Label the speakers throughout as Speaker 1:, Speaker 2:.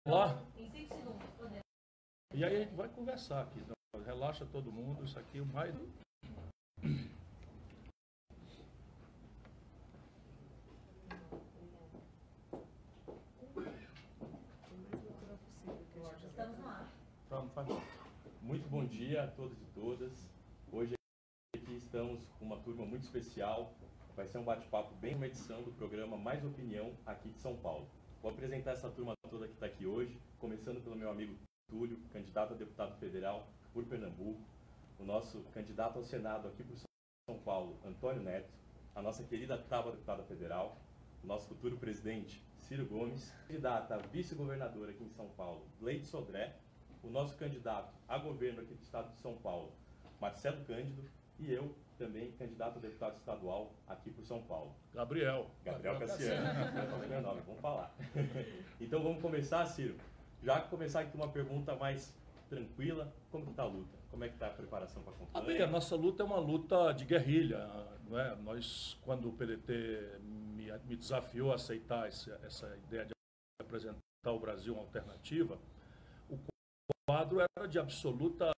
Speaker 1: Lá. E aí a gente vai conversar aqui. Então, relaxa todo mundo, isso aqui é o mais...
Speaker 2: Muito bom dia a todos e todas. Hoje aqui estamos com uma turma muito especial. Vai ser um bate-papo bem uma edição do programa Mais Opinião aqui de São Paulo. Vou apresentar essa turma toda que está aqui hoje, começando pelo meu amigo Túlio, candidato a deputado federal por Pernambuco, o nosso candidato ao Senado aqui por São Paulo, Antônio Neto, a nossa querida Tábua deputada federal, o nosso futuro presidente, Ciro Gomes, candidata a vice-governadora aqui em São Paulo, Gleide Sodré, o nosso candidato a governo aqui do estado de São Paulo, Marcelo Cândido, e eu também, candidato a deputado estadual aqui por São Paulo.
Speaker 1: Gabriel
Speaker 2: Cassiano. Vamos falar. Então vamos começar, Ciro. Já começar aqui com uma pergunta mais tranquila. Como está a luta? Como é que está a preparação para a campanha?
Speaker 1: Bem, a nossa luta é uma luta de guerrilha, não é? Nós, quando o PDT me desafiou a aceitar essa ideia de apresentar ao Brasil uma alternativa, o quadro era de absoluta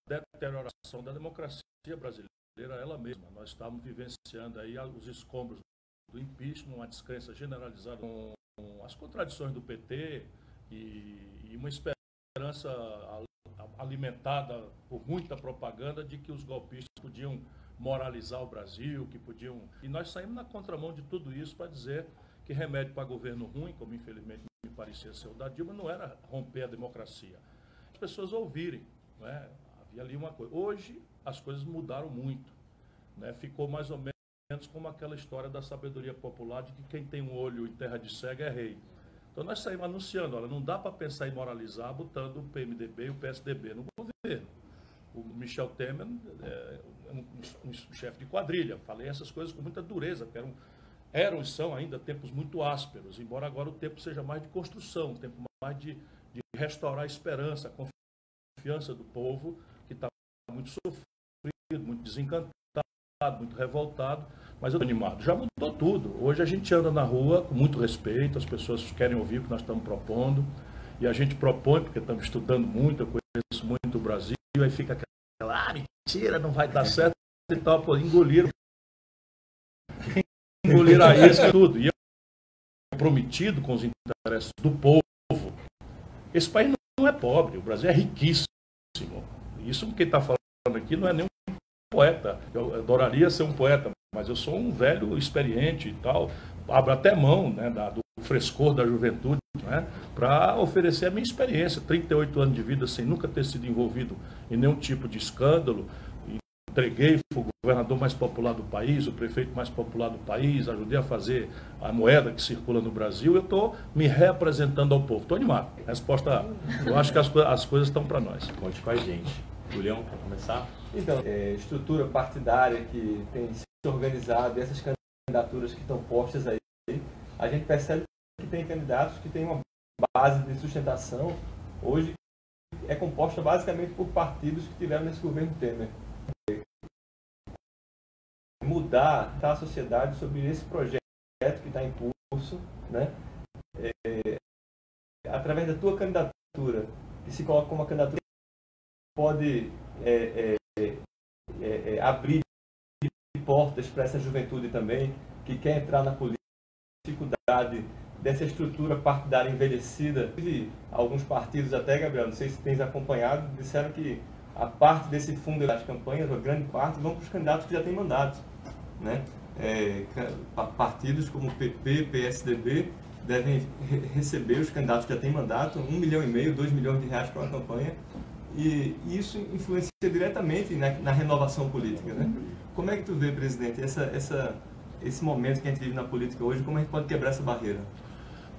Speaker 1: deterioração da democracia brasileira, ela mesma. Nós estávamos vivenciando aí os escombros do impeachment, uma descrença generalizada com as contradições do PT e uma esperança alimentada por muita propaganda de que os golpistas podiam moralizar o Brasil, que podiam... E nós saímos na contramão de tudo isso para dizer que remédio para governo ruim, como infelizmente me parecia ser o da Dilma, não era romper a democracia. As pessoas ouvirem, não é? Havia ali uma coisa. Hoje as coisas mudaram muito, né? Ficou mais ou menos como aquela história da sabedoria popular de que quem tem um olho em terra de cega é rei. Então nós saímos anunciando, olha, não dá para pensar em moralizar botando o PMDB e o PSDB no governo. O Michel Temer é um chefe de quadrilha. Falei essas coisas com muita dureza, porque eram e são ainda tempos muito ásperos, embora agora o tempo seja mais de construção, um tempo mais de restaurar a esperança, a confiança do povo, que está muito sofrido, muito desencantado, muito revoltado, mas eu estou animado. Já mudou tudo. Hoje a gente anda na rua com muito respeito, as pessoas querem ouvir o que nós estamos propondo, e a gente propõe, porque estamos estudando muito, eu conheço muito o Brasil, aí fica aquela, mentira, não vai dar certo e tal, pô, engoliram a isso tudo. E eu prometido com os interesses do povo. Esse país não é pobre, o Brasil é riquíssimo. Isso quem está falando aqui não é nenhum poeta. Eu adoraria ser um poeta, mas eu sou um velho experiente e tal. Abro até mão, né, do frescor da juventude, né, para oferecer a minha experiência. 38 anos de vida sem nunca ter sido envolvido em nenhum tipo de escândalo. Entreguei, fui o governador mais popular do país, o prefeito mais popular do país, ajudei a fazer a moeda que circula no Brasil. Eu estou me reapresentando ao povo. Estou animado. Resposta A. Eu acho que as coisas estão para nós.
Speaker 2: Conte com a gente. Julião, quer começar?
Speaker 3: Então, estrutura partidária que tem se organizado, essas candidaturas que estão postas aí, a gente percebe que tem candidatos que têm uma base de sustentação, hoje é composta basicamente por partidos que tiveram nesse governo Temer. Mudar a sociedade sobre esse projeto que está em curso, né? Através da tua candidatura, que se coloca como uma candidatura que pode abrir portas para essa juventude também, que quer entrar na política, dificuldade dessa estrutura partidária envelhecida. Alguns partidos até, Gabriel, não sei se tens acompanhado, disseram que a parte desse fundo das campanhas, a grande parte, vão para os candidatos que já têm mandato, né? Partidos como PP, PSDB devem receber os candidatos que já têm mandato, 1,5 milhão, 2 milhões de reais para uma campanha, e isso influencia diretamente na renovação política, né? Como é que tu vê, presidente, esse momento que a gente vive na política hoje, como a gente pode quebrar essa barreira?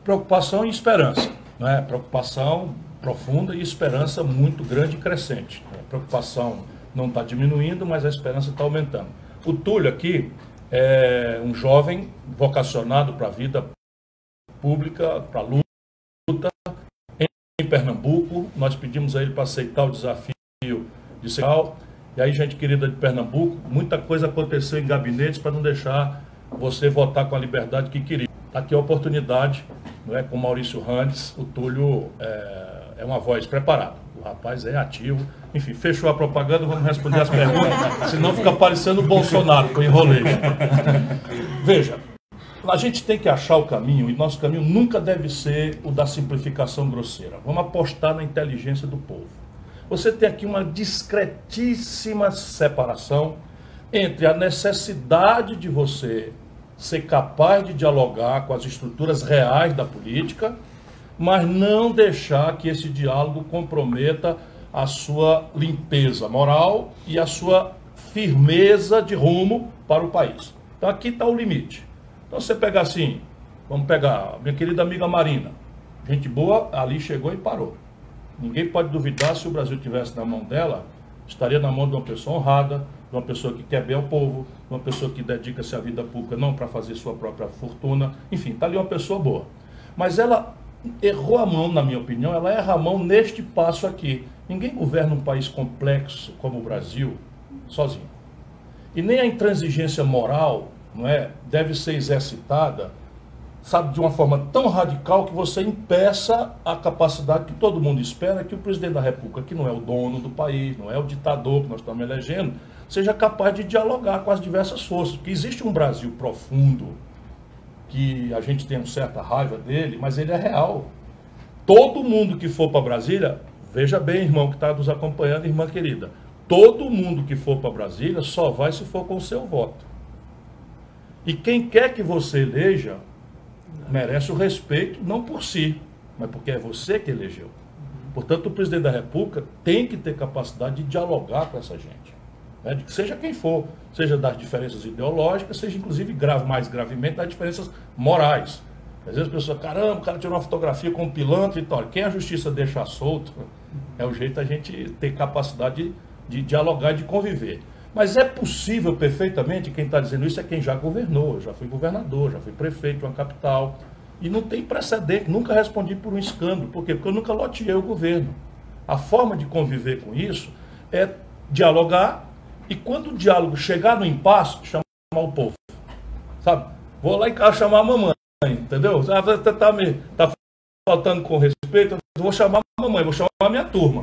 Speaker 1: Preocupação e esperança, né? Preocupação profunda e esperança muito grande e crescente. A preocupação não está diminuindo, mas a esperança está aumentando. O Túlio aqui é um jovem vocacionado para a vida pública, para a luta. Em Pernambuco, nós pedimos a ele para aceitar o desafio de ser. E aí, gente querida de Pernambuco, muita coisa aconteceu em gabinetes para não deixar você votar com a liberdade que queria. Aqui é a oportunidade não é, com Maurício Randes, o Túlio é uma voz preparada. O rapaz é ativo. Enfim, fechou a propaganda, vamos responder as perguntas, senão fica parecendo o Bolsonaro, que eu enrolei. Veja, a gente tem que achar o caminho, e nosso caminho nunca deve ser o da simplificação grosseira. Vamos apostar na inteligência do povo. Você tem aqui uma discretíssima separação entre a necessidade de você ser capaz de dialogar com as estruturas reais da política, mas não deixar que esse diálogo comprometa a sua limpeza moral e a sua firmeza de rumo para o país. Então aqui está o limite. Então você pega assim, vamos pegar minha querida amiga Marina, gente boa, ali chegou e parou. Ninguém pode duvidar, se o Brasil estivesse na mão dela, estaria na mão de uma pessoa honrada, de uma pessoa que quer bem ao povo, de uma pessoa que dedica-se à vida pública não para fazer sua própria fortuna, enfim, está ali uma pessoa boa. Mas ela errou a mão, na minha opinião, ela erra a mão neste passo aqui. Ninguém governa um país complexo como o Brasil sozinho. E nem a intransigência moral, não é, deve ser exercitada, sabe, de uma forma tão radical que você impeça a capacidade que todo mundo espera que o presidente da República, que não é o dono do país, não é o ditador que nós estamos elegendo, seja capaz de dialogar com as diversas forças. Porque existe um Brasil profundo, que a gente tem uma certa raiva dele, mas ele é real. Todo mundo que for para Brasília, veja bem, irmão que está nos acompanhando, irmã querida, todo mundo que for para Brasília só vai se for com o seu voto. E quem quer que você eleja, merece o respeito, não por si, mas porque é você que elegeu. Portanto, o presidente da República tem que ter capacidade de dialogar com essa gente. Né? Seja quem for, seja das diferenças ideológicas, seja inclusive mais gravemente das diferenças morais. Às vezes a pessoa, caramba, o cara tirou uma fotografia com um pilantra e tal. Quem a justiça deixar solto, é o jeito a gente ter capacidade de dialogar e de conviver. Mas é possível perfeitamente, quem está dizendo isso é quem já governou, já fui governador, já fui prefeito de uma capital. E não tem precedente, nunca respondi por um escândalo. Por quê? Porque eu nunca loteei o governo. A forma de conviver com isso é dialogar e quando o diálogo chegar no impasse, chamar o povo. Sabe? Vou lá em casa chamar a mamãe, entendeu? Tá faltando com respeito, eu vou chamar a mamãe, vou chamar a minha turma.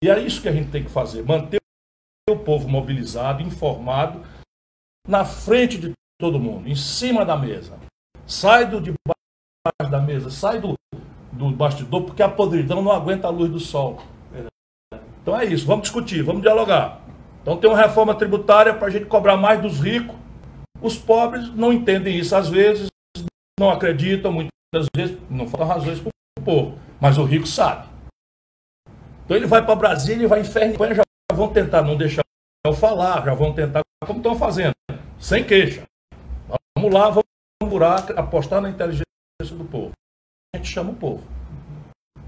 Speaker 1: E é isso que a gente tem que fazer, manter o povo mobilizado, informado, na frente de todo mundo, em cima da mesa. Sai de baixo da mesa, sai do bastidor, porque a podridão não aguenta a luz do sol. Então é isso, vamos discutir, vamos dialogar. Então tem uma reforma tributária para a gente cobrar mais dos ricos. Os pobres não entendem isso às vezes, não acreditam, muitas vezes, não faltam razões para o povo, mas o rico sabe. Então ele vai para Brasília e vai infernar, já vão tentar não deixar eu falar, já vão tentar, como estão fazendo, sem queixa. Vamos lá, vamos apostar na inteligência do povo. A gente chama o povo.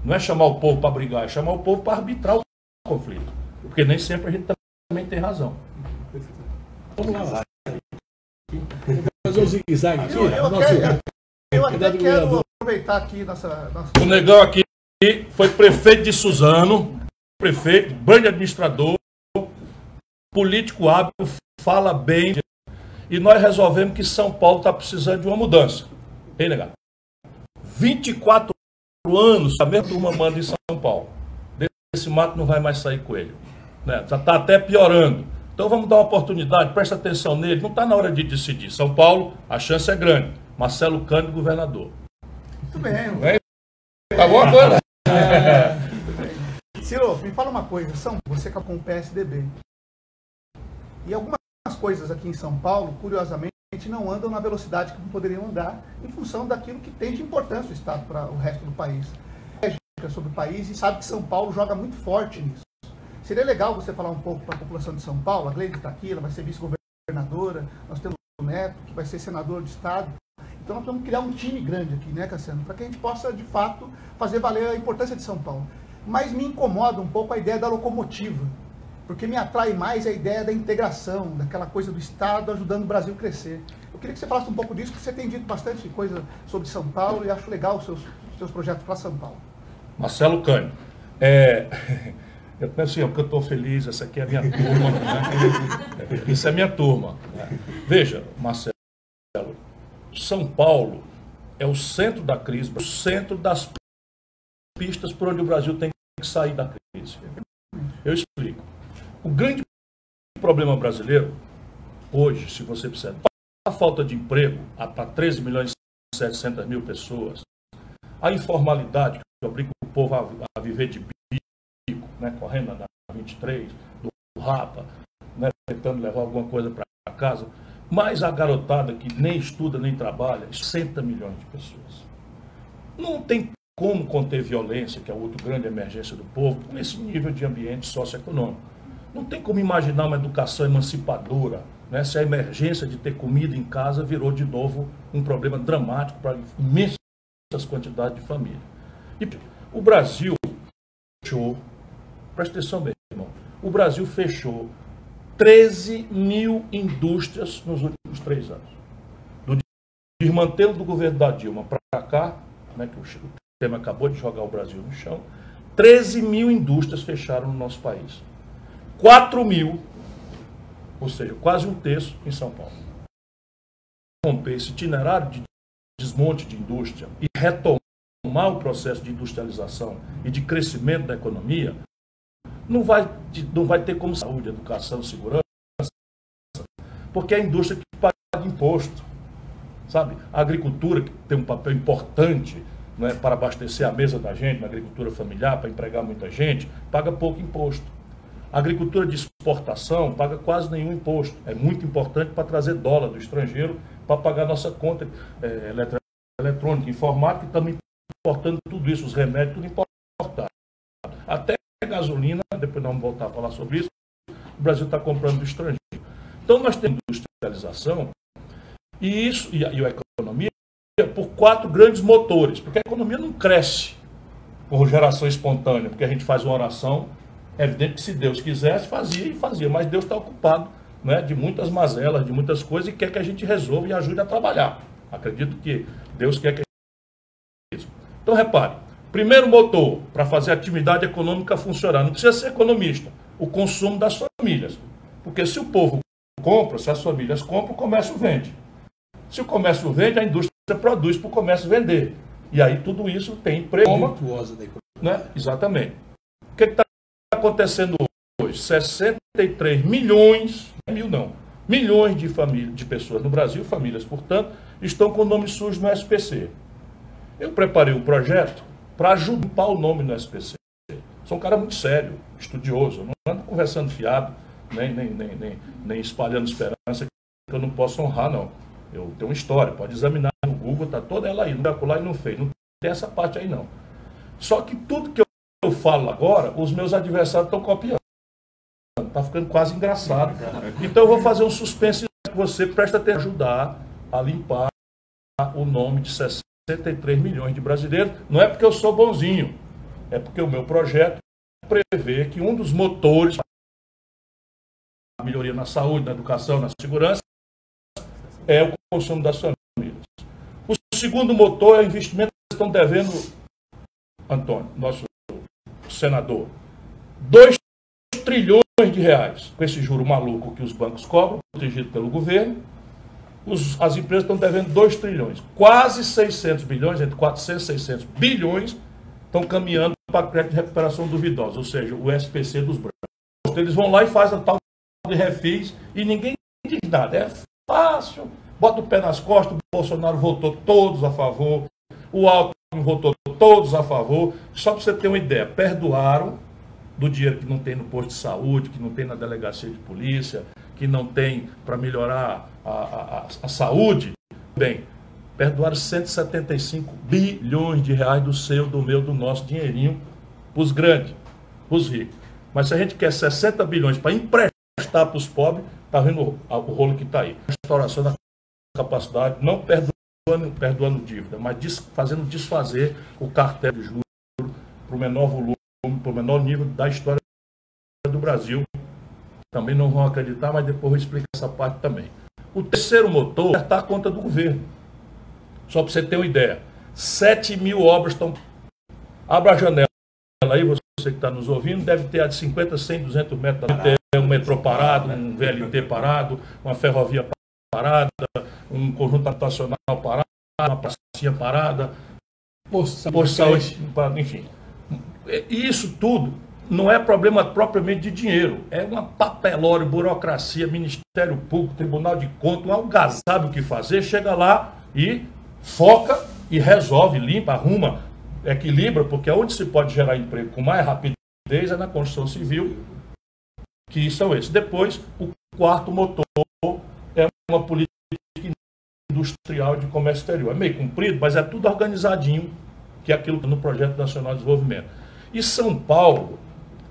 Speaker 1: Não é chamar o povo para brigar, é chamar o povo para arbitrar o conflito. Porque nem sempre a gente também tem razão.
Speaker 4: Vamos lá. Vamos fazer um zigue-zague aqui.
Speaker 5: Eu até quero aproveitar aqui nossa...
Speaker 1: O negão aqui foi prefeito de Suzano, prefeito, grande administrador, político hábil, fala bem. E nós resolvemos que São Paulo está precisando de uma mudança. Hein, negado? 24 anos, a mesma turma manda em São Paulo. Desse mato não vai mais sair coelho. Né? Já está até piorando. Então vamos dar uma oportunidade, presta atenção nele. Não está na hora de decidir. São Paulo, a chance é grande. Marcelo Cândido, governador.
Speaker 5: Muito bem.
Speaker 1: Tá bom agora?
Speaker 5: Ciro, me fala uma coisa. Você com o PSDB. E algumas coisas aqui em São Paulo, curiosamente, não andam na velocidade que poderiam andar em função daquilo que tem de importância o Estado para o resto do país. Sobre o país e sabe que São Paulo joga muito forte nisso. Seria legal você falar um pouco para a população de São Paulo. A Gleide está aqui, ela vai ser vice-governadora, nós temos o Neto, que vai ser senador de Estado. Então nós vamos criar um time grande aqui, né, Cassiano? Para que a gente possa, de fato, fazer valer a importância de São Paulo. Mas me incomoda um pouco a ideia da locomotiva, porque me atrai mais a ideia da integração, daquela coisa do Estado ajudando o Brasil a crescer. Eu queria que você falasse um pouco disso, porque você tem dito bastante coisa sobre São Paulo e acho legal os seus projetos para São Paulo.
Speaker 1: Marcelo Cândido. Eu penso assim, porque eu estou feliz, essa aqui é a minha turma. Né? Isso é minha turma. Veja, Marcelo, São Paulo é o centro da crise, o centro das pistas por onde o Brasil tem que sair da crise. Eu explico. O grande problema brasileiro, hoje, se você percebe, a falta de emprego para 13 milhões e 700 mil pessoas, a informalidade que obriga o povo a viver de bico, né, correndo na 23, do Rapa, né, tentando levar alguma coisa para casa, mais a garotada que nem estuda nem trabalha, 60 milhões de pessoas. Não tem como conter violência, que é outra grande emergência do povo, com esse nível de ambiente socioeconômico. Não tem como imaginar uma educação emancipadora, né, se a emergência de ter comida em casa virou de novo um problema dramático para imensas quantidades de famílias. E o Brasil fechou, presta atenção bem, irmão, o Brasil fechou 13 mil indústrias nos últimos 3 anos. Do desmantelo do governo da Dilma para cá, né, que o tema acabou de jogar o Brasil no chão, 13 mil indústrias fecharam no nosso país. 4 mil, ou seja, quase 1/3 em São Paulo. Romper esse itinerário de desmonte de indústria e retomar o processo de industrialização e de crescimento da economia, não vai ter como saúde, educação, segurança, porque é a indústria que paga imposto, sabe? A agricultura, que tem um papel importante, né, para abastecer a mesa da gente, na agricultura familiar, para empregar muita gente, paga pouco imposto. A agricultura de exportação paga quase nenhum imposto. É muito importante para trazer dólar do estrangeiro, para pagar nossa conta eletrônica, informática, e também importando tudo isso, os remédios, tudo importado. Até gasolina, depois nós vamos voltar a falar sobre isso, o Brasil está comprando do estrangeiro. Então nós temos industrialização e a economia por 4 grandes motores, porque a economia não cresce por geração espontânea, porque a gente faz uma oração, é evidente que se Deus quisesse, fazia, mas Deus está ocupado, né, de muitas mazelas, de muitas coisas, e quer que a gente resolva e ajude a trabalhar. Acredito que Deus quer que a gente isso. Então repare, primeiro motor para fazer a atividade econômica funcionar, não precisa ser economista, o consumo das famílias. Porque se o povo compra, se as famílias compram, o comércio vende. Se o comércio vende, a indústria produz para o comércio vender. E aí tudo isso tem emprego.
Speaker 4: Virtuosa da economia.
Speaker 1: Né? Exatamente. O que está acontecendo hoje? 63 milhões, milhões de pessoas no Brasil, famílias, portanto, estão com o nome sujo no SPC. Eu preparei um projeto para ajudar o nome no SPC. Sou um cara muito sério, estudioso, não ando conversando fiado, nem espalhando esperança, que eu não posso honrar, não. Eu tenho uma história, pode examinar no Google, está toda ela aí, não calcular e não fez, não tem essa parte aí não. Só que tudo que eu falo agora, os meus adversários estão copiando. Está ficando quase engraçado. Então eu vou fazer um suspense que você presta atenção, ajudar a limpar o nome de 63 milhões de brasileiros. Não é porque eu sou bonzinho, é porque o meu projeto prevê que um dos motores para a melhoria na saúde, na educação, na segurança, é o consumo das famílias. O segundo motor é o investimento que estão devendo, Antônio, nosso senador, 2 trilhões de reais, com esse juro maluco que os bancos cobram, protegido pelo governo. As empresas estão devendo 2 trilhões, quase 600 bilhões, entre 400 e 600 bilhões, estão caminhando para crédito de recuperação duvidosa, ou seja, o SPC dos bancos. Eles vão lá e fazem a tal de refis e ninguém diz nada. É fácil, bota o pé nas costas, o Bolsonaro votou todos a favor, o Alckmin votou todos a favor. Só para você ter uma ideia, perdoaram do dinheiro que não tem no posto de saúde, que não tem na delegacia de polícia, que não tem para melhorar a saúde. Bem, perdoaram 175 bilhões de reais do seu, do meu, do nosso dinheirinho para os grandes, para os ricos. Mas se a gente quer 60 bilhões para emprestar para os pobres, está vendo o rolo que está aí. Restauração da capacidade, não perdoando dívida, mas fazendo desfazer o cartel de juros para o menor volume, para o menor nível da história do Brasil. Também não vão acreditar, mas depois eu explico essa parte também. O terceiro motor é a conta do governo. Só para você ter uma ideia, 7 mil obras estão... Abra a janela aí, você que está nos ouvindo, deve ter a de 50, 100, 200 metros, deve ter um metrô parado, um VLT parado, uma ferrovia parada, um conjunto habitacional parado, uma pracinha parada,
Speaker 4: Posto
Speaker 1: posto de saúde, enfim. E isso tudo não é problema propriamente de dinheiro, é uma papelória, burocracia, Ministério Público, Tribunal de Contas, um algazardo o que fazer, chega lá e foca e resolve, limpa, arruma, equilibra, porque onde se pode gerar emprego com mais rapidez é na construção civil, que são esses. Depois, o quarto motor é uma política industrial de comércio exterior. É meio comprido, mas é tudo organizadinho, que é aquilo no Projeto Nacional de Desenvolvimento. E São Paulo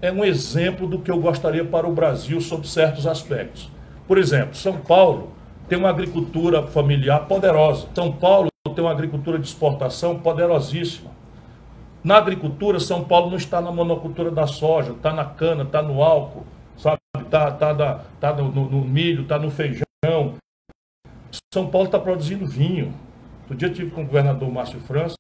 Speaker 1: é um exemplo do que eu gostaria para o Brasil sob certos aspectos. Por exemplo, São Paulo tem uma agricultura familiar poderosa. São Paulo tem uma agricultura de exportação poderosíssima. Na agricultura, São Paulo não está na monocultura da soja, está na cana, está no álcool, sabe? Está no milho, está no feijão. São Paulo está produzindo vinho. Outro dia eu tive com o governador Márcio França,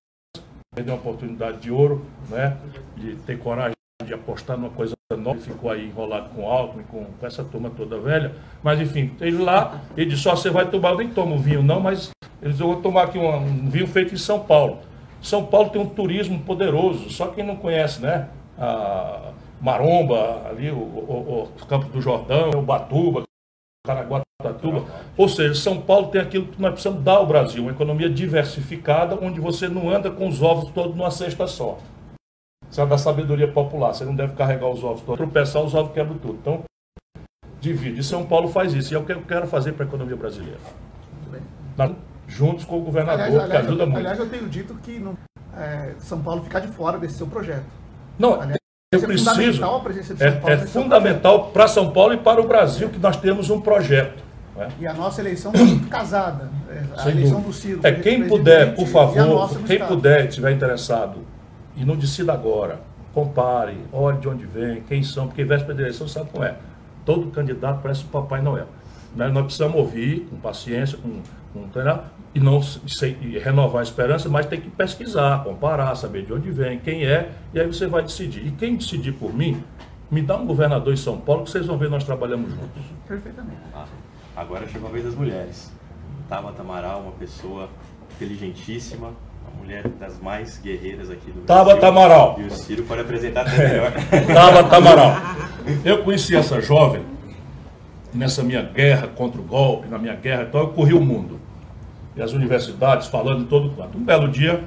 Speaker 1: ele deu uma oportunidade de ouro, né? De ter coragem de apostar numa coisa nova, ficou aí enrolado com álcool, com essa turma toda velha, mas enfim, ele lá, ele disse, você vai tomar, eu nem tomo vinho não, mas ele disse, eu vou tomar aqui um vinho feito em São Paulo. São Paulo tem um turismo poderoso, só quem não conhece, né, a Maromba, ali, os Campos do Jordão, o Batuba, Caraguatatuba, ou seja, São Paulo tem aquilo que nós precisamos dar ao Brasil, uma economia diversificada, onde você não anda com os ovos todos numa cesta só. Isso é da sabedoria popular, você não deve carregar os ovos todos, tropeçar os ovos quebram tudo. Então, divide. E São Paulo faz isso, e é o que eu quero fazer para a economia brasileira. Juntos com o governador, que ajuda muito.
Speaker 5: Aliás, eu tenho dito que São Paulo ficar de fora desse seu projeto.
Speaker 1: Não,
Speaker 5: aliás,
Speaker 1: eu preciso.
Speaker 5: Fundamental a presença de São Paulo.
Speaker 1: É fundamental para São Paulo e para o Brasil que nós temos um projeto. Né?
Speaker 5: E a nossa eleição está muito casada. A eleição do Ciro.
Speaker 1: Quem puder, por favor, quem puder e estiver interessado, e não decida agora, compare, olhe de onde vem, quem são, porque véspera de eleição sabe como é. Todo candidato parece o Papai Noel. Nós precisamos ouvir com paciência, e não e renovar a esperança, mas tem que pesquisar, comparar, saber de onde vem, quem é, e aí você vai decidir. E quem decidir por mim, me dá um governador em São Paulo que vocês vão ver nós trabalhamos juntos.
Speaker 5: Perfeitamente.
Speaker 2: Agora chegou a vez das mulheres. Tabata Amaral, uma pessoa inteligentíssima, uma mulher das mais guerreiras aqui do Brasil.
Speaker 1: Tabata Amaral.
Speaker 2: E o Ciro pode apresentar até melhor.
Speaker 1: Tabata Amaral. Eu conheci essa jovem nessa minha guerra contra o golpe, na minha guerra, então eu corri o mundo. E as universidades falando em todo canto. Um belo dia,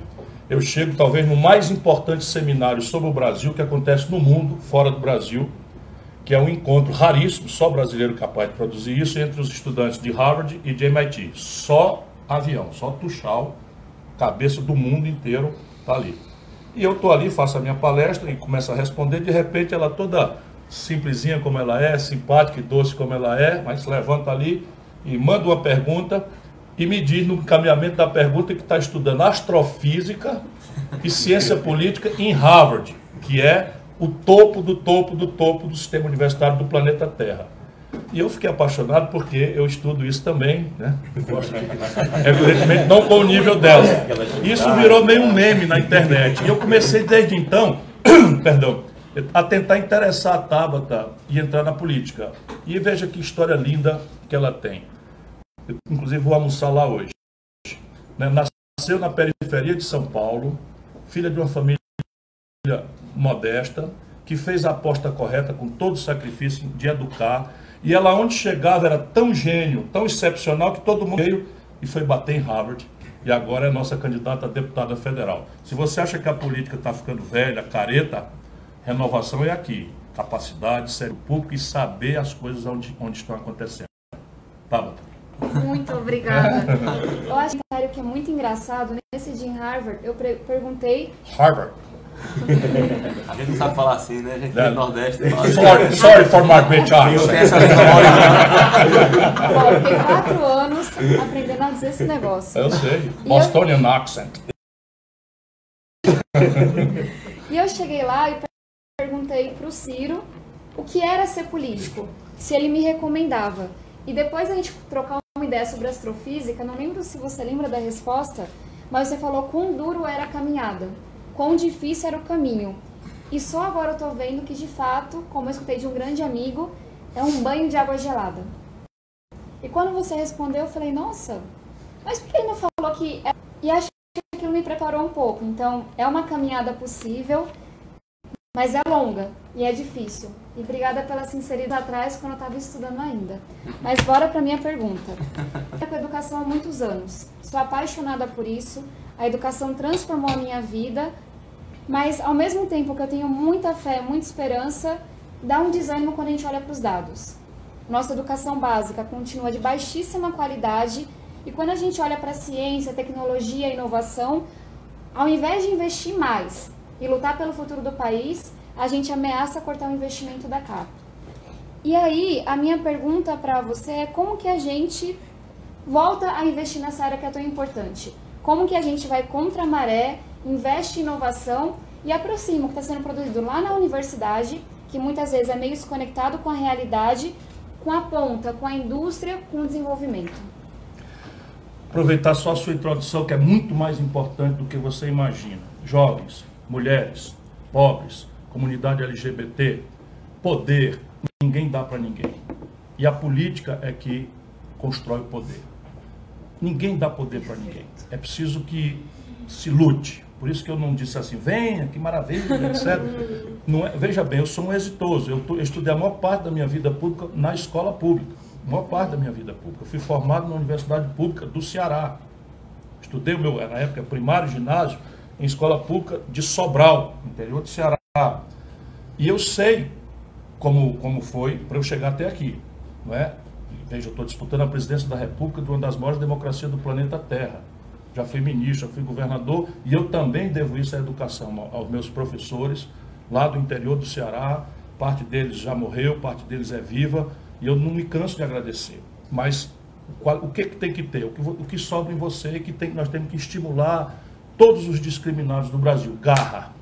Speaker 1: eu chego talvez no mais importante seminário sobre o Brasil que acontece no mundo, fora do Brasil, que é um encontro raríssimo, só brasileiro capaz de produzir isso, entre os estudantes de Harvard e de MIT. Só avião, só tuchal, cabeça do mundo inteiro está ali. E eu estou ali, faço a minha palestra e começo a responder, de repente ela toda simplesinha como ela é, simpática e doce como ela é, mas se levanta ali e manda uma pergunta e me diz no encaminhamento da pergunta que está estudando astrofísica e ciência política em Harvard, que é o topo do topo do topo do sistema universitário do planeta Terra. E eu fiquei apaixonado porque eu estudo isso também, né? Evidentemente não com o nível dela. Isso virou meio um meme na internet. E eu comecei desde então, perdão, a tentar interessar a Tabata e entrar na política. E veja que história linda que ela tem. Eu, inclusive vou almoçar lá hoje. Nasceu na periferia de São Paulo, filha de uma família modesta, que fez a aposta correta com todo o sacrifício de educar, e ela onde chegava era tão gênio, tão excepcional, que todo mundo veio e foi bater em Harvard, e agora é nossa candidata a deputada federal. Se você acha que a política está ficando velha, careta, renovação é aqui, capacidade, sério público e saber as coisas onde estão acontecendo. Tabata.
Speaker 6: Muito obrigada. Eu acho que é muito engraçado, nesse dia em Harvard, eu perguntei...
Speaker 1: Harvard.
Speaker 3: A gente não sabe falar assim, né? A gente do Nordeste.
Speaker 1: Sorry for my bitch eyes.
Speaker 6: Eu fiquei 4 anos aprendendo a dizer esse negócio.
Speaker 1: Eu sei. Bostonian accent.
Speaker 6: E eu cheguei lá e perguntei para o Ciro o que era ser político, se ele me recomendava. E depois a gente trocar uma ideia sobre astrofísica, não lembro se você lembra da resposta, mas você falou quão duro era a caminhada. Quão difícil era o caminho. E só agora eu tô vendo que, de fato, como eu escutei de um grande amigo, é um banho de água gelada. E quando você respondeu, eu falei, nossa, mas por que ele não falou que E acho que aquilo me preparou um pouco. Então, é uma caminhada possível, mas é longa e é difícil. E obrigada pela sinceridade atrás, quando eu estava estudando ainda. Mas bora para a minha pergunta. Eu estou com educação há muitos anos. Sou apaixonada por isso. A educação transformou a minha vida. Mas, ao mesmo tempo que eu tenho muita fé, muita esperança, dá um desânimo quando a gente olha para os dados. Nossa educação básica continua de baixíssima qualidade. E quando a gente olha para a ciência, tecnologia e inovação, ao invés de investir mais e lutar pelo futuro do país, a gente ameaça cortar o investimento da CAP. E aí, a minha pergunta para você é como que a gente volta a investir nessa área que é tão importante? Como que a gente vai contra a maré, investe em inovação e aproxima o que está sendo produzido lá na universidade, que muitas vezes é meio desconectado com a realidade, com a ponta, com a indústria, com o desenvolvimento?
Speaker 1: Aproveitar só a sua introdução, que é muito mais importante do que você imagina. Jovens, mulheres, pobres, comunidade LGBT, poder, ninguém dá para ninguém. E a política é que constrói o poder. Ninguém dá poder para ninguém. É preciso que se lute. Por isso que eu não disse assim, venha, que maravilha, etc. Não é, veja bem, eu sou um exitoso. Eu estudei a maior parte da minha vida pública na escola pública. A maior parte da minha vida pública. Eu fui formado na Universidade Pública do Ceará. Estudei na época, primário e ginásio, em escola pública de Sobral, interior do Ceará. E eu sei como foi para eu chegar até aqui. Não é? Veja, eu estou disputando a presidência da República de uma das maiores democracias do planeta Terra. Já fui ministro, já fui governador, e eu também devo isso à educação, aos meus professores lá do interior do Ceará. Parte deles já morreu, parte deles é viva, e eu não me canso de agradecer. Mas o que tem que ter? O que sobra em você, nós temos que estimular todos os discriminados do Brasil. Garra,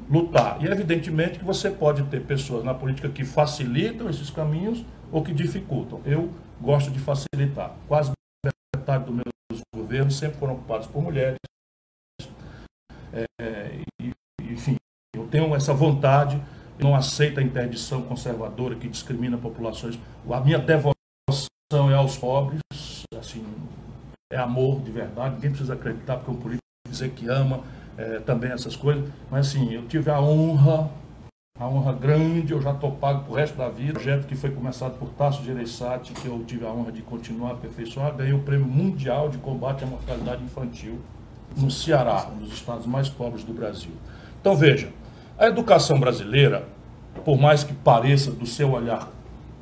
Speaker 1: lutar. E evidentemente que você pode ter pessoas na política que facilitam esses caminhos ou que dificultam. Eu gosto de facilitar. Quase metade dos meus governos sempre foram ocupados por mulheres. Enfim, eu tenho essa vontade, eu não aceito a interdição conservadora que discrimina populações. A minha devoção é aos pobres, assim, é amor de verdade, ninguém precisa acreditar porque um político dizer que ama também essas coisas, mas assim, eu tive a honra grande, eu já estou pago pro resto da vida. O projeto que foi começado por Tasso Gereissati, que eu tive a honra de continuar a aperfeiçoar, ganhei o Prêmio Mundial de Combate à Mortalidade Infantil no Ceará, um dos estados mais pobres do Brasil. Então veja, a educação brasileira, por mais que pareça do seu olhar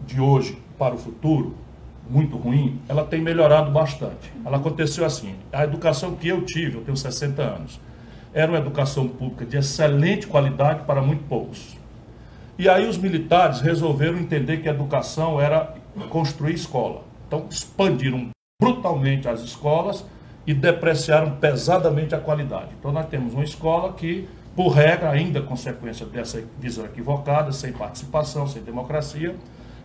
Speaker 1: de hoje para o futuro, muito ruim, ela tem melhorado bastante. Ela aconteceu assim, a educação que eu tive, eu tenho 60 anos, era uma educação pública de excelente qualidade para muito poucos. E aí os militares resolveram entender que a educação era construir escola. Então expandiram brutalmente as escolas e depreciaram pesadamente a qualidade. Então nós temos uma escola que, por regra, ainda consequência dessa visão equivocada, sem participação, sem democracia,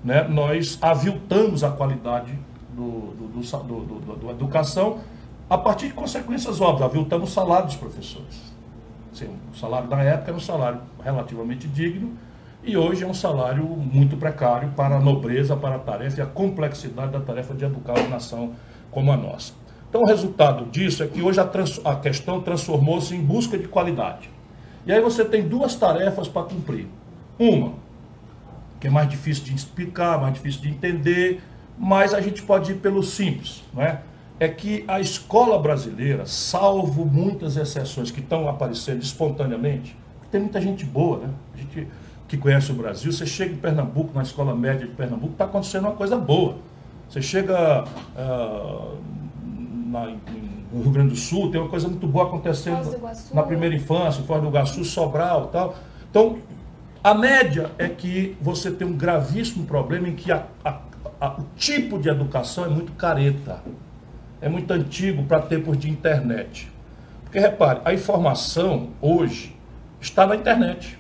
Speaker 1: né, nós aviltamos a qualidade da educação a partir de consequências óbvias. Aviltamos o salário dos professores. Sim, o salário da época era um salário relativamente digno e hoje é um salário muito precário para a nobreza, para a tarefa e a complexidade da tarefa de educar uma nação como a nossa. Então o resultado disso é que hoje a questão transformou-se em busca de qualidade. E aí você tem duas tarefas para cumprir. Uma, que é mais difícil de explicar, mais difícil de entender, mas a gente pode ir pelo simples, não é? É que a escola brasileira, salvo muitas exceções que estão aparecendo espontaneamente, tem muita gente boa, né? A gente que conhece o Brasil, você chega em Pernambuco, na escola média de Pernambuco, está acontecendo uma coisa boa. Você chega no Rio Grande do Sul, tem uma coisa muito boa acontecendo na primeira infância, Foz do Iguaçu, Sobral e tal. Então, a média é que você tem um gravíssimo problema em que o tipo de educação é muito careta. É muito antigo para tempos de internet. Porque, repare, a informação hoje está na internet.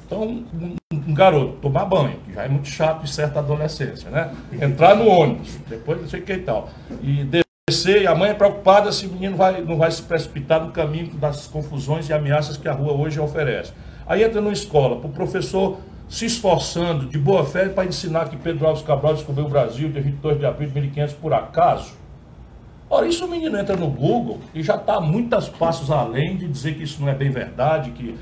Speaker 1: Então, um garoto tomar banho, que já é muito chato em certa adolescência, né? Entrar no ônibus, depois não sei o que e tal, e descer, e a mãe é preocupada se o menino não vai se precipitar no caminho das confusões e ameaças que a rua hoje oferece. Aí entra numa escola, para o professor se esforçando de boa fé para ensinar que Pedro Álvares Cabral descobriu o Brasil dia 22 de abril de 1500 por acaso. Ora, isso o menino entra no Google e já está muitos passos além de dizer que isso não é bem verdade, que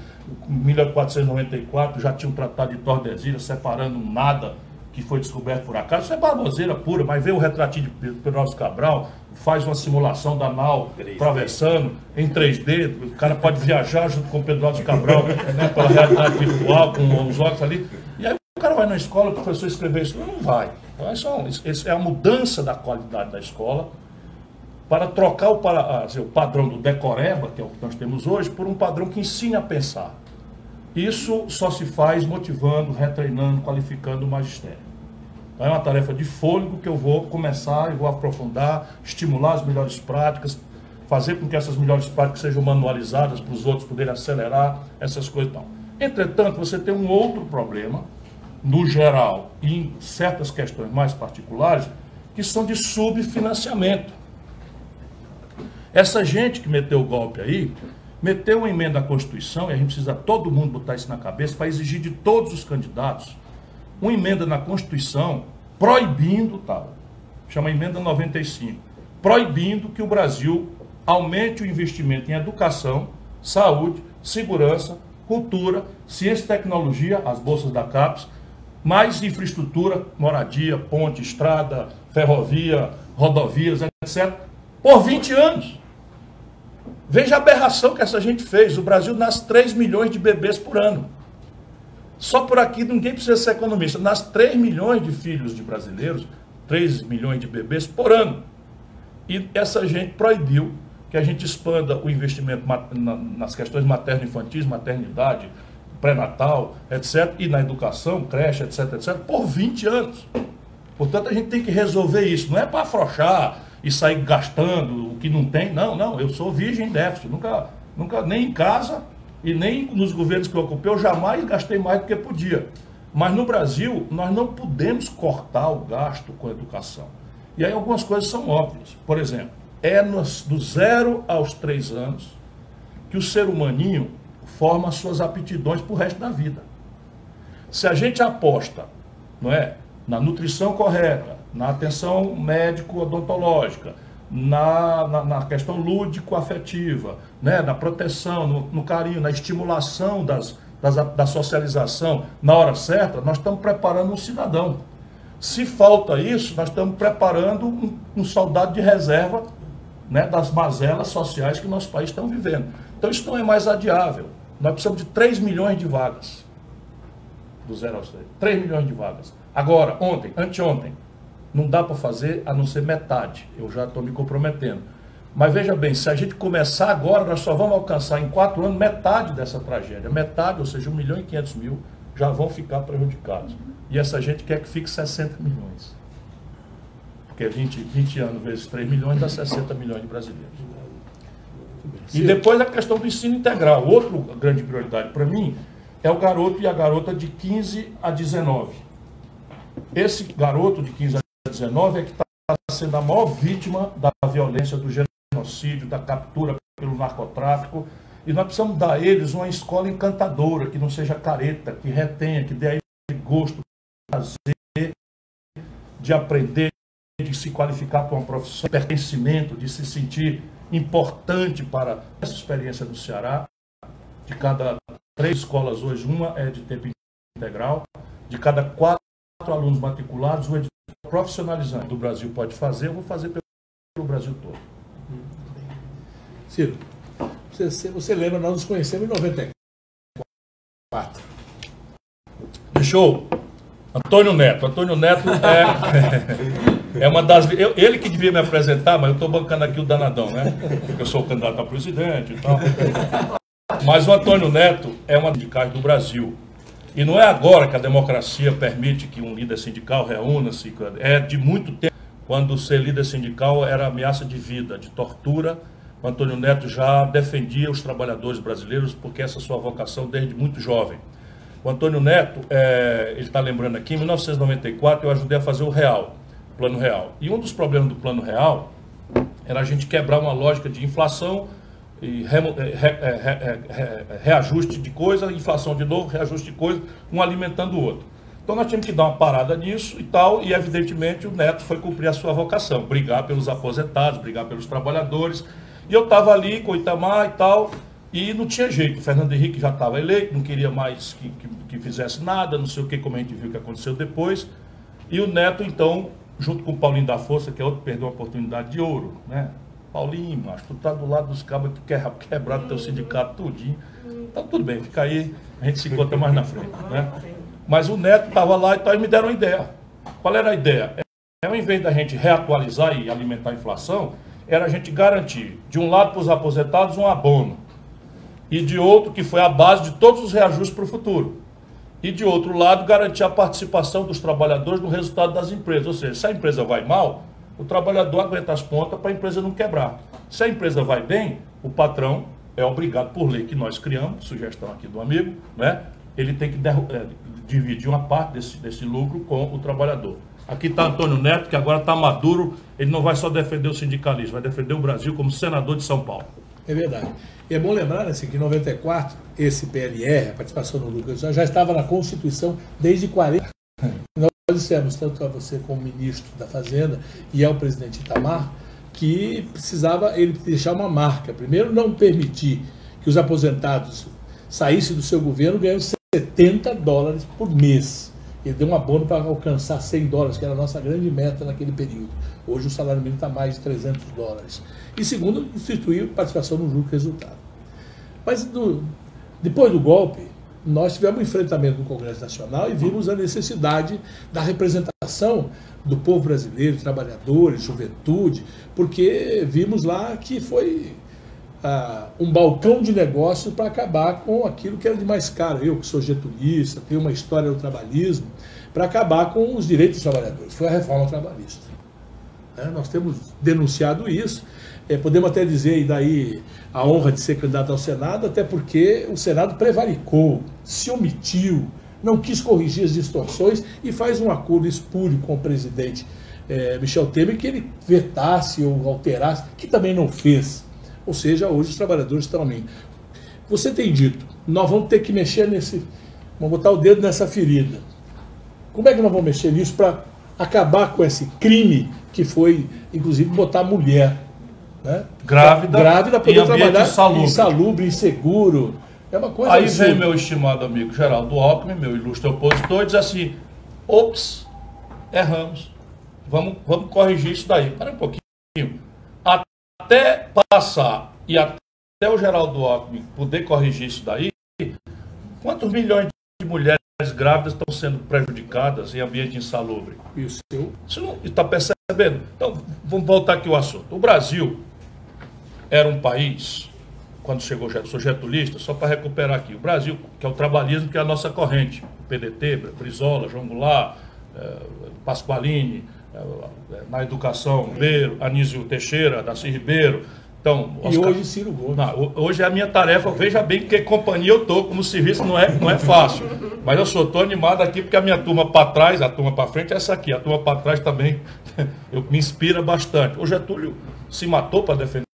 Speaker 1: em 1494 já tinha um tratado de Tordesilhas separando nada que foi descoberto por acaso. Isso é baboseira pura, mas vê o retratinho de Pedro Cabral, faz uma simulação da nau atravessando em 3D, o cara pode viajar junto com o Pedro Cabral, né, pela realidade virtual, com os óculos ali, e aí o cara vai na escola, o professor escrever isso, não vai. Então, isso é a mudança da qualidade da escola, para trocar o padrão do decoreba, que é o que nós temos hoje, por um padrão que ensine a pensar. Isso só se faz motivando, retreinando, qualificando o magistério. Então é uma tarefa de fôlego que eu vou começar e vou aprofundar, estimular as melhores práticas, fazer com que essas melhores práticas sejam manualizadas para os outros poderem acelerar essas coisas. Não. Entretanto, você tem um outro problema, no geral, e em certas questões mais particulares, que são de subfinanciamento. Essa gente que meteu o golpe aí, meteu uma emenda à Constituição, e a gente precisa todo mundo botar isso na cabeça, para exigir de todos os candidatos uma emenda na Constituição proibindo, chama emenda 95, proibindo que o Brasil aumente o investimento em educação, saúde, segurança, cultura, ciência e tecnologia, as bolsas da CAPES, mais infraestrutura, moradia, ponte, estrada, ferrovia, rodovias, etc., por 20 anos. Veja a aberração que essa gente fez. O Brasil nasce 3 milhões de bebês por ano. Só por aqui ninguém precisa ser economista. Nasce 3 milhões de filhos de brasileiros, 3 milhões de bebês por ano. E essa gente proibiu que a gente expanda o investimento nas questões materno-infantis, maternidade, pré-natal, etc., e na educação, creche, etc., etc., por 20 anos. Portanto, a gente tem que resolver isso. Não é para afrouxar e sair gastando o que não tem. Não, eu sou virgem déficit. Nunca, nem em casa e nem nos governos que eu ocupei, eu jamais gastei mais do que podia. Mas no Brasil, nós não podemos cortar o gasto com a educação. E aí algumas coisas são óbvias. Por exemplo, do 0 aos 3 anos que o ser humaninho forma suas aptidões para o resto da vida. Se a gente aposta, não é, na nutrição correta, na atenção médico-odontológica, na questão lúdico-afetiva, né, na proteção, no carinho, na estimulação da socialização na hora certa, nós estamos preparando um cidadão. Se falta isso, nós estamos preparando um soldado de reserva, né, das mazelas sociais que o nosso país está vivendo. Então isso não é mais adiável. Nós precisamos de 3 milhões de vagas. Do 0 aos 3. 3 milhões de vagas. Agora, anteontem, não dá para fazer a não ser metade. Eu já estou me comprometendo. Mas veja bem, se a gente começar agora, nós só vamos alcançar em 4 anos metade dessa tragédia. Metade, ou seja, 1.500.000, já vão ficar prejudicados. E essa gente quer que fique 60 milhões. Porque 20 anos vezes 3 milhões dá 60 milhões de brasileiros. E depois a questão do ensino integral. Outra grande prioridade para mim é o garoto e a garota de 15 a 19. Esse garoto de 15 a 19 é que está sendo a maior vítima da violência, do genocídio, da captura pelo narcotráfico. E nós precisamos dar a eles uma escola encantadora, que não seja careta, que retenha, que dê a eles gosto, prazer de aprender, de se qualificar para uma profissão, pertencimento, de se sentir importante para essa experiência do Ceará. De cada 3 escolas hoje, uma é de tempo integral. De cada 4 alunos matriculados, o edital profissionalizante do Brasil pode fazer, eu vou fazer pelo Brasil todo.
Speaker 4: Ciro, você lembra, nós nos conhecemos em 94.
Speaker 1: Show! Antônio Neto é uma das... Ele que devia me apresentar, mas eu estou bancando aqui o danadão, né? Porque eu sou o candidato a presidente e tal. Mas o Antônio Neto é uma das sindicais do Brasil. E não é agora que a democracia permite que um líder sindical reúna-se. É de muito tempo, quando ser líder sindical era ameaça de vida, de tortura. O Antônio Neto já defendia os trabalhadores brasileiros, porque essa é a sua vocação desde muito jovem. O Antônio Neto, ele está lembrando aqui, em 1994 eu ajudei a fazer o Plano Real. E um dos problemas do Plano Real era a gente quebrar uma lógica de inflação e reajuste de coisa, inflação de novo, reajuste de coisa, um alimentando o outro. Então nós tínhamos que dar uma parada nisso e tal, e evidentemente o Neto foi cumprir a sua vocação, brigar pelos aposentados, brigar pelos trabalhadores. E eu estava ali com o Itamar e tal, e não tinha jeito. O Fernando Henrique já estava eleito, não queria mais que fizesse nada, não sei o que, como a gente viu que aconteceu depois. E o Neto, então, junto com o Paulinho da Força, que é outro que perdeu uma oportunidade de ouro, né? Paulinho, acho que tu tá do lado dos cabos que quer quebrar teu sindicato tudinho. Então tudo bem, fica aí, a gente se encontra mais na frente, né? Mas o Neto estava lá e tal, e me deram uma ideia. Qual era a ideia? Ao invés da gente reatualizar e alimentar a inflação, era a gente garantir, de um lado para os aposentados, um abono, e de outro, que foi a base de todos os reajustes para o futuro, e de outro lado, garantir a participação dos trabalhadores no resultado das empresas. Ou seja, se a empresa vai mal, o trabalhador aguenta as pontas para a empresa não quebrar. Se a empresa vai bem, o patrão é obrigado, por lei que nós criamos, sugestão aqui do amigo, né? Ele tem que dividir uma parte desse lucro com o trabalhador. Aqui está Antônio Neto, que agora está maduro, ele não vai só defender o sindicalismo, vai defender o Brasil como senador de São Paulo.
Speaker 4: É verdade. E é bom lembrar assim, que em 94, esse PLR, a participação no lucro, já estava na Constituição desde 40. Nós dissemos, tanto a você como ministro da Fazenda e ao presidente Itamar, que precisava ele deixar uma marca. Primeiro, não permitir que os aposentados saíssem do seu governo ganhando $70 por mês. Ele deu um abono para alcançar $100, que era a nossa grande meta naquele período. Hoje o salário mínimo está mais de $300. E segundo, instituiu participação no lucro resultado. Mas depois do golpe, nós tivemos um enfrentamento no Congresso Nacional e vimos a necessidade da representação do povo brasileiro, trabalhadores, juventude, porque vimos lá que foi um balcão de negócio para acabar com aquilo que era de mais caro. Eu, que sou getulista, tenho uma história do trabalhismo, para acabar com os direitos dos trabalhadores. Foi a reforma trabalhista. Nós temos denunciado isso. Podemos até dizer, e daí a honra de ser candidato ao Senado, até porque o Senado prevaricou, se omitiu, não quis corrigir as distorções e faz um acordo espúrio com o presidente Michel Temer, que ele vetasse ou alterasse, que também não fez. Ou seja, hoje os trabalhadores estão ali. Você tem dito, nós vamos ter que mexer vamos botar o dedo nessa ferida. Como é que nós vamos mexer nisso para acabar com esse crime que foi, inclusive, botar a mulher, né? Grávida poder trabalhar insalubre, inseguro. É uma coisa
Speaker 1: aí
Speaker 4: absurda.
Speaker 1: Vem meu estimado amigo Geraldo Alckmin, meu ilustre opositor, e diz assim: ops, erramos. Vamos corrigir isso daí. Para um pouquinho. Até passar e até o Geraldo Alckmin poder corrigir isso daí, quantos milhões de mulheres grávidas estão sendo prejudicadas em ambiente insalubre?
Speaker 4: Isso.
Speaker 1: Você não está percebendo? Então, vamos voltar aqui ao assunto. O Brasil era um país, quando chegou, sou getulista, só para recuperar aqui, o Brasil, que é o trabalhismo, que é a nossa corrente, o PDT, Brizola, João Goulart, Pasqualini, na educação, Ribeiro, Anísio Teixeira, Darcy Ribeiro. Então,
Speaker 4: Oscar... E hoje Ciro Gomes.
Speaker 1: Não, hoje é a minha tarefa, veja bem que companhia eu estou, como serviço não é fácil. Mas eu estou animado aqui porque a minha turma para trás, a turma para frente é essa aqui, a turma para trás também me inspira bastante. O Getúlio se matou para defender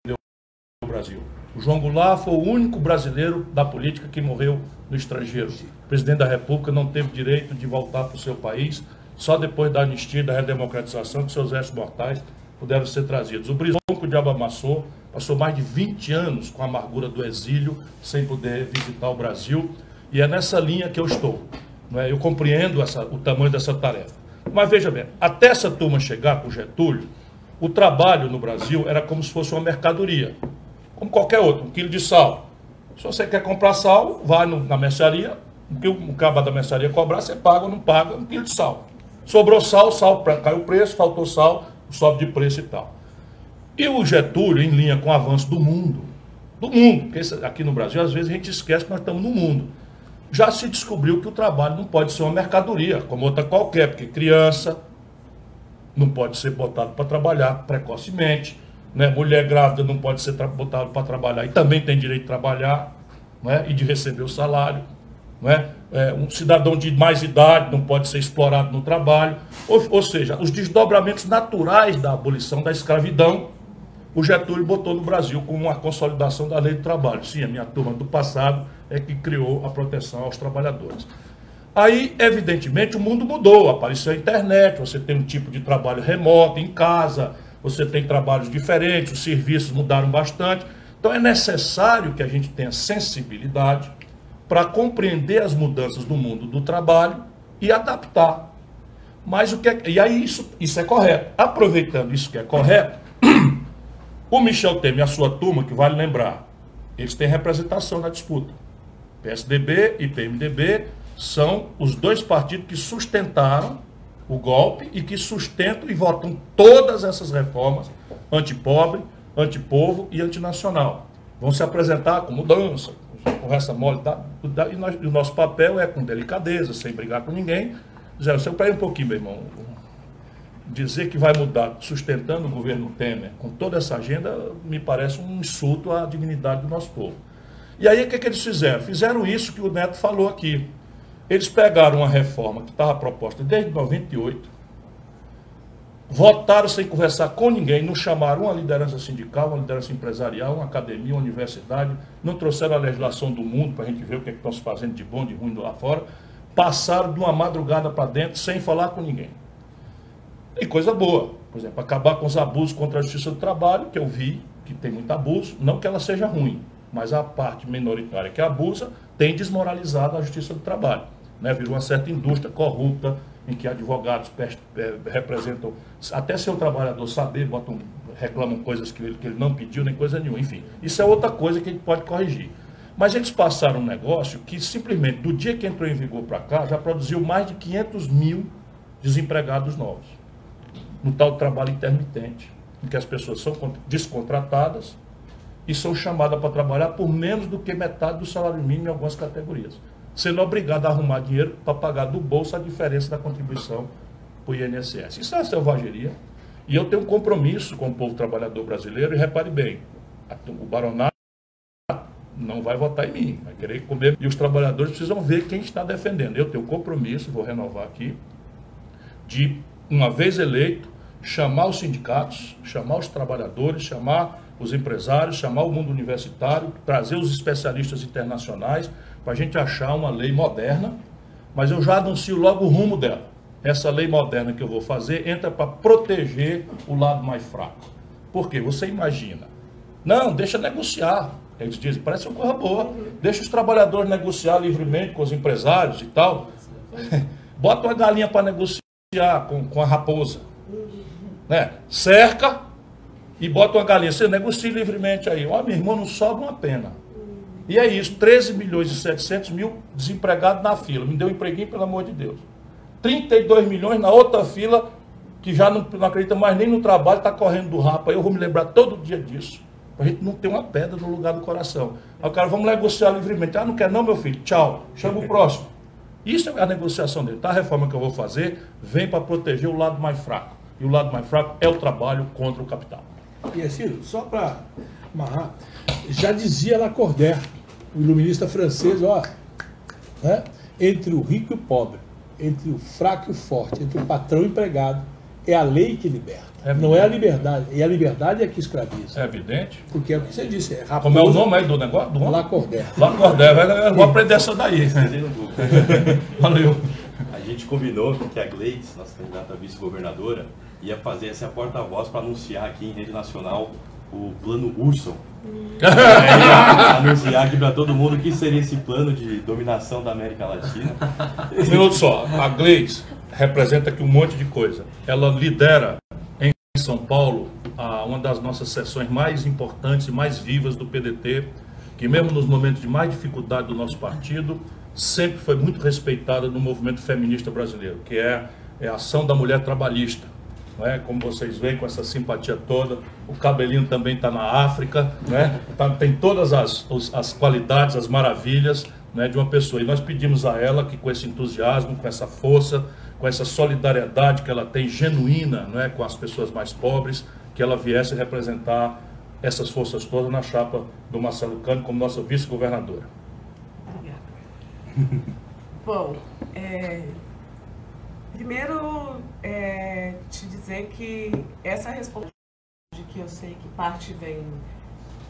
Speaker 1: o Brasil. O João Goulart foi o único brasileiro da política que morreu no estrangeiro. O presidente da República não teve direito de voltar para o seu país, só depois da anistia e da redemocratização que seus restos mortais puderam ser trazidos. O Brizão, que o diabo amassou, passou mais de 20 anos com a amargura do exílio, sem poder visitar o Brasil, e é nessa linha que eu estou. Não é? Eu compreendo o tamanho dessa tarefa. Mas veja bem, até essa turma chegar com o Getúlio, o trabalho no Brasil era como se fosse uma mercadoria, como qualquer outro, 1 quilo de sal. Se você quer comprar sal, vai na mercearia, o que o cabo da mercearia cobrar, você paga ou não paga 1 quilo de sal. Sobrou sal, caiu o preço, faltou sal, sobe de preço e tal. E o Getúlio, em linha com o avanço do mundo, porque aqui no Brasil, às vezes a gente esquece que nós estamos no mundo. Já se descobriu que o trabalho não pode ser uma mercadoria, como outra qualquer, porque criança não pode ser botada para trabalhar precocemente, né? Mulher grávida não pode ser botada para trabalhar e também tem direito de trabalhar, né? E de receber o salário. Né? Um cidadão de mais idade não pode ser explorado no trabalho, ou seja, os desdobramentos naturais da abolição da escravidão, o Getúlio botou no Brasil como uma consolidação da lei do trabalho. Sim, a minha turma do passado é que criou a proteção aos trabalhadores. Aí, evidentemente, o mundo mudou, apareceu a internet, você tem um tipo de trabalho remoto, em casa, você tem trabalhos diferentes, os serviços mudaram bastante. Então é necessário que a gente tenha sensibilidade para compreender as mudanças do mundo do trabalho e adaptar. Mas e aí isso é correto. Aproveitando isso que é correto, o Michel Temer e a sua turma, que vale lembrar, eles têm representação na disputa. PSDB e PMDB são os dois partidos que sustentaram o golpe e que sustentam e votam todas essas reformas antipobre, antipovo e antinacional. Vão se apresentar com mudança, com essa mole, e o nosso papel é com delicadeza, sem brigar com ninguém. Zé, você peraí um pouquinho, meu irmão. Dizer que vai mudar sustentando o governo Temer com toda essa agenda me parece um insulto à dignidade do nosso povo. E aí o que eles fizeram? Fizeram isso que o Neto falou aqui. Eles pegaram uma reforma que estava proposta desde 98, votaram sem conversar com ninguém, não chamaram uma liderança sindical, uma liderança empresarial, uma academia, uma universidade, não trouxeram a legislação do mundo para a gente ver o que estão se fazendo de bom, de ruim lá fora, passaram de uma madrugada para dentro sem falar com ninguém. E coisa boa, por exemplo, acabar com os abusos contra a justiça do trabalho, que eu vi que tem muito abuso, não que ela seja ruim, mas a parte minoritária que abusa tem desmoralizado a justiça do trabalho. Né? Virou uma certa indústria corrupta, em que advogados representam, até seu trabalhador saber, reclamam coisas que ele não pediu, nem coisa nenhuma. Enfim, isso é outra coisa que a gente pode corrigir. Mas eles passaram um negócio que simplesmente, do dia que entrou em vigor para cá, já produziu mais de 500 mil desempregados novos. No tal trabalho intermitente, em que as pessoas são descontratadas e são chamadas para trabalhar por menos do que metade do salário mínimo em algumas categorias, sendo obrigado a arrumar dinheiro para pagar do bolso a diferença da contribuição para o INSS. Isso é uma selvageria. E eu tenho um compromisso com o povo trabalhador brasileiro, e repare bem, o baronato não vai votar em mim, vai querer comer, e os trabalhadores precisam ver quem está defendendo. Eu tenho um compromisso, vou renovar aqui, de, uma vez eleito, chamar os sindicatos, chamar os trabalhadores, chamar os empresários, chamar o mundo universitário, trazer os especialistas internacionais, para a gente achar uma lei moderna, mas eu já anuncio logo o rumo dela. Essa lei moderna que eu vou fazer entra para proteger o lado mais fraco. Por quê? Você imagina. Não, deixa negociar. Eles dizem, parece uma coisa boa. Deixa os trabalhadores negociar livremente com os empresários e tal. Bota uma galinha para negociar com a raposa. Né? Cerca e bota uma galinha. Você negocia livremente aí. Ó, meu irmão, não sobra uma pena. E é isso, 13 milhões e 700 mil desempregados na fila. Me deu um empreguinho, pelo amor de Deus. 32 milhões na outra fila, que já não acredita mais nem no trabalho, está correndo do rapa. Eu vou me lembrar todo dia disso. Para a gente não ter uma pedra no lugar do coração. Aí o cara, vamos negociar livremente. Ah, não quer não, meu filho? Tchau. Chama o próximo. Isso é a negociação dele. Tá? A reforma que eu vou fazer vem para proteger o lado mais fraco. E o lado mais fraco é o trabalho contra o capital.
Speaker 4: E Ciro, só para amarrar, já dizia Lacordaire, o iluminista francês, ó, né? Entre o rico e o pobre, entre o fraco e o forte, entre o patrão e o empregado, é a lei que liberta. Não é a liberdade. E a liberdade é que escraviza.
Speaker 1: É evidente.
Speaker 4: Porque é o que você disse. É raposa,
Speaker 1: como é o nome aí do negócio? Do
Speaker 4: Lacordaire.
Speaker 1: Lacordaire. Vou aprender essa daí. Valeu.
Speaker 2: A gente combinou que a Gleides, nossa candidata a vice-governadora, ia fazer essa porta-voz para anunciar aqui em rede nacional o plano Urson. Anunciar aqui para todo mundo o que seria esse plano de dominação da América Latina.
Speaker 1: Um minuto só. A Gleides representa aqui um monte de coisa. Ela lidera em São Paulo uma das nossas sessões mais importantes e mais vivas do PDT, que mesmo nos momentos de mais dificuldade do nosso partido, sempre foi muito respeitada no movimento feminista brasileiro, que é a ação da mulher trabalhista. Não é? Como vocês veem, com essa simpatia toda, o cabelinho também está na África, né? Tem todas as qualidades, as maravilhas, né, de uma pessoa. E nós pedimos a ela que com esse entusiasmo, com essa força, com essa solidariedade que ela tem genuína, não é, com as pessoas mais pobres, que ela viesse representar essas forças todas na chapa do Marcelo Cândido como nossa vice-governadora.
Speaker 7: Obrigada. Bom, primeiro, te dizer que essa responsabilidade, que eu sei que parte vem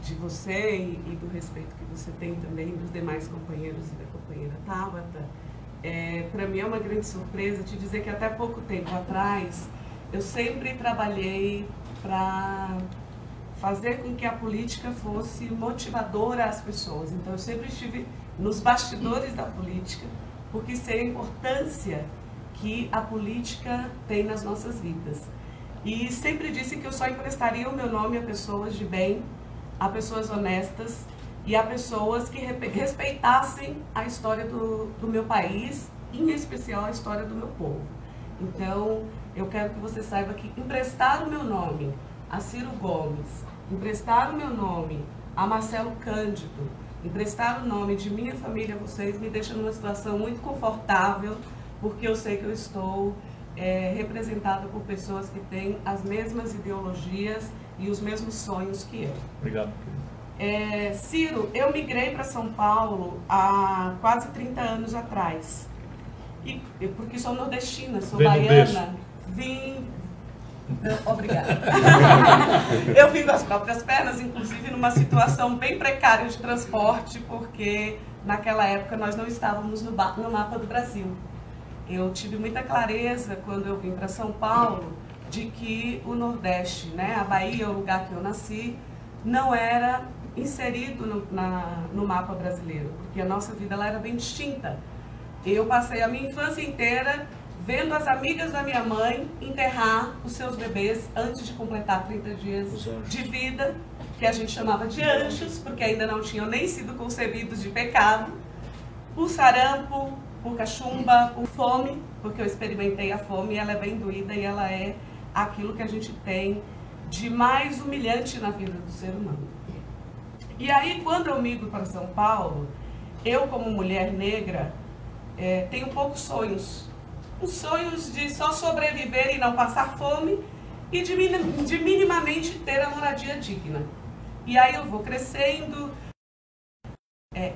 Speaker 7: de você e do respeito que você tem também dos demais companheiros e da companheira Tabata, para mim é uma grande surpresa te dizer que até pouco tempo atrás eu sempre trabalhei para fazer com que a política fosse motivadora às pessoas. Então eu sempre estive nos bastidores da política, porque sei a importância que a política tem nas nossas vidas. E sempre disse que eu só emprestaria o meu nome a pessoas de bem, a pessoas honestas e a pessoas que respeitassem a história do meu país, em especial a história do meu povo. Então, eu quero que você saiba que emprestar o meu nome a Ciro Gomes, emprestar o meu nome a Marcelo Cândido, emprestar o nome de minha família a vocês, me deixa numa situação muito confortável, porque eu sei que eu estou representada por pessoas que têm as mesmas ideologias e os mesmos sonhos que eu.
Speaker 3: Obrigado.
Speaker 7: Ciro, eu migrei para São Paulo há quase 30 anos atrás. Porque sou nordestina, sou baiana. Obrigada. Eu vim das próprias pernas, inclusive numa situação bem precária de transporte, porque naquela época nós não estávamos no mapa do Brasil. Eu tive muita clareza quando eu vim para São Paulo de que o Nordeste, né, a Bahia, o lugar que eu nasci, não era inserido no mapa brasileiro, porque a nossa vida lá era bem distinta. Eu passei a minha infância inteira vendo as amigas da minha mãe enterrar os seus bebês antes de completar 30 dias de vida, que a gente chamava de anjos, porque ainda não tinham nem sido concebidos de pecado, por sarampo, por cachumba, por fome, porque eu experimentei a fome e ela é bem doída e ela é aquilo que a gente tem de mais humilhante na vida do ser humano. E aí, quando eu migro para São Paulo, eu como mulher negra, tenho poucos sonhos. Os sonhos de só sobreviver e não passar fome e de minimamente ter a moradia digna. E aí eu vou crescendo,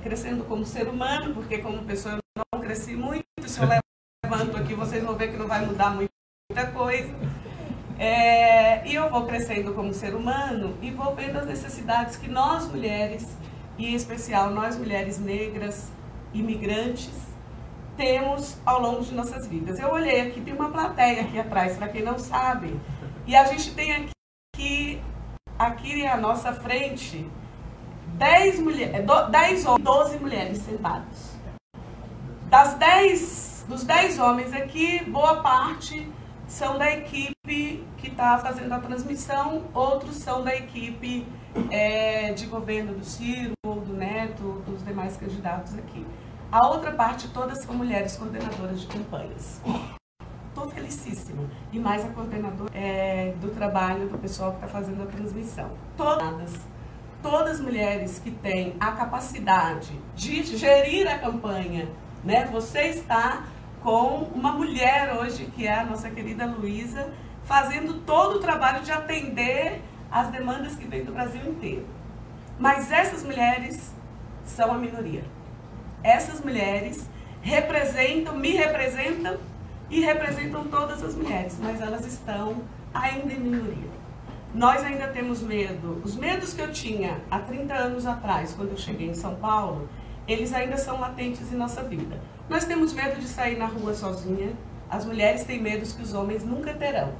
Speaker 7: crescendo como ser humano, porque como pessoa eu não cresci muito. Se eu levanto aqui, vocês vão ver que não vai mudar muita coisa. E eu vou crescendo como ser humano e vou vendo as necessidades que nós mulheres, e em especial nós mulheres negras, imigrantes, temos ao longo de nossas vidas. Eu olhei aqui, tem uma plateia aqui atrás, para quem não sabe, e a gente tem aqui à nossa frente 10 homens, 12 mulheres sentadas. Dos 10 homens aqui, boa parte são da equipe que está fazendo a transmissão, outros são da equipe de governo do Ciro, ou do Neto, dos demais candidatos aqui. A outra parte, todas são mulheres coordenadoras de campanhas. Estou felicíssima. E mais a coordenadora do trabalho do pessoal que está fazendo a transmissão. Todas mulheres que têm a capacidade de gerir a campanha, né? Você está com uma mulher hoje, que é a nossa querida Luísa, fazendo todo o trabalho de atender as demandas que vêm do Brasil inteiro. Mas essas mulheres são a minoria. Essas mulheres me representam e representam todas as mulheres, mas elas estão ainda em minoria. Nós ainda temos medo. Os medos que eu tinha há 30 anos atrás, quando eu cheguei em São Paulo, eles ainda são latentes em nossa vida. Nós temos medo de sair na rua sozinha. As mulheres têm medos que os homens nunca terão.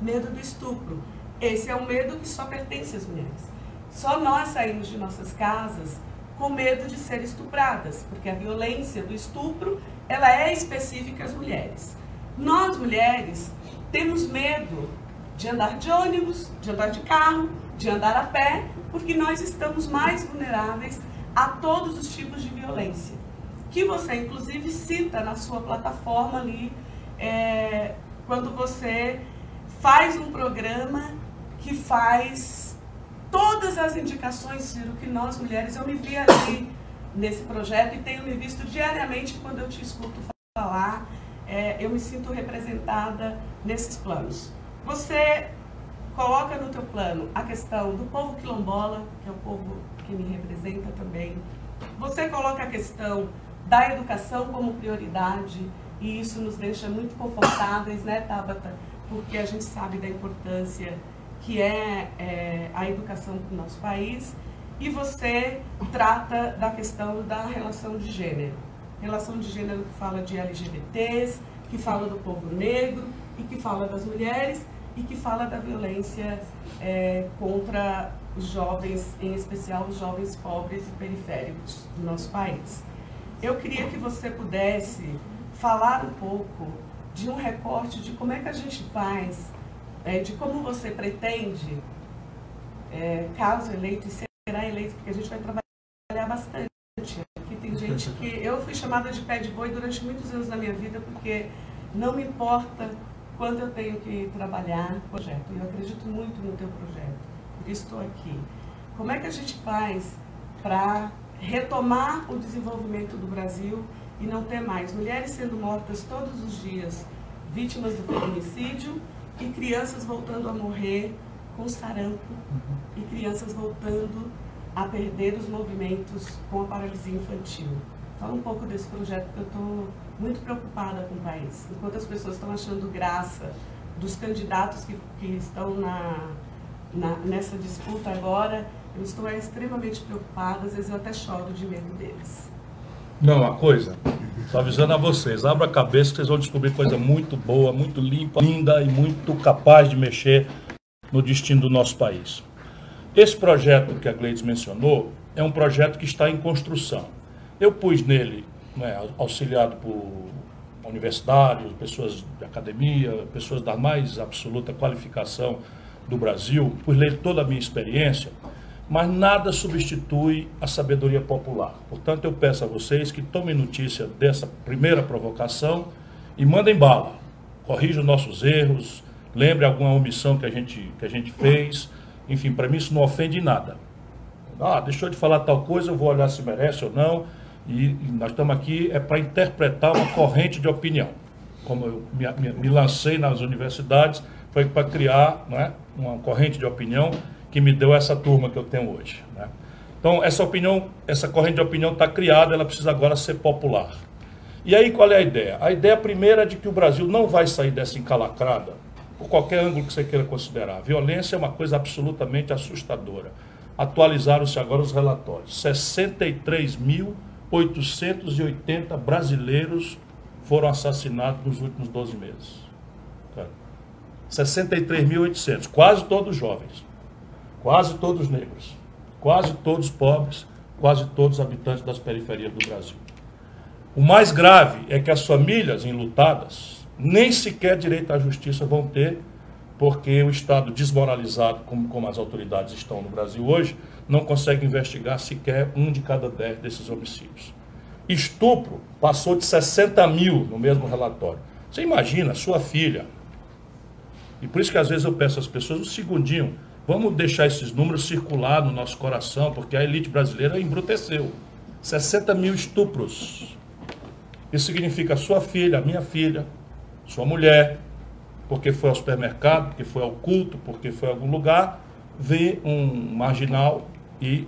Speaker 7: Medo do estupro. Esse é um medo que só pertence às mulheres. Só nós saímos de nossas casas com medo de ser estupradas, porque a violência do estupro, ela é específica às mulheres. Nós, mulheres, temos medo de andar de ônibus, de andar de carro, de andar a pé, porque nós estamos mais vulneráveis a todos os tipos de violência, que você, inclusive, cita na sua plataforma ali, quando você faz um programa que faz todas as indicações, Ciro, que nós mulheres, eu me vi ali nesse projeto e tenho me visto diariamente quando eu te escuto falar, eu me sinto representada nesses planos. Você coloca no teu plano a questão do povo quilombola, que é o povo que me representa também. Você coloca a questão da educação como prioridade e isso nos deixa muito confortáveis, né, Tabata? Porque a gente sabe da importância que é a educação para o nosso país, e você trata da questão da relação de gênero. relação de gênero que fala de LGBTs, que fala do povo negro e que fala das mulheres e que fala da violência contra os jovens, em especial os jovens pobres e periféricos do nosso país. Eu queria que você pudesse falar um pouco de um recorte de como é que a gente faz, de como você pretende, caso eleito, e será eleito, porque a gente vai trabalhar bastante. Aqui tem gente que... Eu fui chamada de pé de boi durante muitos anos da minha vida, porque não me importa quanto eu tenho que trabalhar no projeto. E eu acredito muito no teu projeto, por isso estou aqui. Como é que a gente faz para retomar o desenvolvimento do Brasil e não ter mais mulheres sendo mortas todos os dias, vítimas do feminicídio, e crianças voltando a morrer com sarampo, e crianças voltando a perder os movimentos com a paralisia infantil? Fala um pouco desse projeto, porque eu estou muito preocupada com o país. Enquanto as pessoas estão achando graça dos candidatos que estão nessa disputa agora, eu estou extremamente preocupada, às vezes eu até choro de medo deles.
Speaker 1: Não, uma coisa, estou avisando a vocês, abra a cabeça que vocês vão descobrir coisa muito boa, muito limpa, linda e muito capaz de mexer no destino do nosso país. Esse projeto que a Gleides mencionou é um projeto que está em construção. Eu pus nele, auxiliado por universitários, pessoas de academia, pessoas da mais absoluta qualificação do Brasil, pus nele toda a minha experiência, mas nada substitui a sabedoria popular. Portanto, eu peço a vocês que tomem notícia dessa primeira provocação e mandem bala. Corrijam nossos erros, lembre alguma omissão que a gente fez. Enfim, para mim isso não ofende nada. Deixou de falar tal coisa, eu vou olhar se merece ou não. E nós estamos aqui para interpretar uma corrente de opinião. Como eu me lancei nas universidades, foi para criar uma corrente de opinião que me deu essa turma que eu tenho hoje. Então, essa corrente de opinião está criada, ela precisa agora ser popular. E aí, qual é a ideia? A ideia primeira é de que o Brasil não vai sair dessa encalacrada, por qualquer ângulo que você queira considerar. A violência é uma coisa absolutamente assustadora. Atualizaram-se agora os relatórios. 63.880 brasileiros foram assassinados nos últimos 12 meses. 63.800, quase todos jovens, quase todos negros, quase todos pobres, quase todos habitantes das periferias do Brasil. O mais grave é que as famílias enlutadas nem sequer direito à justiça vão ter, porque o Estado desmoralizado, como as autoridades estão no Brasil hoje, não consegue investigar sequer 1 de cada 10 desses homicídios. Estupro passou de 60 mil no mesmo relatório. Você imagina, sua filha. E por isso que às vezes eu peço às pessoas um segundinho, vamos deixar esses números circular no nosso coração, porque a elite brasileira embruteceu. 60 mil estupros. Isso significa sua filha, a minha filha, sua mulher, porque foi ao supermercado, porque foi ao culto, porque foi a algum lugar, ver um marginal e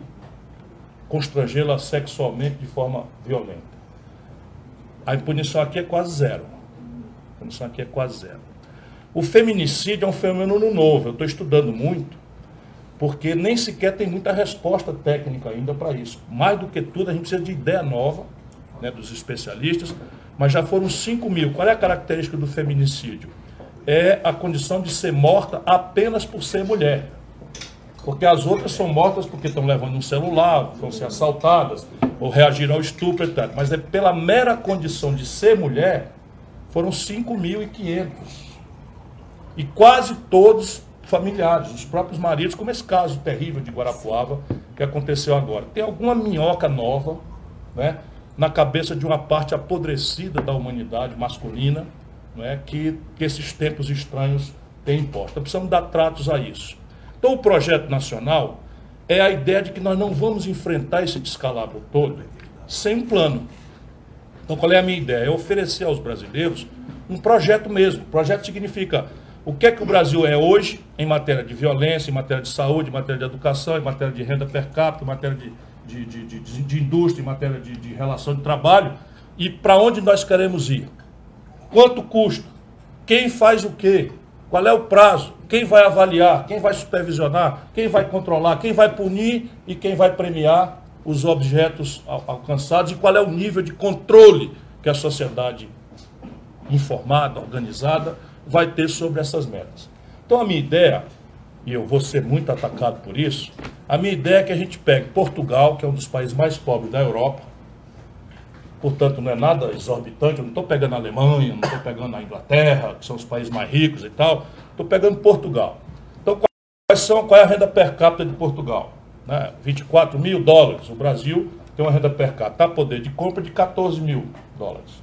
Speaker 1: constrangê-la sexualmente de forma violenta. A punição aqui é quase zero. A punição aqui é quase zero. O feminicídio é um fenômeno novo, eu estou estudando muito, porque nem sequer tem muita resposta técnica ainda para isso. Mais do que tudo, a gente precisa de ideia nova, dos especialistas, mas já foram 5 mil. Qual é a característica do feminicídio? É a condição de ser morta apenas por ser mulher. Porque as outras são mortas porque estão levando um celular, vão ser assaltadas, ou reagiram ao estupro, etc. Mas é pela mera condição de ser mulher, foram 5.500. E quase todos familiares, os próprios maridos, como esse caso terrível de Guarapuava, que aconteceu agora. Tem alguma minhoca nova, na cabeça de uma parte apodrecida da humanidade masculina, que esses tempos estranhos têm imposto. Então, precisamos dar tratos a isso. Então, o projeto nacional é a ideia de que nós não vamos enfrentar esse descalabro todo sem um plano. Então, qual é a minha ideia? É oferecer aos brasileiros um projeto mesmo. Projeto significa o que é que o Brasil é hoje em matéria de violência, em matéria de saúde, em matéria de educação, em matéria de renda per capita, em matéria de indústria, em matéria de relação de trabalho, e para onde nós queremos ir. Quanto custa? Quem faz o quê? Qual é o prazo? Quem vai avaliar? Quem vai supervisionar? Quem vai controlar? Quem vai punir e quem vai premiar os objetos alcançados e qual é o nível de controle que a sociedade informada, organizada, vai ter sobre essas metas. Então a minha ideia, e eu vou ser muito atacado por isso, a minha ideia é que a gente pegue Portugal, que é um dos países mais pobres da Europa, portanto não é nada exorbitante, eu não estou pegando a Alemanha, não estou pegando a Inglaterra, que são os países mais ricos e tal, estou pegando Portugal. Então qual é a renda per capita de Portugal? Né? 24 mil dólares, o Brasil tem uma renda per capita, poder de compra de 14 mil dólares.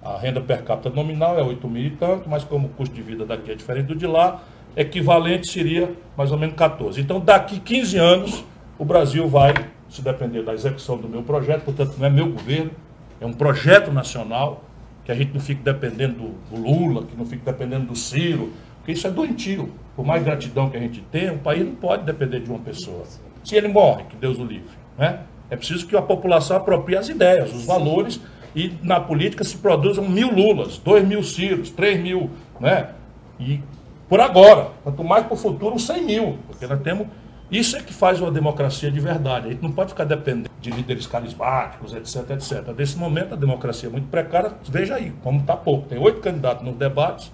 Speaker 1: A renda per capita nominal é 8 mil e tanto, mas como o custo de vida daqui é diferente do de lá, equivalente seria mais ou menos 14. Então, daqui 15 anos, o Brasil vai, se depender da execução do meu projeto, portanto, não é meu governo, é um projeto nacional, que a gente não fique dependendo do Lula, que não fique dependendo do Ciro, porque isso é doentio. Por mais gratidão que a gente tenha, um país não pode depender de uma pessoa. Se ele morre, que Deus o livre, né? É preciso que a população aproprie as ideias, os valores, e na política se produzam 1000 Lulas, 2000 Ciros, 3000, né? E por agora, quanto mais para o futuro, 100 mil, porque nós temos... Isso é que faz uma democracia de verdade. A gente não pode ficar dependendo de líderes carismáticos, etc, etc. Nesse momento, a democracia é muito precária. Veja aí, como está pouco. Tem 8 candidatos nos debates,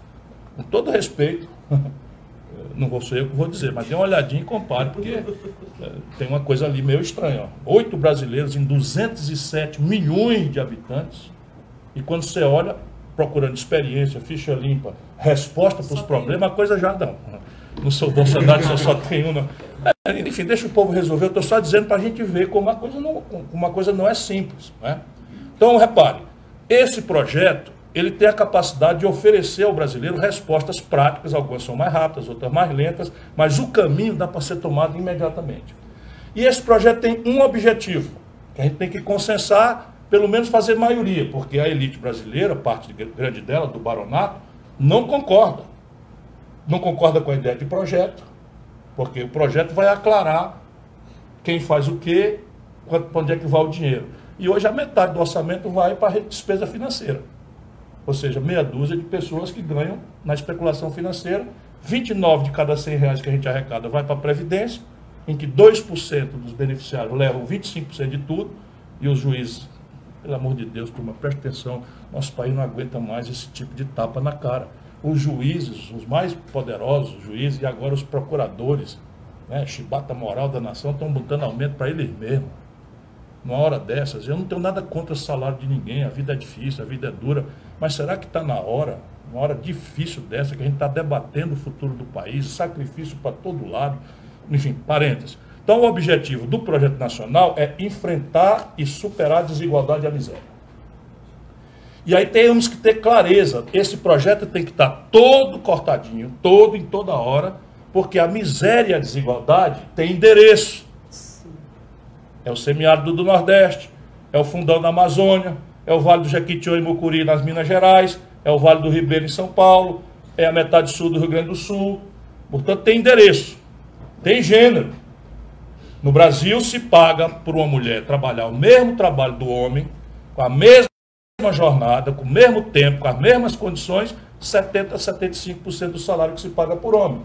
Speaker 1: com todo respeito. Não vou ser eu que vou dizer, mas dê uma olhadinha e compare, porque tem uma coisa ali meio estranha. 8 brasileiros em 207 milhões de habitantes. E quando você olha, procurando experiência, ficha limpa, resposta para os problemas, a coisa já não sou Bolsonaro, só tem uma. Enfim, deixa o povo resolver. Eu estou só dizendo para a gente ver como uma coisa não é simples. Né? Então, repare, esse projeto, ele tem a capacidade de oferecer ao brasileiro respostas práticas, algumas são mais rápidas, outras mais lentas, mas o caminho dá para ser tomado imediatamente. E esse projeto tem um objetivo, que a gente tem que consensar, pelo menos fazer maioria, porque a elite brasileira, parte grande dela, do baronato, não concorda. Não concorda com a ideia de projeto, porque o projeto vai aclarar quem faz o quê, para onde é que vai o dinheiro. E hoje a metade do orçamento vai para a despesa financeira. Ou seja, meia dúzia de pessoas que ganham na especulação financeira, 29 de cada 100 reais que a gente arrecada vai para a Previdência, em que 2% dos beneficiários levam 25% de tudo, e os juízes, pelo amor de Deus, turma, preste atenção, nosso país não aguenta mais esse tipo de tapa na cara. Os juízes, os mais poderosos juízes, e agora os procuradores, né, chibata moral da nação, estão botando aumento para eles mesmos. Numa hora dessas, eu não tenho nada contra o salário de ninguém, a vida é difícil, a vida é dura, mas será que está na hora, uma hora difícil dessa, que a gente está debatendo o futuro do país, sacrifício para todo lado, enfim, parênteses. Então o objetivo do projeto nacional é enfrentar e superar a desigualdade e a miséria. E aí temos que ter clareza, esse projeto tem que estar todo cortadinho, todo em toda hora, porque a miséria e a desigualdade têm endereço. É o semiárido do Nordeste, é o fundão da Amazônia, é o Vale do Jequitinhonha e Mucuri nas Minas Gerais, é o Vale do Ribeiro em São Paulo, é a metade sul do Rio Grande do Sul. Portanto, tem endereço, tem gênero. No Brasil se paga por uma mulher trabalhar o mesmo trabalho do homem, com a mesma jornada, com o mesmo tempo, com as mesmas condições, 70% a 75% do salário que se paga por homem.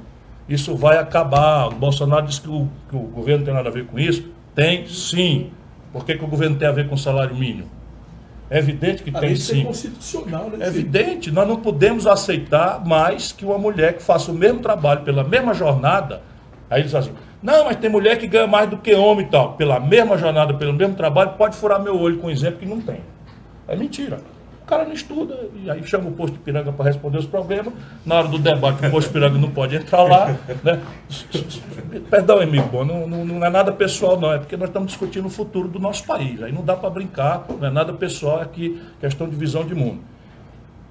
Speaker 1: Isso vai acabar. O Bolsonaro disse que o governo não tem nada a ver com isso. Tem sim. Por que o governo tem a ver com o salário mínimo? É evidente que tem sim.
Speaker 4: É constitucional, né?
Speaker 1: É evidente, nós não podemos aceitar mais que uma mulher que faça o mesmo trabalho pela mesma jornada, aí eles assim, não, mas tem mulher que ganha mais do que homem e tal, pela mesma jornada, pelo mesmo trabalho, pode furar meu olho com um exemplo que não tem. É mentira. O cara não estuda, e aí chama o posto de piranga para responder os problemas. Na hora do debate, o posto de piranga não pode entrar lá. Né? Perdão, amigo, bom, não é nada pessoal, não. É porque nós estamos discutindo o futuro do nosso país. Aí não dá para brincar, não é nada pessoal, é aqui questão de visão de mundo.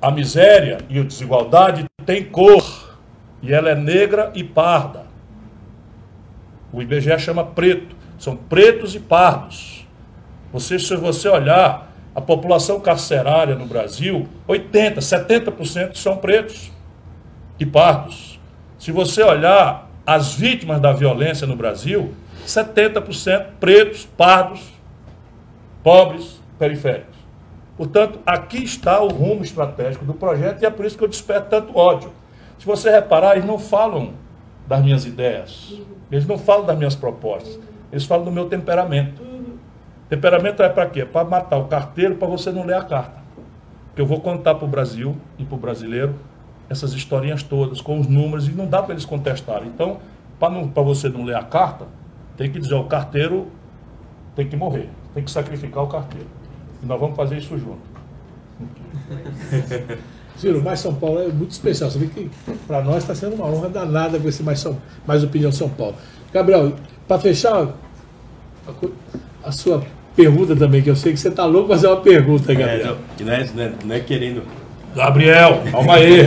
Speaker 1: A miséria e a desigualdade tem cor, e ela é negra e parda. O IBGE chama preto. São pretos e pardos. Se você olhar, a população carcerária no Brasil, 80%, 70% são pretos e pardos. Se você olhar as vítimas da violência no Brasil, 70% pretos, pardos, pobres, periféricos. Portanto, aqui está o rumo estratégico do projeto e é por isso que eu desperto tanto ódio. Se você reparar, eles não falam das minhas ideias, eles não falam das minhas propostas, eles falam do meu temperamento. Temperamento é para quê? É para matar o carteiro, para você não ler a carta. Que eu vou contar para o Brasil e para o brasileiro essas historinhas todas, com os números, e não dá para eles contestarem. Então, para você não ler a carta, tem que dizer, o carteiro tem que morrer, tem que sacrificar o carteiro. E nós vamos fazer isso junto.
Speaker 4: Ciro, Mais São Paulo é muito especial. Você vê que para nós está sendo uma honra danada com esse Mais Opinião São Paulo. Gabriel, para fechar a sua pergunta também, que eu sei que você está louco para fazer uma pergunta, Gabriel.
Speaker 3: Não é querendo...
Speaker 1: Gabriel, calma aí.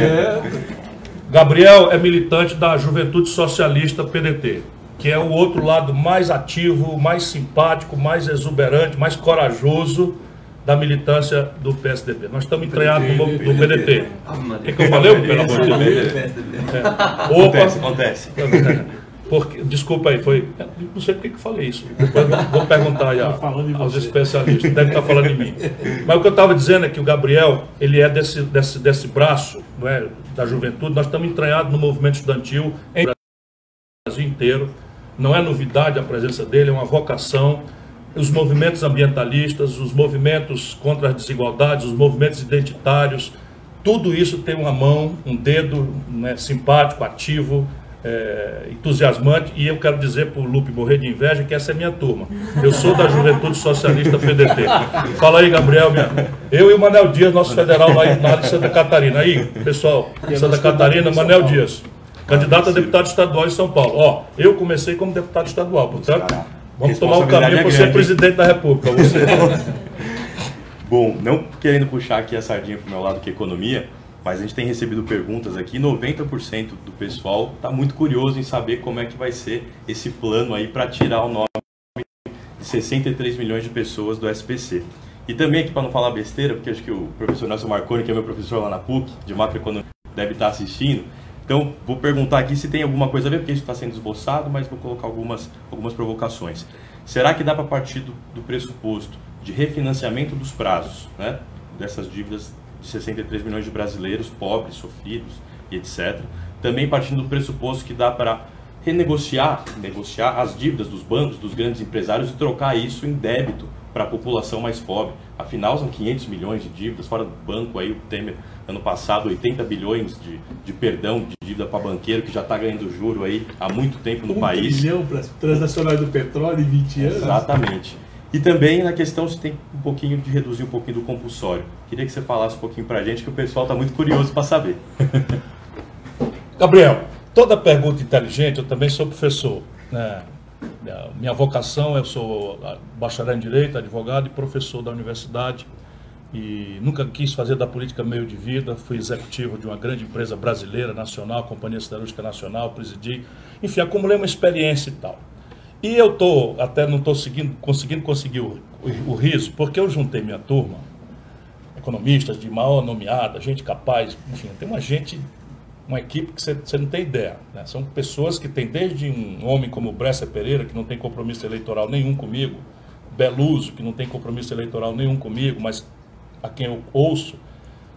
Speaker 1: Gabriel é militante da Juventude Socialista PDT, que é o outro lado mais ativo, mais simpático, mais exuberante, mais corajoso da militância do PSDB. Nós estamos entranhados no PDT. O que eu falei, pelo amor de Deus?
Speaker 3: Acontece.
Speaker 1: Porque, desculpa aí, não sei por que eu falei isso. Depois vou perguntar aí aos especialistas, deve estar falando de mim. Mas o que eu estava dizendo é que o Gabriel, ele é desse braço, não é, da juventude. Nós estamos entranhados no movimento estudantil em Brasil inteiro. Não é novidade a presença dele, é uma vocação. Os movimentos ambientalistas, os movimentos contra as desigualdades, os movimentos identitários, tudo isso tem uma mão, um dedo, né, simpático, ativo, entusiasmante, e eu quero dizer para o Lupe morrer de inveja que essa é minha turma. Eu sou da Juventude Socialista PDT. Fala aí, Gabriel. Eu e o Manel Dias, nosso federal lá de Santa Catarina. Aí, pessoal, Santa Catarina, Manel Dias, candidato a deputado estadual em São Paulo. Ó, eu comecei como deputado estadual, portanto, vamos tomar o caminho para ser presidente da República. Você.
Speaker 3: Bom, não querendo puxar aqui a sardinha para o meu lado que é economia, mas a gente tem recebido perguntas aqui, 90% do pessoal está muito curioso em saber como é que vai ser esse plano aí para tirar o nome de 63 milhões de pessoas do SPC. E também aqui, para não falar besteira, porque acho que o professor Nelson Marconi, que é meu professor lá na PUC, de macroeconomia, deve estar assistindo. Então, vou perguntar aqui se tem alguma coisa a ver, porque isso está sendo esboçado, mas vou colocar algumas provocações. Será que dá para partir do pressuposto de refinanciamento dos prazos, né, dessas dívidas de 63 milhões de brasileiros, pobres, sofridos e etc. Também partindo do pressuposto que dá para negociar as dívidas dos bancos, dos grandes empresários e trocar isso em débito para a população mais pobre. Afinal, são 500 milhões de dívidas, fora do banco, aí o Temer, ano passado, 80 bilhões de perdão de dívida para banqueiro, que já está ganhando juro aí há muito tempo no país.
Speaker 4: 1 trilhão para as transnacionais do petróleo em 20 anos.
Speaker 3: Exatamente. E também na questão se tem um pouquinho de reduzir um pouquinho do compulsório. Queria que você falasse um pouquinho para a gente, que o pessoal está muito curioso para saber.
Speaker 1: Gabriel, toda pergunta inteligente, eu também sou professor, né? Minha vocação, eu sou bacharel em Direito, advogado e professor da universidade. E nunca quis fazer da política meio de vida, fui executivo de uma grande empresa brasileira, nacional, Companhia Siderúrgica Nacional, presidi. Enfim, acumulei uma experiência e tal. E eu até não estou conseguindo conseguir o riso, porque eu juntei minha turma, economistas de maior nomeada, gente capaz, enfim, tem uma equipe que você não tem ideia, né? São pessoas que têm desde um homem como o Bresser Pereira, que não tem compromisso eleitoral nenhum comigo, Beluso, que não tem compromisso eleitoral nenhum comigo, mas a quem eu ouço.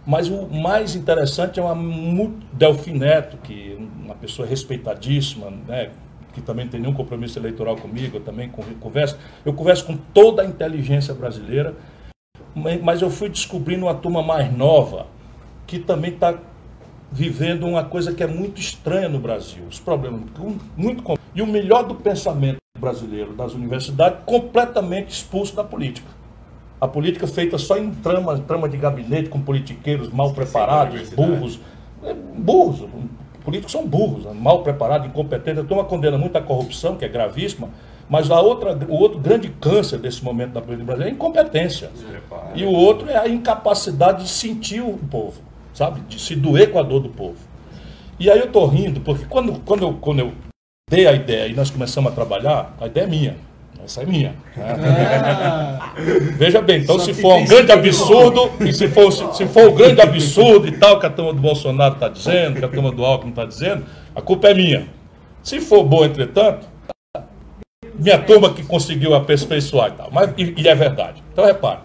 Speaker 1: Mas o mais interessante é uma Delfim Neto, que é uma pessoa respeitadíssima, né? Que também não tem nenhum compromisso eleitoral comigo, eu também converso com toda a inteligência brasileira, mas eu fui descobrindo uma turma mais nova, que também está vivendo uma coisa que é muito estranha no Brasil, os problemas muito e o melhor do pensamento brasileiro, das universidades, completamente expulso da política. A política feita só em trama de gabinete, com politiqueiros mal preparados, burros. Políticos são burros, mal preparados, incompetentes. A turma condena muito a corrupção, que é gravíssima, mas o outro grande câncer desse momento da política brasileira é a incompetência. E o outro é a incapacidade de sentir o povo, sabe? De se doer com a dor do povo. E aí eu estou rindo, porque quando eu dei a ideia e nós começamos a trabalhar, a ideia é minha. Essa é minha. Veja bem, então se for um grande absurdo, e se for um grande absurdo e tal, que a turma do Bolsonaro está dizendo, que a turma do Alckmin está dizendo, a culpa é minha. Se for bom, entretanto, minha turma que conseguiu aperfeiçoar e tal. Mas, e é verdade. Então, repare,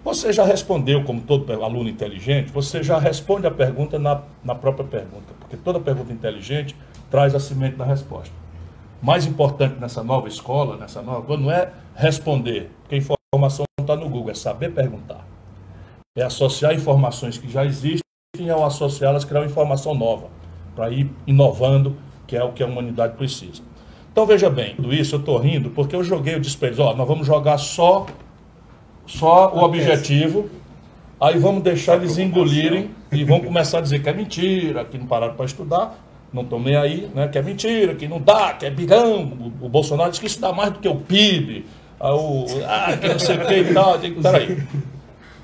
Speaker 1: você já respondeu, como todo aluno inteligente, você já responde a pergunta na própria pergunta, porque toda pergunta inteligente traz a semente da resposta. Mais importante nessa nova escola, não é responder, porque informação está no Google, é saber perguntar. É associar informações que já existem e ao associá-las criar uma informação nova, para ir inovando, que é o que a humanidade precisa. Então veja bem, tudo isso eu estou rindo porque eu joguei o desperdício. Nós vamos jogar só o objetivo, aí vamos deixar eles engolirem e vão começar a dizer que é mentira, que não pararam para estudar, não estão nem aí, né, que é mentira, que não dá, que é bigão. O Bolsonaro diz que isso dá mais do que o PIB, que não sei o que e tal. Peraí.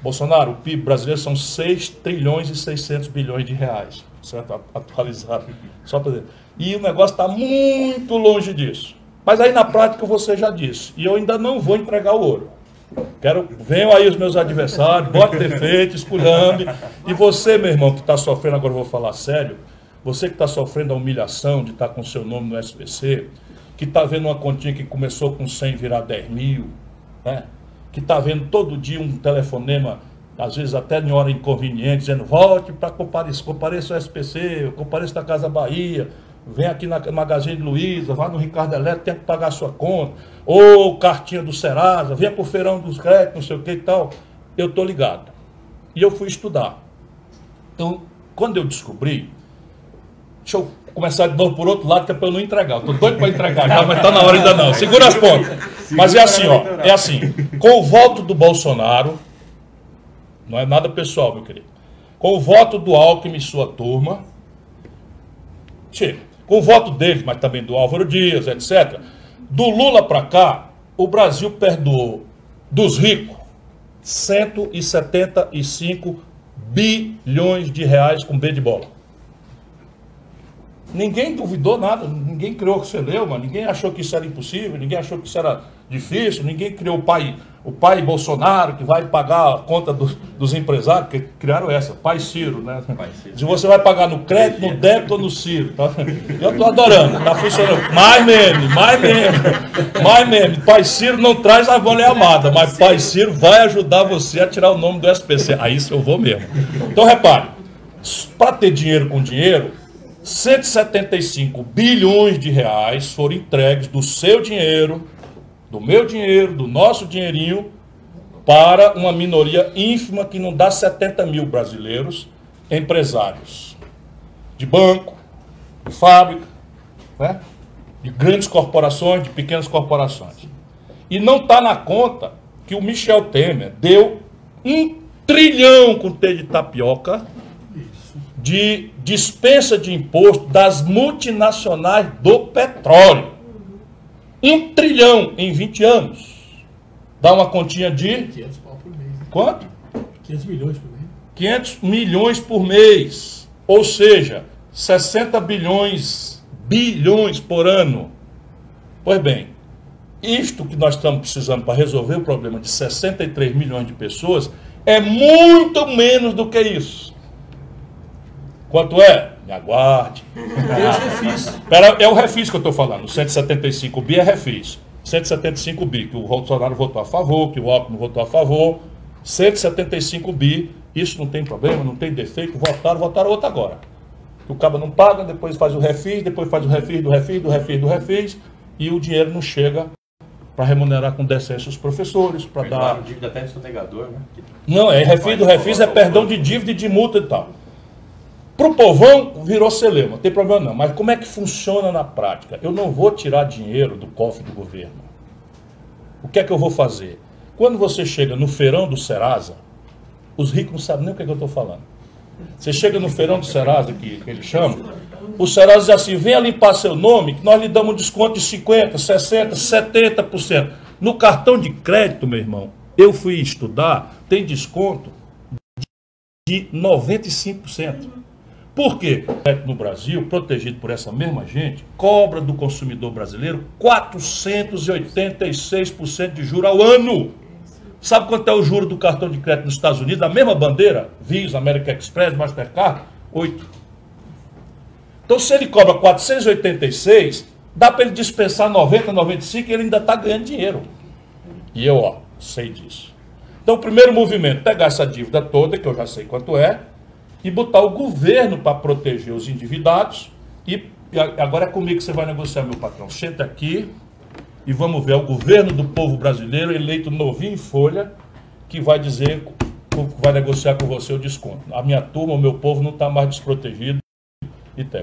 Speaker 1: Bolsonaro, o PIB brasileiro são 6 trilhões e 600 bilhões de reais, certo? Atualizado. Só para dizer. E o negócio está muito longe disso. Mas aí na prática você já disse, e eu ainda não vou entregar o ouro. Venham aí os meus adversários, bote defeito, esculhambe. E você, meu irmão, que está sofrendo, agora eu vou falar sério, você que está sofrendo a humilhação de estar com seu nome no SPC, que está vendo uma continha que começou com 100 virar 10 mil, né? Que está vendo todo dia um telefonema, às vezes até em hora inconveniente, dizendo, volte para compareça ao SPC, compareça na Casa Bahia, vem aqui na Magazine Luiza, vá no Ricardo Eletro, tem que pagar a sua conta, ou cartinha do Serasa, venha para o Feirão dos Créditos, não sei o que e tal. Eu estou ligado. E eu fui estudar. Então, quando eu descobri, deixa eu começar de novo por outro lado, que é para eu não entregar. Eu estou doido para entregar já, mas está na hora ainda não. Segura as pontas. Mas é assim, ó, é assim, com o voto do Bolsonaro, não é nada pessoal, meu querido, com o voto do Alckmin e sua turma, com o voto deles, mas também do Álvaro Dias, etc., do Lula para cá, o Brasil perdoou dos ricos 175 bilhões de reais com B de bola. Ninguém duvidou nada, ninguém criou o que você leu, mas ninguém achou que isso era impossível, ninguém achou que isso era difícil, ninguém criou o pai Bolsonaro que vai pagar a conta dos empresários, porque criaram essa, pai Ciro, né? Se você vai pagar no crédito, no débito ou no Ciro, tá? Eu estou adorando, está funcionando. Mais meme. Pai Ciro não traz a mulher amada, mas pai Ciro vai ajudar você a tirar o nome do SPC. Aí isso eu vou mesmo. Então repare, para ter dinheiro com dinheiro, 175 bilhões de reais foram entregues do seu dinheiro, do meu dinheiro, do nosso dinheirinho, para uma minoria ínfima que não dá 70 mil brasileiros, empresários de banco, de fábrica, né? De grandes corporações, de pequenas corporações. E não está na conta que o Michel Temer deu 1 trilhão com T de tapioca de dispensa de imposto das multinacionais do petróleo. 1 trilhão em 20 anos. Dá uma continha de...
Speaker 4: 500 pau por mês. Né?
Speaker 1: Quanto?
Speaker 4: 500 milhões por mês.
Speaker 1: 500 milhões por mês. Ou seja, 60 bilhões por ano. Pois bem, isto que nós estamos precisando para resolver o problema de 63 milhões de pessoas é muito menos do que isso. Quanto é? Me aguarde. É o refis que eu estou falando. O 175 bi é refis. 175 bi, que o Bolsonaro votou a favor, que o Alckmin votou a favor. 175 bi, isso não tem problema, não tem defeito. Votaram outro agora. O cabo não paga, depois faz o refis, depois faz o refis do refis, e o dinheiro não chega para remunerar com decência os professores, para dar...
Speaker 2: dívida até de sonegador, né?
Speaker 1: Não, refis do refis é perdão de dívida e de multa e tal. Para o povão, virou celeuma, não tem problema não. Mas como é que funciona na prática? Eu não vou tirar dinheiro do cofre do governo. O que é que eu vou fazer? Quando você chega no feirão do Serasa, os ricos não sabem nem o que é que eu estou falando. Você chega no feirão do Serasa, que eles chamam, o Serasa diz assim, venha limpar seu nome, que nós lhe damos um desconto de 50%, 60%, 70%. No cartão de crédito, meu irmão, eu fui estudar, tem desconto de 95%. Por quê? No Brasil, protegido por essa mesma gente, cobra do consumidor brasileiro 486% de juros ao ano. Sabe quanto é o juro do cartão de crédito nos Estados Unidos? A mesma bandeira, Visa, American Express, Mastercard, 8%. Então, se ele cobra 486, dá para ele dispensar 90, 95 e ele ainda está ganhando dinheiro. E eu, sei disso. Então, o primeiro movimento, pegar essa dívida toda, que eu já sei quanto é, e botar o governo para proteger os endividados. E agora é comigo que você vai negociar, meu patrão. Senta aqui e vamos ver, é o governo do povo brasileiro, eleito novinho em folha, que vai dizer, vai negociar com você o desconto. A minha turma, o meu povo não está mais desprotegido.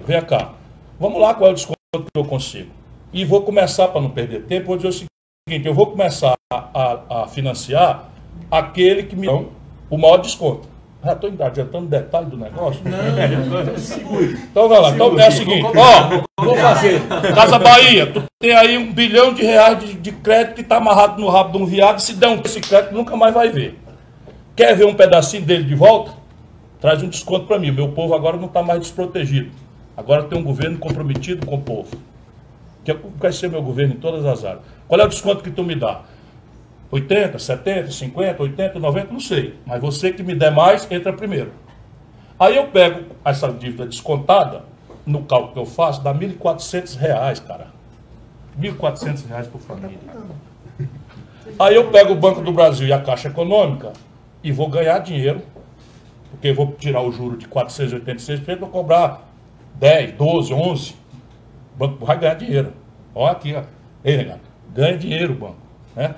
Speaker 1: Vem cá, vamos lá, qual é o desconto que eu consigo? E vou começar, para não perder tempo, vou dizer o seguinte, eu vou começar a financiar aquele que me dá o maior desconto. Já estou adiantando detalhe do negócio? Então vai lá, então é o seguinte, ó, vou fazer. Casa Bahia, tu tem aí R$1 bilhão de crédito que está amarrado no rabo de um viado, se der esse crédito nunca mais vai ver. Quer ver um pedacinho dele de volta? Traz um desconto para mim, meu povo agora não está mais desprotegido. Agora tem um governo comprometido com o povo. Que vai ser meu governo em todas as áreas. Qual é o desconto que tu me dá? 80, 70, 50, 80, 90, não sei. Mas você que me der mais, entra primeiro. Aí eu pego essa dívida descontada, no cálculo que eu faço, dá R$1.400, cara. R$1.400 por família. Aí eu pego o Banco do Brasil e a Caixa Econômica e vou ganhar dinheiro, porque eu vou tirar o juro de 486%, vou cobrar 10, 12, 11. O banco vai ganhar dinheiro. Olha aqui, ó. Ei, negado, ganha dinheiro o banco, né?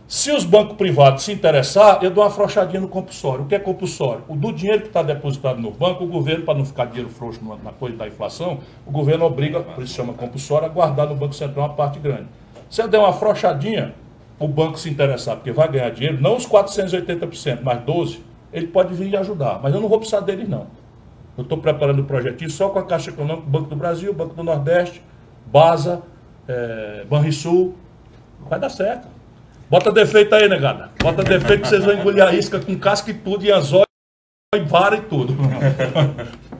Speaker 1: Se os bancos privados se interessar, eu dou uma afrouxadinha no compulsório. O que é compulsório? O do dinheiro que está depositado no banco, o governo, para não ficar dinheiro frouxo na coisa da inflação, o governo obriga, por isso chama compulsório, a guardar no Banco Central uma parte grande. Se eu der uma afrouxadinha, o banco se interessar, porque vai ganhar dinheiro, não os 480%, mas 12%, ele pode vir e ajudar. Mas eu não vou precisar deles, não. Eu estou preparando o projetinho só com a Caixa Econômica, Banco do Brasil, Banco do Nordeste, BASA, Banrisul. Vai dar certo. Bota defeito aí, negada. Bota defeito que vocês vão engolir a isca com casca e tudo, e anzol, e vara e tudo.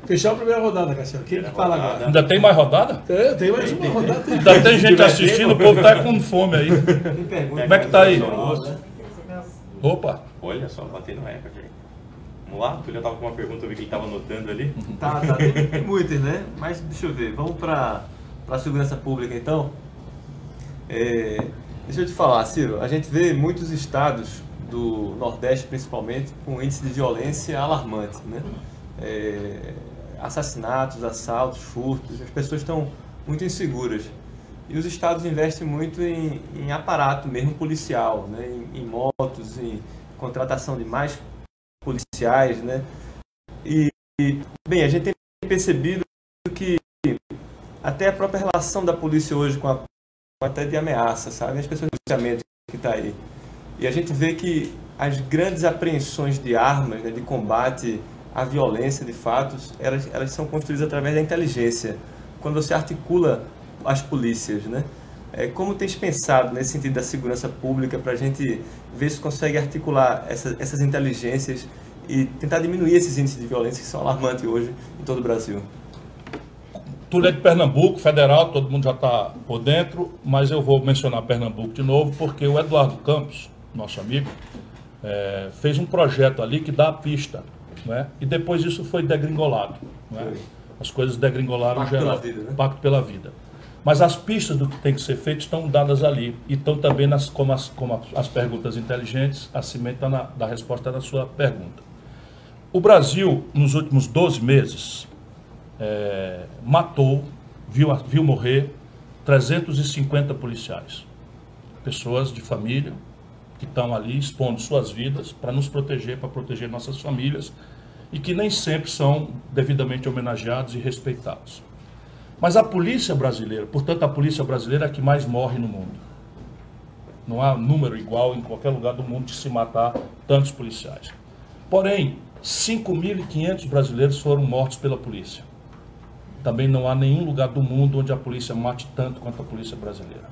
Speaker 4: Fechar a primeira rodada, Cassiano. Quem fala agora?
Speaker 1: Ainda tem mais rodada?
Speaker 4: Tem mais uma rodada.
Speaker 1: Ainda tem gente assistindo, o povo tá com fome aí. Como é que tá aí? Opa.
Speaker 2: Olha só, batei no recorde aí. Vamos lá? Tu já estava com uma pergunta, eu vi que ele estava anotando ali.
Speaker 3: Tá, tem muitas, né? Mas deixa eu ver, vamos para a segurança pública então. Deixa eu te falar, Ciro, a gente vê muitos estados do Nordeste, principalmente, com índice de violência alarmante, né? Assassinatos, assaltos, furtos, as pessoas estão muito inseguras. E os estados investem muito em aparato mesmo policial, né? Em motos, em contratação de mais policiais, né? Bem, a gente tem percebido que até a própria relação da polícia hoje com até de ameaça, sabe? As pessoas que está aí. E a gente vê que as grandes apreensões de armas, né, de combate à violência, de fatos, elas são construídas através da inteligência. Quando você articula as polícias, né? Como tens pensado nesse sentido da segurança pública para a gente ver se consegue articular essas inteligências e tentar diminuir esses índices de violência que são alarmantes hoje em todo o Brasil?
Speaker 1: Tudo é de Pernambuco, federal, todo mundo já está por dentro, mas eu vou mencionar Pernambuco de novo, porque o Eduardo Campos, nosso amigo, fez um projeto ali que dá a pista, né? E depois isso foi degringolado, né? As coisas degringolaram geral. Pacto pela vida. Mas as pistas do que tem que ser feito estão dadas ali, e estão também como as perguntas inteligentes, a cimenta da resposta da sua pergunta. O Brasil, nos últimos 12 meses, matou, viu morrer 350 policiais. Pessoas de família que estão ali expondo suas vidas para nos proteger, para proteger nossas famílias, e que nem sempre são devidamente homenageados e respeitados. Mas a polícia brasileira, portanto a polícia brasileira é a que mais morre no mundo. Não há número igual em qualquer lugar do mundo de se matar tantos policiais. Porém, 5.500 brasileiros foram mortos pela polícia. Também não há nenhum lugar do mundo onde a polícia mate tanto quanto a polícia brasileira.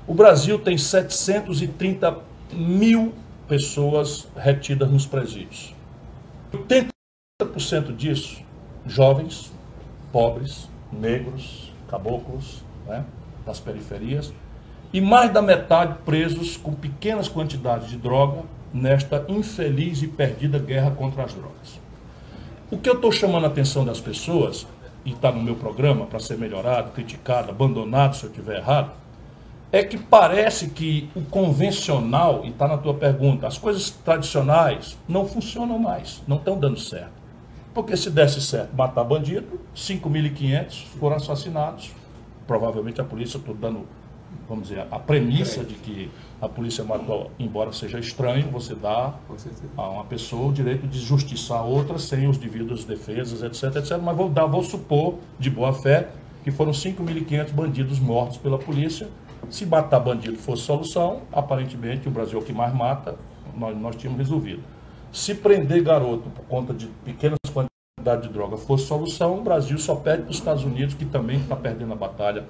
Speaker 1: O Brasil tem 730 mil pessoas retidas nos presídios. 80% disso, jovens, pobres, negros, caboclos, né, das periferias, e mais da metade presos com pequenas quantidades de droga nesta infeliz e perdida guerra contra as drogas. O que eu estou chamando a atenção das pessoas, e está no meu programa para ser melhorado, criticado, abandonado se eu estiver errado, é que parece que o convencional, e está na tua pergunta, as coisas tradicionais não funcionam mais, não estão dando certo. Porque se desse certo matar bandido, 5.500 foram assassinados, provavelmente a polícia, estou dando vamos dizer, a premissa de que a polícia matou, embora seja estranho, você dá a uma pessoa o direito de justiçar outra sem os devidos defesas, etc, etc. Mas vou supor, de boa fé, que foram 5.500 bandidos mortos pela polícia. Se matar bandido fosse solução, aparentemente o Brasil é o que mais mata, nós tínhamos resolvido. Se prender garoto por conta de pequenas quantidades de droga fosse solução, o Brasil só perde para os Estados Unidos, que também está perdendo a batalha.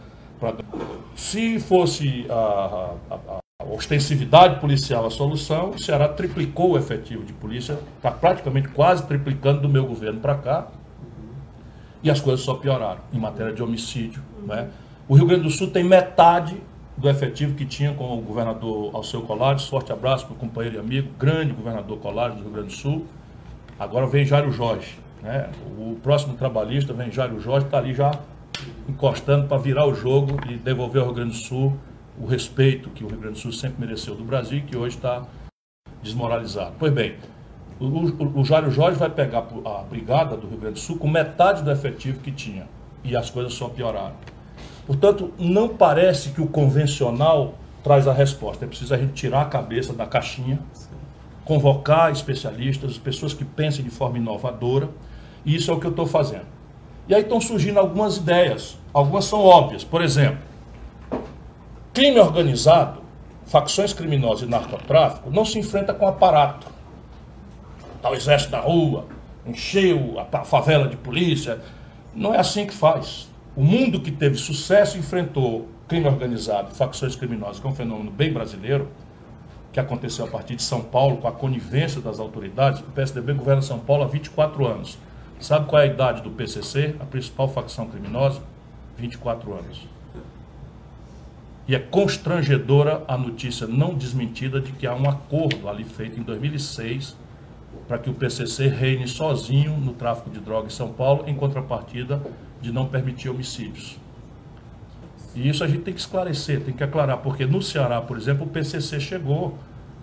Speaker 1: Se fosse a ostensividade policial a solução, o Ceará triplicou o efetivo de polícia, está praticamente quase triplicando do meu governo para cá, e as coisas só pioraram em matéria de homicídio, né? O Rio Grande do Sul tem metade do efetivo que tinha com o governador Alceu Colares. Forte abraço para o companheiro e amigo, grande governador Colares do Rio Grande do Sul. Agora vem Jairo Jorge, né? O próximo trabalhista vem Jairo Jorge, está ali já encostando para virar o jogo e devolver ao Rio Grande do Sul o respeito que o Rio Grande do Sul sempre mereceu do Brasil e que hoje está desmoralizado. Pois bem, o Jairo Jorge vai pegar a brigada do Rio Grande do Sul com metade do efetivo que tinha, e as coisas só pioraram. Portanto, não parece que o convencional traz a resposta. É preciso a gente tirar a cabeça da caixinha, convocar especialistas, pessoas que pensem de forma inovadora, e isso é o que eu estou fazendo. E aí estão surgindo algumas ideias, algumas são óbvias. Por exemplo, crime organizado, facções criminosas e narcotráfico não se enfrenta com aparato. Está o exército na rua, encheu a favela de polícia. Não é assim que faz. O mundo que teve sucesso enfrentou crime organizado, facções criminosas, que é um fenômeno bem brasileiro, que aconteceu a partir de São Paulo, com a conivência das autoridades. O PSDB governa São Paulo há 24 anos. Sabe qual é a idade do PCC, a principal facção criminosa? 24 anos. E é constrangedora a notícia não desmentida de que há um acordo ali feito em 2006 para que o PCC reine sozinho no tráfico de drogas em São Paulo, em contrapartida de não permitir homicídios. E isso a gente tem que esclarecer, tem que aclarar, porque no Ceará, por exemplo, o PCC chegou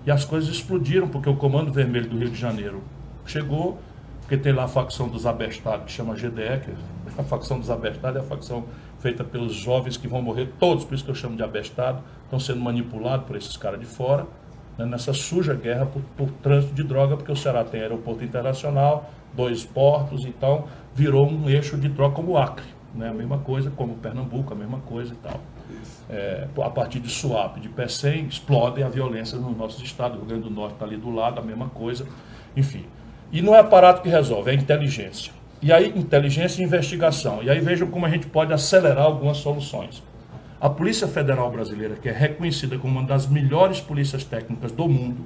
Speaker 1: e as coisas explodiram, porque o Comando Vermelho do Rio de Janeiro chegou, porque tem lá a facção dos abestados, que chama GDE, que a facção dos abestados é a facção feita pelos jovens que vão morrer todos, por isso que eu chamo de abestado, estão sendo manipulados por esses caras de fora, né, nessa suja guerra por trânsito de droga, porque o Ceará tem aeroporto internacional, 2 portos, então virou um eixo de droga como o Acre, né, a mesma coisa, como Pernambuco, a mesma coisa e tal. A partir de Suape, de Pecém, explodem a violência nos nossos estados, o Rio Grande do Norte está ali do lado, a mesma coisa, enfim. E não é aparato que resolve, é inteligência. E aí, inteligência e investigação. E aí vejam como a gente pode acelerar algumas soluções. A Polícia Federal Brasileira, que é reconhecida como uma das melhores polícias técnicas do mundo,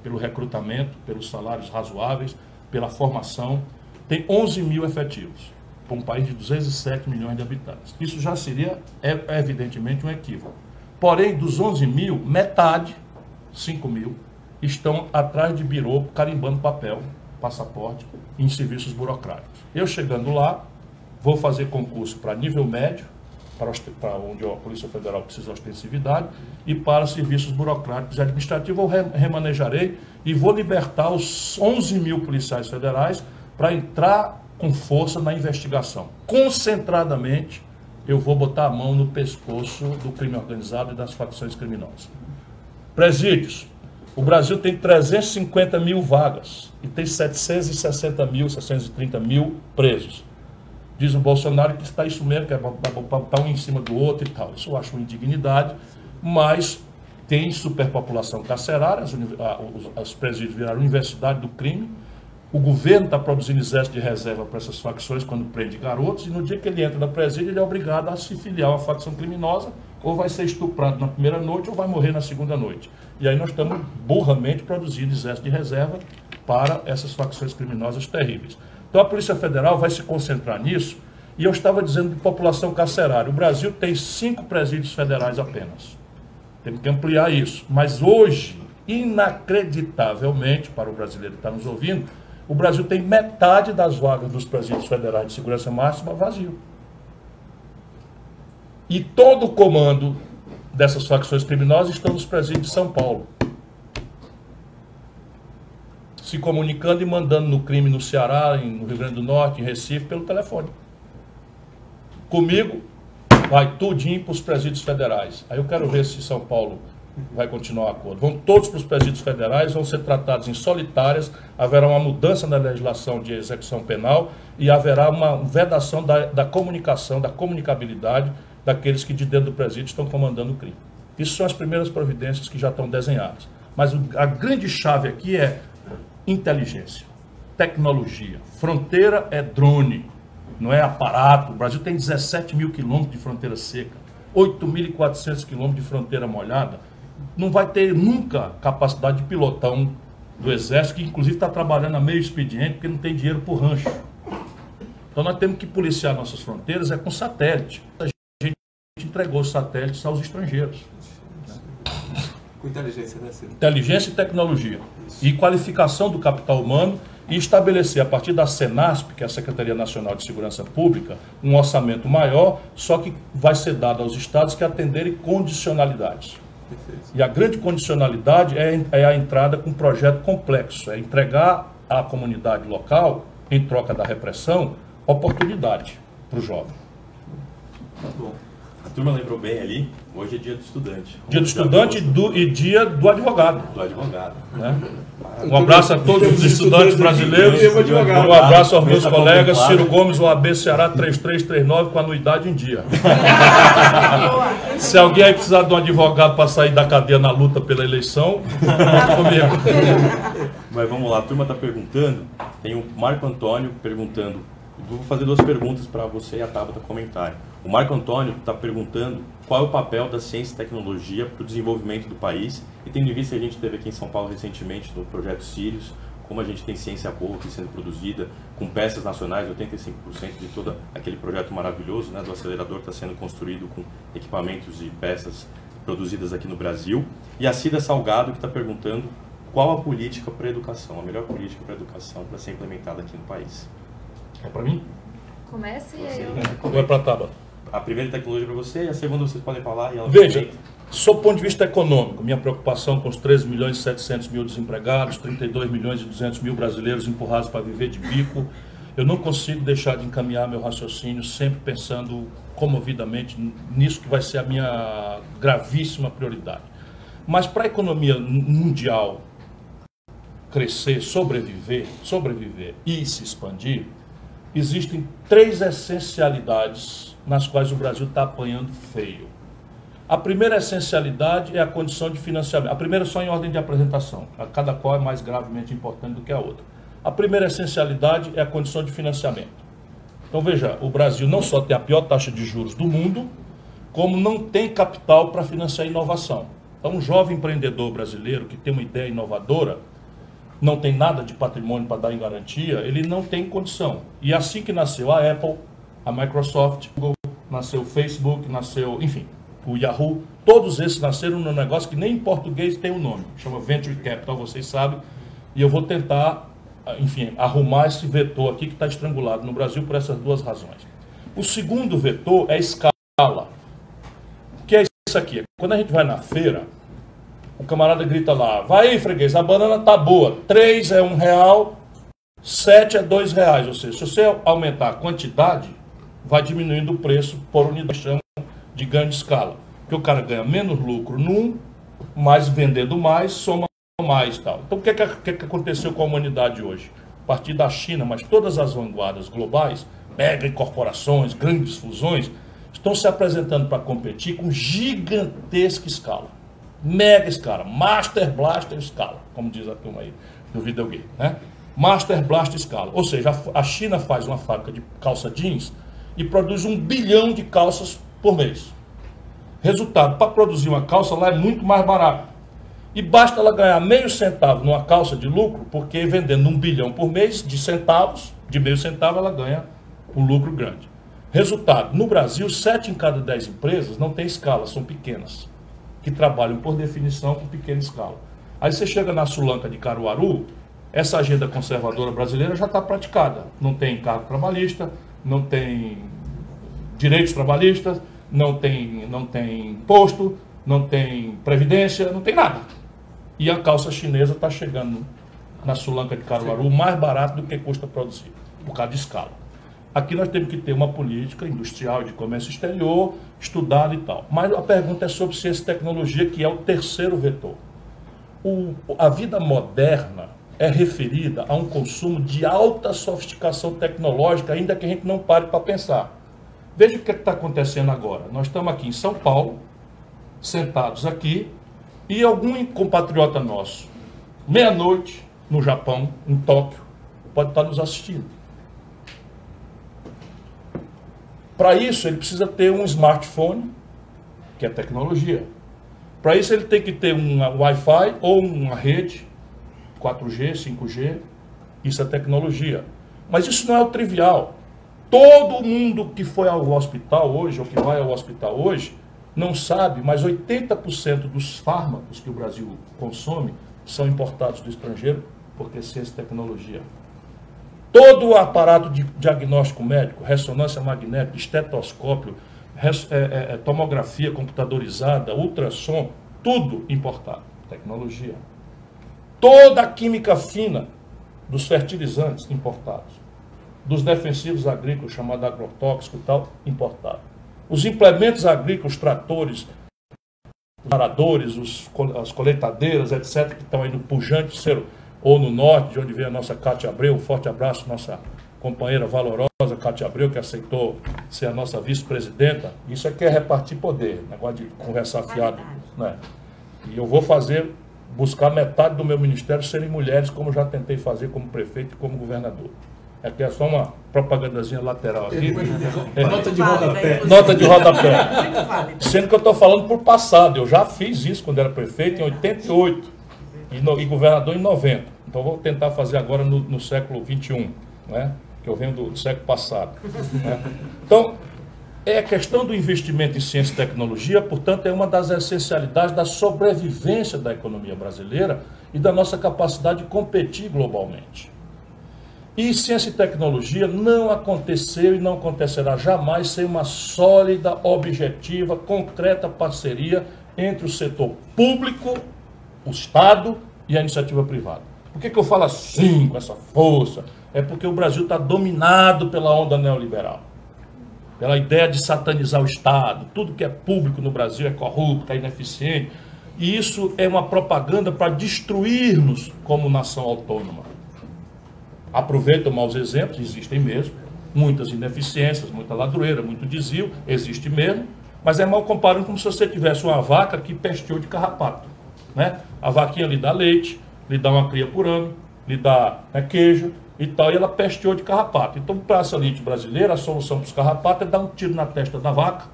Speaker 1: pelo recrutamento, pelos salários razoáveis, pela formação, tem 11 mil efetivos, para um país de 207 milhões de habitantes. Isso já seria, evidentemente, um equívoco. Porém, dos 11 mil, metade, 5 mil, estão atrás de birô, carimbando papel, passaporte, em serviços burocráticos. Eu chegando lá, vou fazer concurso para nível médio, para onde a Polícia Federal precisa de ostensividade, e para serviços burocráticos e administrativos, eu remanejarei e vou libertar os 11 mil policiais federais para entrar com força na investigação. Concentradamente, eu vou botar a mão no pescoço do crime organizado e das facções criminosas. Presídios. O Brasil tem 350 mil vagas e tem 760 mil, 730 mil presos. Diz o Bolsonaro que está isso mesmo, que é botar um em cima do outro e tal. Isso eu acho uma indignidade, mas tem superpopulação carcerária, os presídios viraram universidade do crime. O governo está produzindo exército de reserva para essas facções quando prende garotos, e no dia que ele entra na presídio, ele é obrigado a se filiar a uma facção criminosa, ou vai ser estuprado na primeira noite, ou vai morrer na segunda noite. E aí nós estamos burramente produzindo exército de reserva para essas facções criminosas terríveis. Então a Polícia Federal vai se concentrar nisso, e eu estava dizendo de população carcerária. O Brasil tem 5 presídios federais apenas. Temos que ampliar isso. Mas hoje, inacreditavelmente, para o brasileiro que está nos ouvindo, o Brasil tem metade das vagas dos presídios federais de segurança máxima vazio. E todo o comando dessas facções criminosas estão nos presídios de São Paulo, se comunicando e mandando no crime no Ceará, no Rio Grande do Norte, em Recife, pelo telefone. Comigo, vai tudinho para os presídios federais. Aí eu quero ver se São Paulo vai continuar o acordo. Vão todos para os presídios federais, vão ser tratados em solitárias, haverá uma mudança na legislação de execução penal e haverá uma vedação da comunicação, da comunicabilidade daqueles que de dentro do presídio estão comandando o crime. Isso são as primeiras providências que já estão desenhadas. Mas a grande chave aqui é inteligência, tecnologia. Fronteira é drone, não é aparato. O Brasil tem 17 mil quilômetros de fronteira seca, 8.400 quilômetros de fronteira molhada. Não vai ter nunca capacidade de pilotão do Exército, que inclusive está trabalhando a meio expediente, porque não tem dinheiro para o rancho. Então nós temos que policiar nossas fronteiras com satélite. A gente entregou os satélites aos estrangeiros.
Speaker 3: Com inteligência, né, Ciro?
Speaker 1: Inteligência e tecnologia. E qualificação do capital humano e estabelecer, a partir da Senasp, que é a Secretaria Nacional de Segurança Pública, um orçamento maior, só que vai ser dado aos estados que atenderem condicionalidades.
Speaker 3: Perfeito.
Speaker 1: E a grande condicionalidade é a entrada com um projeto complexo, é entregar à comunidade local, em troca da repressão, oportunidade para o jovem.
Speaker 3: Bom.
Speaker 2: A turma lembrou bem ali, hoje é dia do estudante.
Speaker 1: Dia do estudante e dia do advogado.
Speaker 2: Do advogado.
Speaker 1: Né? Um abraço a todos os estudantes brasileiros. Um abraço aos meus colegas. Ciro Gomes, OAB Ceará 3339, com anuidade em dia. Se alguém aí precisar de um advogado para sair da cadeia na luta pela eleição, conte comigo.
Speaker 2: Mas vamos lá, a turma está perguntando, tem o Marco Antônio perguntando, vou fazer duas perguntas para você e a Tabata comentarem. O Marco Antônio está perguntando qual é o papel da ciência e tecnologia para o desenvolvimento do país, e tendo em vista que a gente teve aqui em São Paulo recentemente no projeto Sirius, como a gente tem ciência boa aqui sendo produzida, com peças nacionais, 85% de todo aquele projeto maravilhoso, né, do acelerador está sendo construído com equipamentos e peças produzidas aqui no Brasil. E a Cida Salgado que está perguntando qual a política para a educação, a melhor política para a educação para ser implementada aqui no país.
Speaker 1: É para mim?
Speaker 6: Comece e aí eu...
Speaker 1: Ou é para a Tabata?
Speaker 2: A primeira tecnologia para você e a segunda vocês podem falar. E ela
Speaker 1: Veja, sob o ponto de vista econômico, minha preocupação com os 13 milhões e 700 mil desempregados, 32 milhões e 200 mil brasileiros empurrados para viver de bico, eu não consigo deixar de encaminhar meu raciocínio sempre pensando comovidamente nisso que vai ser a minha gravíssima prioridade. Mas para a economia mundial crescer, sobreviver e se expandir, existem três essencialidades nas quais o Brasil está apanhando feio. A primeira essencialidade é a condição de financiamento. A primeira só em ordem de apresentação, a cada qual é mais gravemente importante do que a outra. A primeira essencialidade é a condição de financiamento. Então veja, o Brasil não só tem a pior taxa de juros do mundo, como não tem capital para financiar a inovação. Então um jovem empreendedor brasileiro que tem uma ideia inovadora, não tem nada de patrimônio para dar em garantia, ele não tem condição. E assim que nasceu a Apple, a Microsoft, o Google, nasceu o Facebook, nasceu, enfim, o Yahoo, todos esses nasceram num negócio que nem em português tem o nome, chama Venture Capital, vocês sabem, e eu vou tentar, enfim, arrumar esse vetor aqui que está estrangulado no Brasil por essas duas razões. O segundo vetor é escala. O que é isso aqui? Quando a gente vai na feira, o camarada grita lá, vai aí, freguês, a banana tá boa, 3 é R$1, 7 é R$2, ou seja, se você aumentar a quantidade, vai diminuindo o preço por unidade, chama de ganho de escala, porque o cara ganha menos lucro num, mas vendendo mais, soma mais tal. Então o que aconteceu com a humanidade hoje? A partir da China, mas todas as vanguardas globais, mega corporações, grandes fusões, estão se apresentando para competir com gigantesca escala. Mega escala, Master Blaster escala, como diz a turma aí do videogame, né? Master Blaster escala, ou seja, a China faz uma fábrica de calça jeans e produz 1 bilhão de calças por mês. Resultado, para produzir uma calça lá é muito mais barato. E basta ela ganhar meio centavo numa calça de lucro, porque vendendo 1 bilhão por mês de centavos, de meio centavo ela ganha um lucro grande. Resultado, no Brasil, 7 em cada 10 empresas não tem escala, são pequenas, que trabalham por definição com pequena escala. Aí você chega na Sulanca de Caruaru, essa agenda conservadora brasileira já está praticada. Não tem cargo trabalhista, não tem direitos trabalhistas, não tem imposto, não tem previdência, não tem nada. E a calça chinesa está chegando na Sulanca de Caruaru mais barato do que custa produzir, por causa de escala. Aqui nós temos que ter uma política industrial de comércio exterior, estudada e tal. Mas a pergunta é sobre ciência e tecnologia, que é o terceiro vetor. A vida moderna é referida a um consumo de alta sofisticação tecnológica, ainda que a gente não pare para pensar. Veja o que está acontecendo agora. Nós estamos aqui em São Paulo, sentados aqui, e algum compatriota nosso, meia-noite, no Japão, em Tóquio, pode estar nos assistindo. Para isso, ele precisa ter um smartphone, que é tecnologia. Para isso, ele tem que ter um Wi-Fi ou uma rede, 4G, 5G, isso é tecnologia. Mas isso não é o trivial. Todo mundo que foi ao hospital hoje, ou que vai ao hospital hoje, não sabe, mas 80% dos fármacos que o Brasil consome são importados do estrangeiro, porque ciência e tecnologia. Todo o aparato de diagnóstico médico, ressonância magnética, estetoscópio, tomografia computadorizada, ultrassom, tudo importado, tecnologia. Toda a química fina dos fertilizantes importados, dos defensivos agrícolas, chamado agrotóxico e tal, importado. Os implementos agrícolas, tratores, os aradores, as colheitadeiras, etc., que estão aí no Pujante, ou no norte, de onde vem a nossa Cátia Abreu. Um forte abraço, nossa companheira valorosa Cátia Abreu, que aceitou ser a nossa vice-presidenta. Isso aqui é repartir poder, negócio de conversar fiado. Né? E eu vou buscar metade do meu ministério serem mulheres, como já tentei fazer como prefeito e como governador. Aqui é só uma propagandazinha lateral aqui.
Speaker 4: Nota de rodapé.
Speaker 1: Nota de rodapé. Sendo que eu estou falando por passado. Eu já fiz isso quando era prefeito em 88 e governador em 90. Então vou tentar fazer agora no século 21, né? Que eu venho do século passado. Né? Então, a questão do investimento em ciência e tecnologia, portanto, é uma das essencialidades da sobrevivência da economia brasileira e da nossa capacidade de competir globalmente. E ciência e tecnologia não aconteceu e não acontecerá jamais sem uma sólida, objetiva, concreta parceria entre o setor público, o Estado e a iniciativa privada. Por que eu falo assim, com essa força? É porque o Brasil está dominado pela onda neoliberal, pela ideia de satanizar o Estado. Tudo que é público no Brasil é corrupto, é ineficiente. E isso é uma propaganda para destruir-nos como nação autônoma. Aproveitam maus exemplos, existem mesmo, muitas ineficiências, muita ladroeira, muito desvio, existe mesmo, mas é mal comparando como se você tivesse uma vaca que pesteou de carrapato. Né? A vaquinha lhe dá leite, lhe dá uma cria por ano, lhe dá queijo e tal, e ela pesteou de carrapato. Então, para essa elite brasileira, a solução para os carrapatos é dar um tiro na testa da vaca,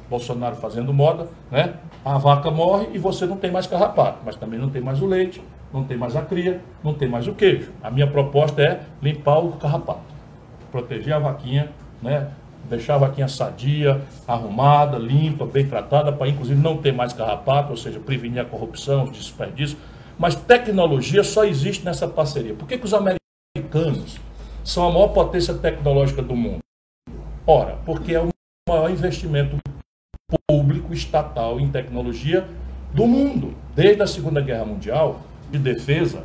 Speaker 1: Bolsonaro fazendo moda, né? A vaca morre e você não tem mais carrapato, mas também não tem mais o leite, não tem mais a cria, não tem mais o queijo. A minha proposta é limpar o carrapato, proteger a vaquinha, né? Deixar a vaquinha sadia, arrumada, limpa, bem tratada, para inclusive não ter mais carrapato, ou seja, prevenir a corrupção, os desperdícios. Mas tecnologia só existe nessa parceria. Por que os americanos são a maior potência tecnológica do mundo? Ora, porque é o maior investimento público estatal em tecnologia do mundo. Desde a Segunda Guerra Mundial, de defesa,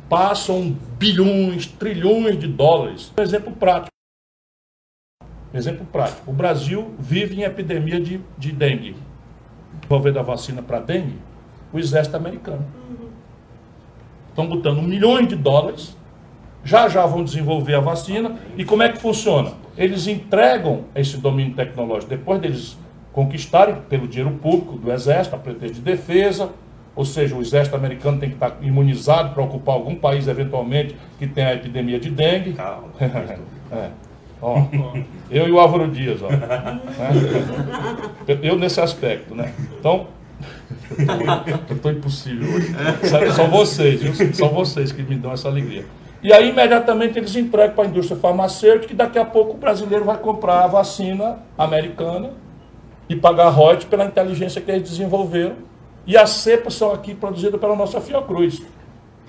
Speaker 1: passam bilhões, trilhões de dólares. Um exemplo prático. O Brasil vive em epidemia de dengue. Desenvolvendo a vacina para dengue, o exército americano. Estão botando milhões de dólares, já vão desenvolver a vacina. E como é que funciona? Eles entregam esse domínio tecnológico, depois deles conquistarem pelo dinheiro público do exército, a pretexto de defesa, ou seja, o exército americano tem que estar imunizado para ocupar algum país, eventualmente, que tem a epidemia de dengue. Ó, eu e o Álvaro Dias, ó. Eu nesse aspecto, né? Então, eu estou impossível hoje. São vocês, viu? São vocês que me dão essa alegria. E aí, imediatamente, eles entregam para a indústria farmacêutica, e daqui a pouco o brasileiro vai comprar a vacina americana e pagar royalties pela inteligência que eles desenvolveram. E as cepas são aqui produzidas pela nossa Fiocruz.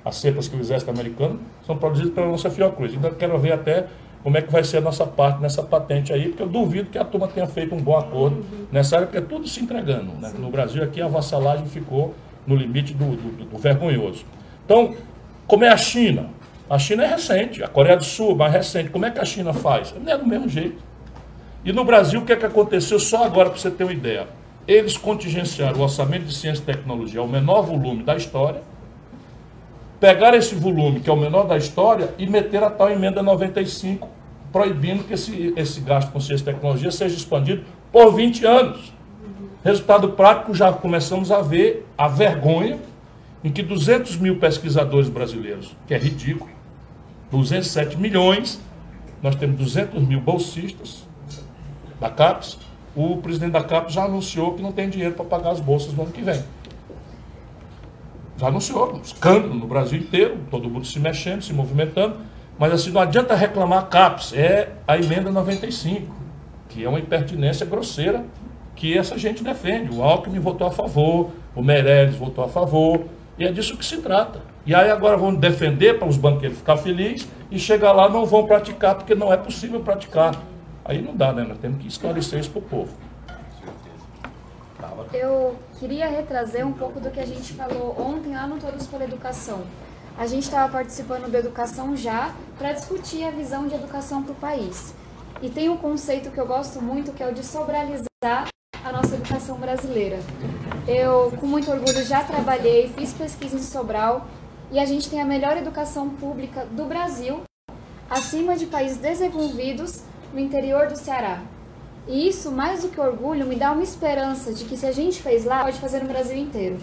Speaker 1: As cepas que o exército americano são produzidas pela nossa Fiocruz. Então, eu quero ver até como é que vai ser a nossa parte nessa patente aí, porque eu duvido que a turma tenha feito um bom acordo nessa área, porque é tudo se entregando. Né? No Brasil, aqui, a vassalagem ficou no limite do vergonhoso. Então, como é a China? A China é recente, a Coreia do Sul é mais recente. Como é que a China faz? Não é do mesmo jeito. E no Brasil, o que é que aconteceu só agora, para você ter uma ideia? Eles contingenciaram o orçamento de ciência e tecnologia ao menor volume da história, pegaram esse volume, que é o menor da história, e meteram a tal emenda 95, proibindo que esse gasto com ciência e tecnologia seja expandido por 20 anos. Resultado prático, já começamos a ver a vergonha em que 200 mil pesquisadores brasileiros, que é ridículo, 207 milhões, nós temos 200 mil bolsistas da CAPES, o presidente da CAPES já anunciou que não tem dinheiro para pagar as bolsas no ano que vem. Já anunciou, um escândalo no Brasil inteiro, todo mundo se mexendo, se movimentando, mas assim, não adianta reclamar a CAPES, é a emenda 95, que é uma impertinência grosseira que essa gente defende. O Alckmin votou a favor, o Meirelles votou a favor, e é disso que se trata. E aí agora vão defender para os banqueiros ficar felizes e chegar lá não vão praticar, porque não é possível praticar. Aí não dá, né? Nós temos que esclarecer isso para o povo.
Speaker 6: Eu queria retrazer um pouco do que a gente falou ontem lá no Todos pela Educação. A gente estava participando da Educação Já para discutir a visão de educação para o país. E tem um conceito que eu gosto muito, que é o de sobralizar a nossa educação brasileira. Eu, com muito orgulho, já trabalhei, fiz pesquisa em Sobral, e a gente tem a melhor educação pública do Brasil, acima de países desenvolvidos no interior do Ceará. E isso, mais do que orgulho, me dá uma esperança de que se a gente fez lá, pode fazer no Brasil inteiro.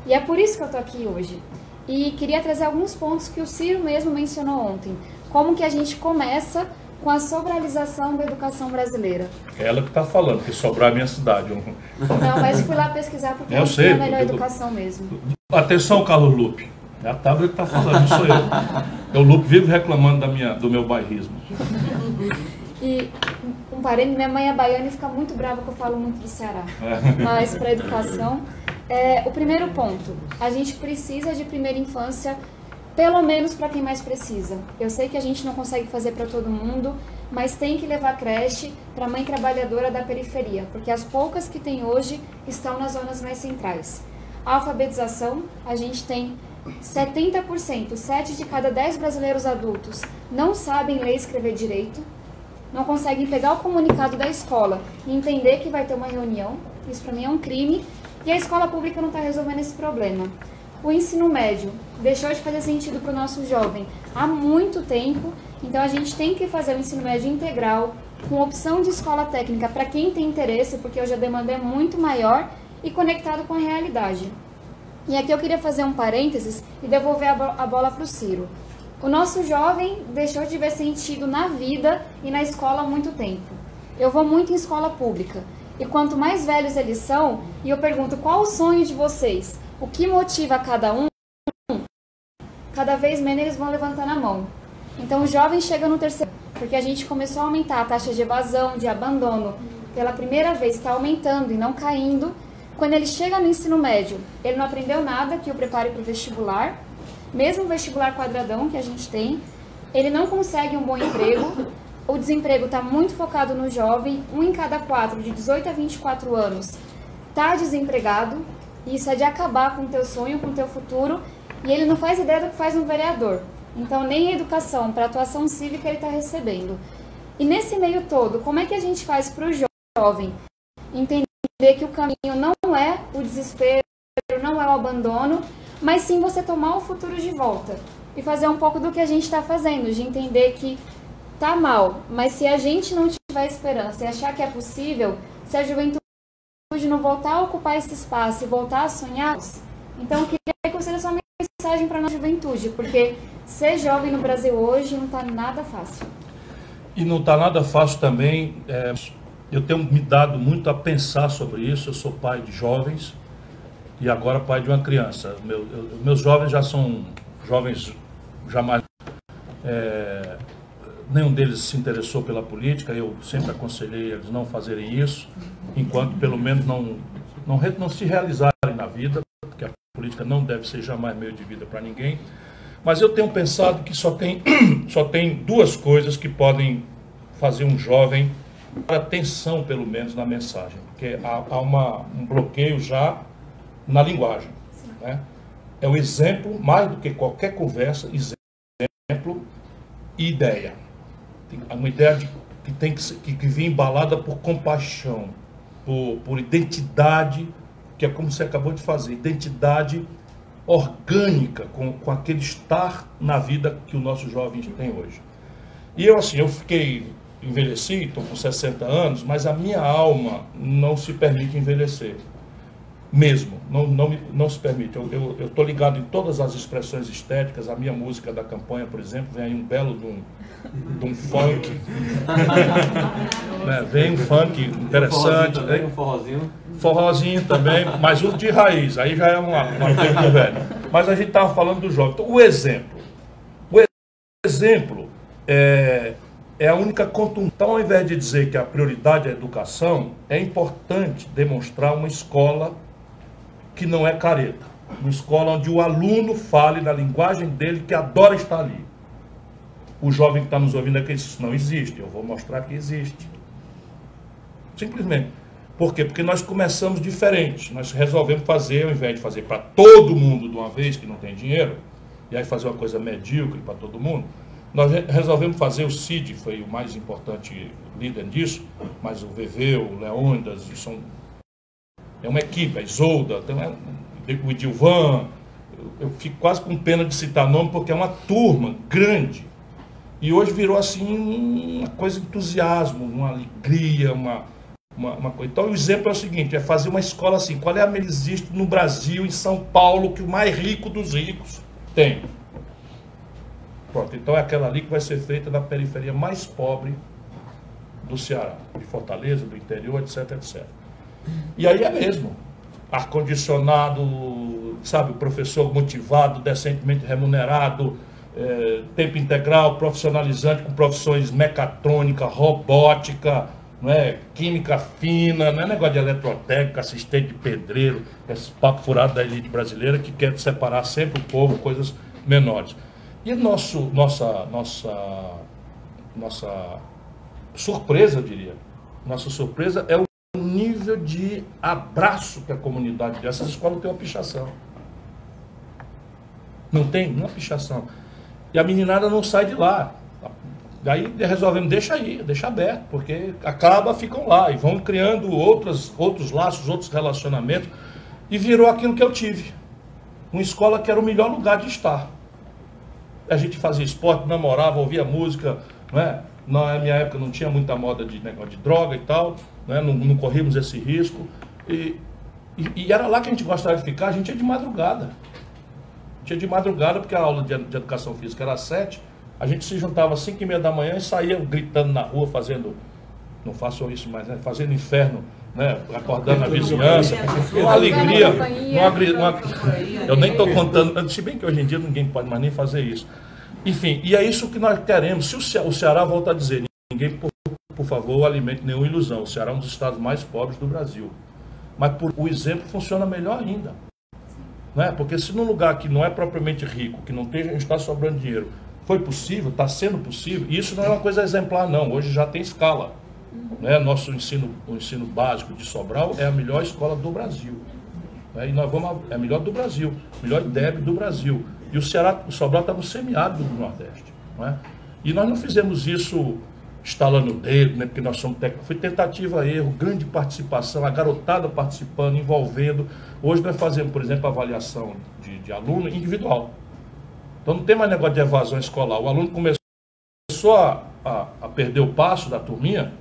Speaker 6: E é por isso que eu estou aqui hoje. E queria trazer alguns pontos que o Ciro mesmo mencionou ontem. Como que a gente começa com a sobralização da educação brasileira.
Speaker 1: É ela que está falando, que Sobral é minha cidade.
Speaker 6: Não, mas fui lá pesquisar porque
Speaker 1: eu sei,
Speaker 6: é a melhor educação mesmo.
Speaker 1: Atenção, Carlos Lupe. É a Tábua que está falando, não sou eu. O Lupe vive reclamando do meu bairrismo.
Speaker 6: E um parênteses, minha mãe é baiana e fica muito brava que eu falo muito do Ceará. Mas para a educação, o primeiro ponto, a gente precisa de primeira infância, pelo menos para quem mais precisa. Eu sei que a gente não consegue fazer para todo mundo, mas tem que levar creche para a mãe trabalhadora da periferia, porque as poucas que tem hoje estão nas zonas mais centrais. A alfabetização, a gente tem 70%, 7 de cada 10 brasileiros adultos não sabem ler e escrever direito, não conseguem pegar o comunicado da escola e entender que vai ter uma reunião. Isso para mim é um crime, e a escola pública não está resolvendo esse problema. O ensino médio deixou de fazer sentido para o nosso jovem há muito tempo, então a gente tem que fazer o ensino médio integral, com opção de escola técnica para quem tem interesse, porque hoje a demanda é muito maior, e conectado com a realidade. E aqui eu queria fazer um parênteses e devolver a bola para o Ciro. O nosso jovem deixou de ver sentido na vida e na escola há muito tempo. Eu vou muito em escola pública, e quanto mais velhos eles são, e eu pergunto qual o sonho de vocês, o que motiva cada um, cada vez menos eles vão levantando a mão. Então o jovem chega no terceiro, porque a gente começou a aumentar a taxa de evasão, de abandono, pela primeira vez está aumentando e não caindo. Quando ele chega no ensino médio, ele não aprendeu nada que o prepare para o vestibular, mesmo o vestibular quadradão que a gente tem, ele não consegue um bom emprego, o desemprego está muito focado no jovem, 1 em cada 4, de 18 a 24 anos, está desempregado. Isso é de acabar com o teu sonho, com o teu futuro, e ele não faz ideia do que faz um vereador. Então, nem a educação para atuação cívica ele está recebendo. E nesse meio todo, como é que a gente faz para o jovem entender que o caminho não é o desespero, não é o abandono, mas sim você tomar o futuro de volta e fazer um pouco do que a gente está fazendo, de entender que tá mal, mas se a gente não tiver esperança e achar que é possível, se a juventude não voltar a ocupar esse espaço e voltar a sonhar, então eu queria que você desse uma mensagem para a nossa juventude, porque ser jovem no Brasil hoje não está nada fácil.
Speaker 1: E não está nada fácil também, eu tenho me dado muito a pensar sobre isso. Eu sou pai de jovens e agora pai de uma criança. Meus jovens já são jovens jamais... nenhum deles se interessou pela política, eu sempre aconselhei eles não fazerem isso, enquanto pelo menos não se realizarem na vida, porque a política não deve ser jamais meio de vida para ninguém. Mas eu tenho pensado que só tem duas coisas que podem fazer um jovem dar atenção, pelo menos, na mensagem, porque há um bloqueio já na linguagem, né? É o exemplo, mais do que qualquer conversa, exemplo exemplo e ideia. Uma ideia que tem que vir embalada por compaixão, por identidade, que é como você acabou de fazer, identidade orgânica com aquele estar na vida que os nossos jovens têm hoje. E eu envelheci, estou com 60 anos, mas a minha alma não se permite envelhecer. Mesmo, não se permite. Eu estou ligado em todas as expressões estéticas. A minha música da campanha, por exemplo, vem aí um belo de um funk. Né? Vem um funk interessante.
Speaker 3: Um forrozinho.
Speaker 1: Forrozinho também, mas o de raiz, aí já é uma coisa de velho. Mas a gente estava falando do jovem. Então, o exemplo é a única contundência. Então, ao invés de dizer que a prioridade é a educação, é importante demonstrar uma escola que não é careta. Uma escola onde o aluno fale na linguagem dele, que adora estar ali. O jovem que está nos ouvindo aqui diz, isso não existe. Eu vou mostrar que existe. Simplesmente. Por quê? Porque nós começamos diferente. Nós resolvemos fazer, ao invés de fazer para todo mundo de uma vez, que não tem dinheiro, e aí fazer uma coisa medíocre para todo mundo, nós resolvemos fazer, o Cid foi o mais importante líder disso, mas o VV, o Leônidas, é uma equipe, a Isolda, o Edilvan, eu fico quase com pena de citar nome, porque é uma turma grande. E hoje virou assim uma coisa de entusiasmo, uma alegria, uma coisa. Então o exemplo é o seguinte, é fazer uma escola assim. Qual é a melhor existe no Brasil, em São Paulo, que o mais rico dos ricos tem? Pronto, então é aquela ali que vai ser feita na periferia mais pobre do Ceará, de Fortaleza, do interior, etc, etc. E aí é mesmo. Ar-condicionado, sabe, o professor motivado, decentemente remunerado, tempo integral, profissionalizante com profissões mecatrônica, robótica, não é? Química fina, não é negócio de eletrotécnica, assistente de pedreiro, esse papo furado da elite brasileira que quer separar sempre o povo, coisas menores. E nossa surpresa, eu diria, nossa surpresa é o nível de abraço que a comunidade dessas escolas tem uma pichação. Não tem uma pichação. E a meninada não sai de lá. Daí resolvemos, deixa aí, deixa aberto, porque ficam lá e vão criando outros laços, outros relacionamentos. E virou aquilo que eu tive. Uma escola que era o melhor lugar de estar. A gente fazia esporte, namorava, ouvia música, não é? Na minha época não tinha muita moda de negócio de droga e tal, né? Não corríamos esse risco. E era lá que a gente gostava de ficar, a gente ia de madrugada. Tinha de madrugada, porque a aula de educação física era às 7, a gente se juntava às 5h30 da manhã e saía gritando na rua, fazendo, não façam isso mais, né? Fazendo inferno, né? Acordando a vizinhança, uma alegria, eu nem estou contando, se bem que hoje em dia ninguém pode mais nem fazer isso. Enfim, e é isso que nós queremos. Se o Ceará, volta a dizer, ninguém, por favor, alimente nenhuma ilusão, o Ceará é um dos estados mais pobres do Brasil. Mas o exemplo funciona melhor ainda. Não é? Porque se num lugar que não é propriamente rico, que não está sobrando dinheiro, foi possível, está sendo possível, e isso não é uma coisa exemplar não, hoje já tem escala. Né? Nosso o ensino básico de Sobral é a melhor escola do Brasil. Né? E nós é a melhor do Brasil, melhor IDEB do Brasil. E o Sobral está no semiárido do Nordeste. Não é? E nós não fizemos isso estalando o dedo, né? Porque nós somos técnicos. Foi tentativa, erro, grande participação, a garotada participando, envolvendo. Hoje nós fazemos, por exemplo, avaliação de aluno individual. Então não tem mais negócio de evasão escolar. O aluno começou a perder o passo da turminha,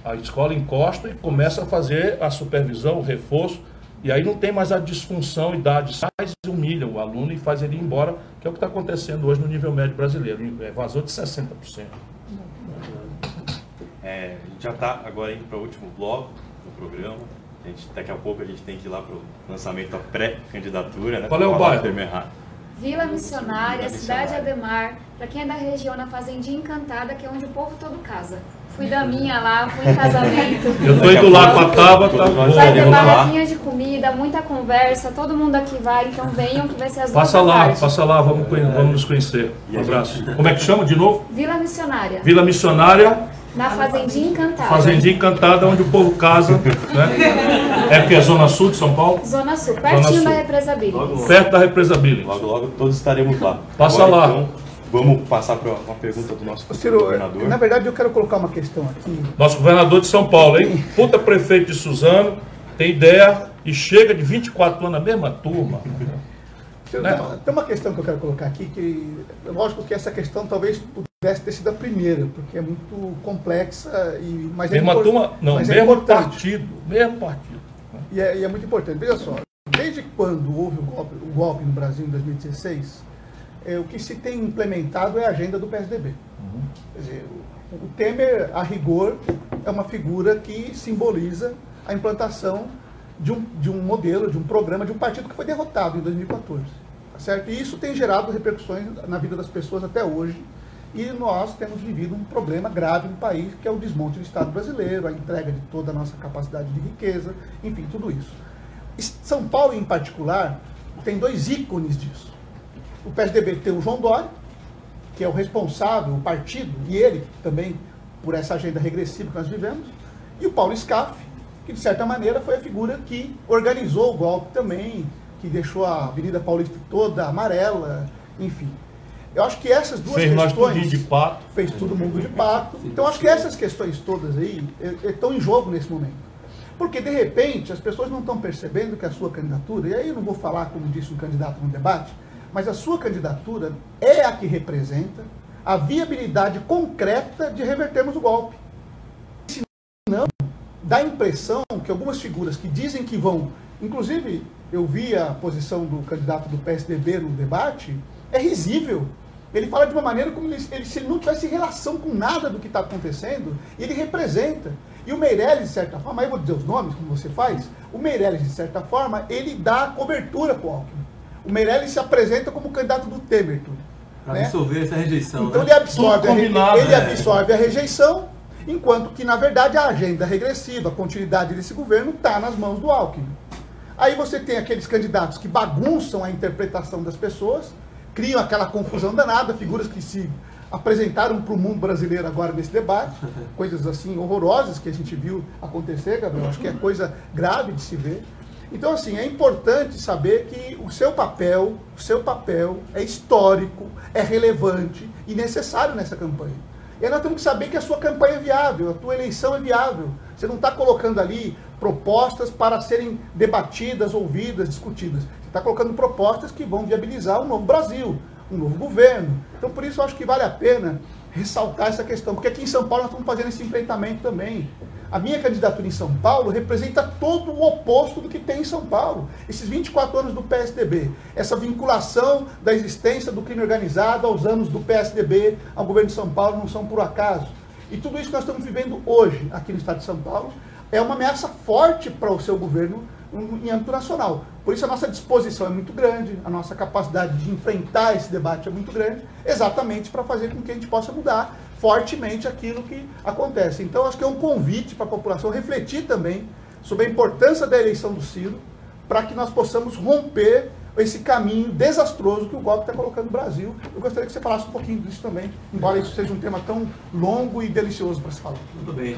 Speaker 1: a escola encosta e começa a fazer a supervisão, o reforço, e aí não tem mais a disfunção, idade, mais humilha o aluno e faz ele ir embora, que é o que está acontecendo hoje no nível médio brasileiro, evasou de 60%.
Speaker 2: A gente já está agora indo para o último bloco do programa. Daqui a pouco a gente tem que ir lá para o lançamento da pré-candidatura. Né?
Speaker 1: Qual é o bairro?
Speaker 6: Vila Missionária, Cidade Ademar, para quem é da região, na Fazendinha Encantada, que é onde o povo todo casa. Fui da minha lá, fui em casamento.
Speaker 1: Eu estou indo lá com a Tabata.
Speaker 6: Vai ter barraquinha de comida, muita conversa, todo mundo aqui vai, então venham que vai ser as duas da tarde.
Speaker 1: Passa lá, vamos nos conhecer. Um abraço. Como é que chama de novo?
Speaker 6: Vila Missionária.
Speaker 1: Vila Missionária.
Speaker 6: Na Fazendinha Encantada.
Speaker 1: Fazendinha Encantada, onde o povo casa. Né? É porque é Zona Sul de São Paulo?
Speaker 6: Zona Sul, pertinho da Represa Billings.
Speaker 1: Perto da Represa Billings.
Speaker 2: Logo, logo todos estaremos lá.
Speaker 1: Passa
Speaker 2: agora,
Speaker 1: lá.
Speaker 2: Então, Vamos passar para uma pergunta do nosso governador.
Speaker 5: Na verdade, eu quero colocar uma questão aqui.
Speaker 1: Nosso governador de São Paulo, hein? Puta prefeito de Suzano, tem ideia e chega de 24 anos na mesma turma.
Speaker 5: Tem uma questão que eu quero colocar aqui, que lógico que essa questão talvez pudesse ter sido a primeira, porque é muito complexa, mas
Speaker 1: mesma turma, não,
Speaker 5: mas
Speaker 1: mesmo
Speaker 5: importante.
Speaker 1: Mesmo partido.
Speaker 5: E é muito importante. Veja só, desde quando houve o golpe no Brasil em 2016, o que se tem implementado é a agenda do PSDB. Quer dizer, o Temer, a rigor, é uma figura que simboliza a implantação de um modelo, de um programa, de um partido que foi derrotado em 2014. Tá certo? E isso tem gerado repercussões na vida das pessoas até hoje. E nós temos vivido um problema grave no país, que é o desmonte do Estado brasileiro, a entrega de toda a nossa capacidade de riqueza, enfim, tudo isso. São Paulo, em particular, tem dois ícones disso. O PSDB tem o João Dória, que é o responsável, o partido, e ele também, por essa agenda regressiva que nós vivemos, e o Paulo Scaff, que de certa maneira foi a figura que organizou o golpe também, que deixou a Avenida Paulista toda amarela, enfim. Eu acho que essas duas questões...
Speaker 1: de pato.
Speaker 5: Fez todo mundo de pato. Então acho que essas questões todas aí estão em jogo nesse momento. Porque, de repente, as pessoas não estão percebendo que a sua candidatura, e aí eu não vou falar como disse um candidato no debate, mas a sua candidatura é a que representa a viabilidade concreta de revertermos o golpe. Senão, dá a impressão que algumas figuras que dizem que vão... Inclusive, eu vi a posição do candidato do PSDB no debate, é risível. Ele fala de uma maneira como se ele não tivesse relação com nada do que está acontecendo, e ele representa. E o Meirelles, de certa forma, aí eu vou dizer os nomes, como você faz, o Meirelles, de certa forma, ele dá cobertura para o Alckmin. O Meirelles se apresenta como candidato do Temer.
Speaker 3: Para absorver essa rejeição.
Speaker 5: Então,
Speaker 3: né?
Speaker 5: ele absorve a rejeição, enquanto que, na verdade, a agenda regressiva, a continuidade desse governo está nas mãos do Alckmin. Aí você tem aqueles candidatos que bagunçam a interpretação das pessoas, criam aquela confusão danada, figuras que se apresentaram para o mundo brasileiro agora nesse debate, coisas assim horrorosas que a gente viu acontecer, Gabriel, acho que é coisa grave de se ver. Então, assim, é importante saber que o seu papel é histórico, é relevante e necessário nessa campanha. E aí nós temos que saber que a sua campanha é viável, a tua eleição é viável. Você não está colocando ali propostas para serem debatidas, ouvidas, discutidas. Você está colocando propostas que vão viabilizar um novo Brasil, um novo governo. Então, por isso, eu acho que vale a pena ressaltar essa questão, porque aqui em São Paulo nós estamos fazendo esse enfrentamento também. A minha candidatura em São Paulo representa todo o oposto do que tem em São Paulo. Esses 24 anos do PSDB, essa vinculação da existência do crime organizado aos anos do PSDB ao governo de São Paulo não são por acaso. E tudo isso que nós estamos vivendo hoje aqui no estado de São Paulo é uma ameaça forte para o seu governo em âmbito nacional. Por isso a nossa disposição é muito grande, a nossa capacidade de enfrentar esse debate é muito grande, exatamente para fazer com que a gente possa mudar fortemente aquilo que acontece. Então acho que é um convite para a população refletir também sobre a importância da eleição do Ciro, para que nós possamos romper esse caminho desastroso que o golpe está colocando no Brasil. Eu gostaria que você falasse um pouquinho disso também, embora isso seja um tema tão longo e delicioso para se falar.
Speaker 3: Tudo bem.